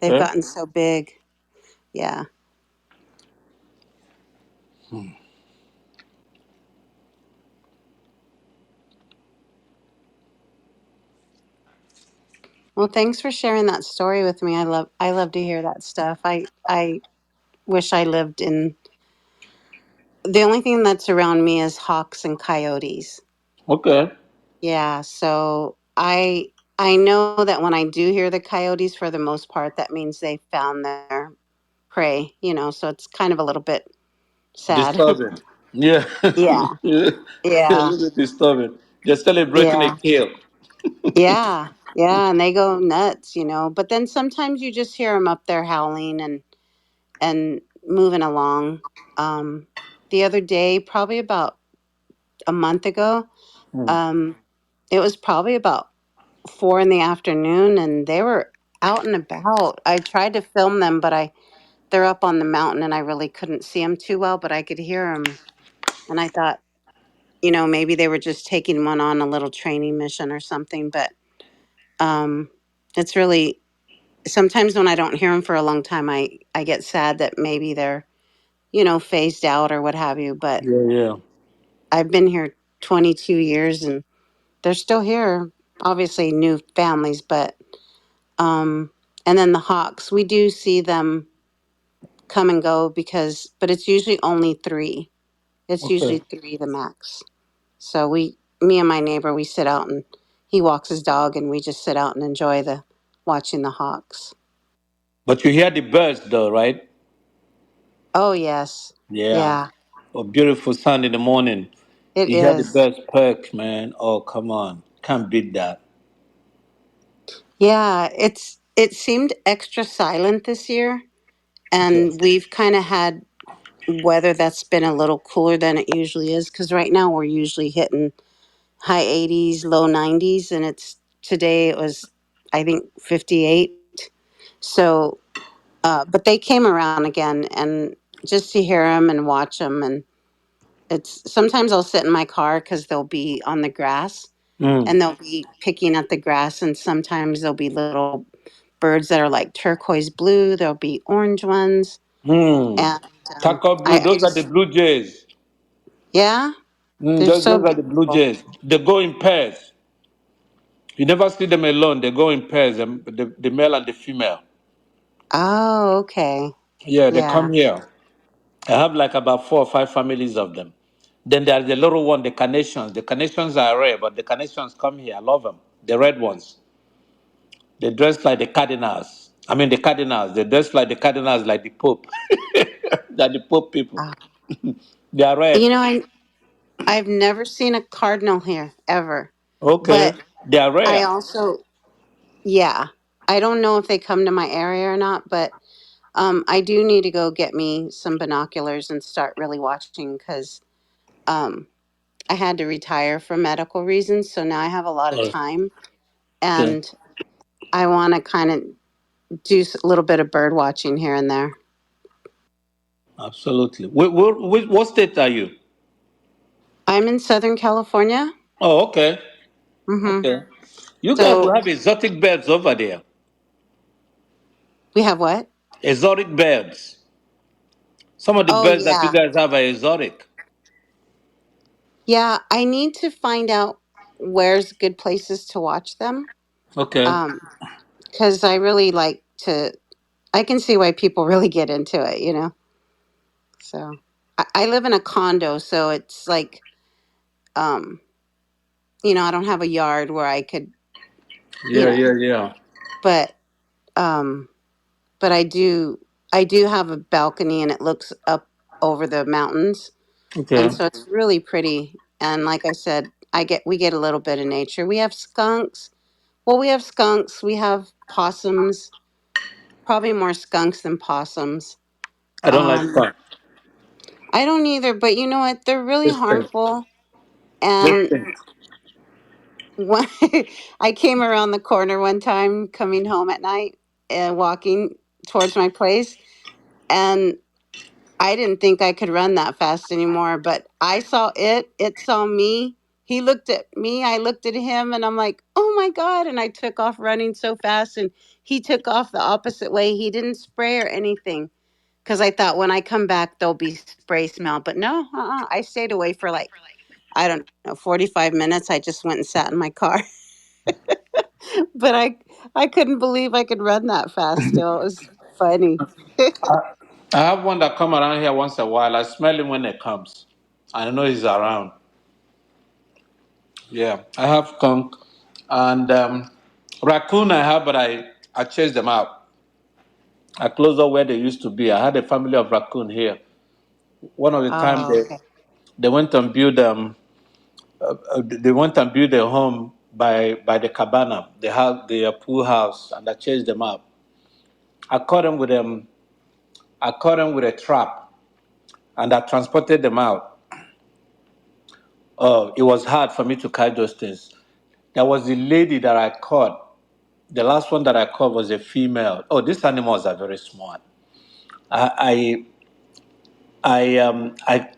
They've Okay. gotten so big. Yeah. Well, thanks for sharing that story with me. I love to hear that stuff. I wish I lived in. The only thing that's around me is hawks and coyotes. Okay. Yeah, so I know that when I do hear the coyotes, for the most part, that means they found their prey, so it's kind of a little bit sad. Disturbing. Yeah. Yeah. Yeah. A Yeah. little bit disturbing. They're celebrating a Yeah. kill. Yeah. Yeah, and they go nuts. But then sometimes you just hear them up there howling and moving along. Um the other day, probably about a month ago, Hmm. um it was probably about 4 in the afternoon, and they were out and about. I tried to film them, but they're up on the mountain, and I really couldn't see them too well, but I could hear them. And I thought, maybe they were just taking one on a little training mission or something. But um, it's really, sometimes when I don't hear them for a long time, I get sad that maybe they're phased out or what have you. But Yeah, yeah. I've been here 22 years, and they're still here. Obviously, new families, but um, and then the hawks, we do see them come and go but it's usually only three. It's Okay. usually three the max. So me and my neighbor, we sit out and he walks his dog, and we just sit out and enjoy the watching the hawks. But you hear the birds though, right? Oh yes, Yeah. yeah, A beautiful sound in the morning. it You hear the is. birds perk, man. Oh, come on. Can't beat that. Yeah, it seemed extra silent this year, Okay. and we've kind of had weather that's been a little cooler than it usually is, because right now we're usually hitting high 80s, low 90s, and it's today it was I think 58. So, but they came around again, and just to hear them and watch them, and it's sometimes I'll sit in my car because they'll be on the grass Mm. and they'll be picking at the grass, and sometimes there'll be little birds that are like turquoise blue. There'll be orange ones, Mm. and Taco blue, I those are the just blue jays. yeah, Mm, they're so those are the blue beautiful. jays. They go in pairs. You never see them alone. They go in pairs, the male and the female. Oh, okay, Yeah, they yeah. come here. I have like about 4 or 5 families of them. Then there's the little one, the carnations. The carnations are rare, but the carnations come here. I love them. The red ones. They dress like the cardinals. I mean, the cardinals. They dress like the cardinals, like the Pope. They're the Pope people. Uh, They are red. you know, I've never seen a cardinal here ever, Okay. but They are I rare. also yeah. I don't know if they come to my area or not, but I do need to go get me some binoculars and start really watching, because um, I had to retire for medical reasons. So now I have a lot of Oh, time, okay. and I want to kind of do a little bit of bird watching here and there. Absolutely. What state are you? I'm in Southern California. Oh, okay. Hmm. Okay. You guys will So have exotic birds over there. we have what? Exotic birds. Some of the Oh, birds that you yeah. guys have are exotic. Yeah. I need to find out where's good places to watch them. Okay. Because I really like to, I can see why people really get into it, you know? So I live in a condo, so it's like, um, I don't have a yard where I could, you Yeah, know, yeah, yeah. but, um, but I do have a balcony, and it looks up over the mountains. And Okay. so it's really pretty. And like I said, we get a little bit of nature. We have skunks. Well, we have skunks. We have possums. Probably more skunks than possums. I don't like Um, fun. I don't either, but you know what? They're really This thing. harmful. This And thing. when I came around the corner one time coming home at night and walking towards my place, and I didn't think I could run that fast anymore, but I saw it saw me. He looked at me, I looked at him, and I'm like, "Oh my god." And I took off running so fast, and he took off the opposite way. He didn't spray or anything, cuz I thought when I come back there'll be spray smell, but no, I stayed away for like, I don't know, 45 minutes. I just went and sat in my car. But I couldn't believe I could run that fast still. It was funny. I have one that come around here once a while. I smell him when it comes. I know he's around. Yeah, I have skunk and raccoon. I have, but I chased them out. I closed up where they used to be. I had a family of raccoon here. One of the time Oh, okay. they went and built they went and built a home by the cabana. They have the pool house, and I chased them out. I caught them with I caught them with a trap, and I transported them out. Oh, it was hard for me to catch those things. There was a lady that I caught. The last one that I caught was a female. Oh, these animals are very smart. I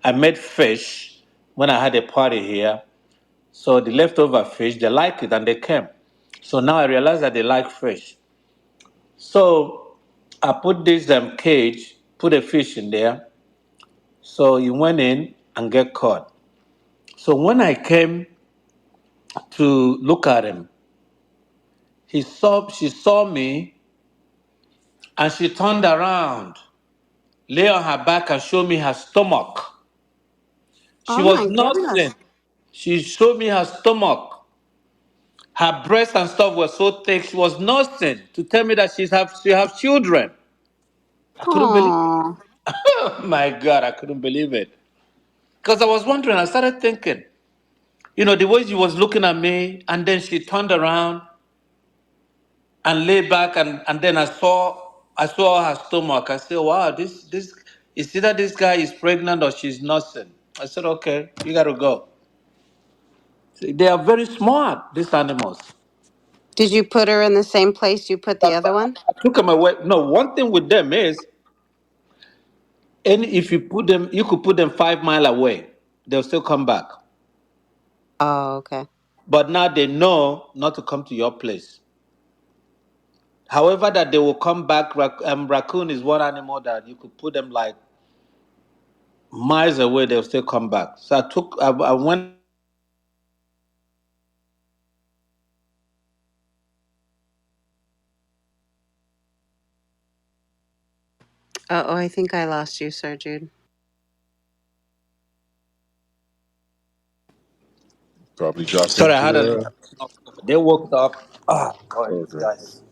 I made fish when I had a party here. So the leftover fish, they like it and they came. So now I realize that they like fish. So I put this cage, put a fish in there. So he went in and get caught. So when I came to look at him, she saw me and she turned around, lay on her back and showed me her stomach. She Oh was my nursing. goodness. She showed me her stomach. Her breasts and stuff were so thick. She was nursing to tell me that she have children. I couldn't believe it. Oh, Oh my God, I couldn't believe it. Because I was wondering, I started thinking, the way she was looking at me, and then she turned around and lay back, and then I saw her stomach. I said, wow, this is either this guy is pregnant or she's nursing. I said, okay, you gotta go. See, they are very smart, these animals. did you put her in the same place you put the other one? I took them away. No, one thing with them is, if you put them, you could put them 5 mile away, they'll still come back. Oh, okay. But now they know not to come to your place. However, that they will come back. Raccoon is one animal that you could put them like miles away, they'll still come back. So I went ahead and took them away. Oh, I think I lost you, Sir Jude. Probably dropped Sorry, I into had a lot the. of stuff. They woke up. Oh boy, these Okay. guys.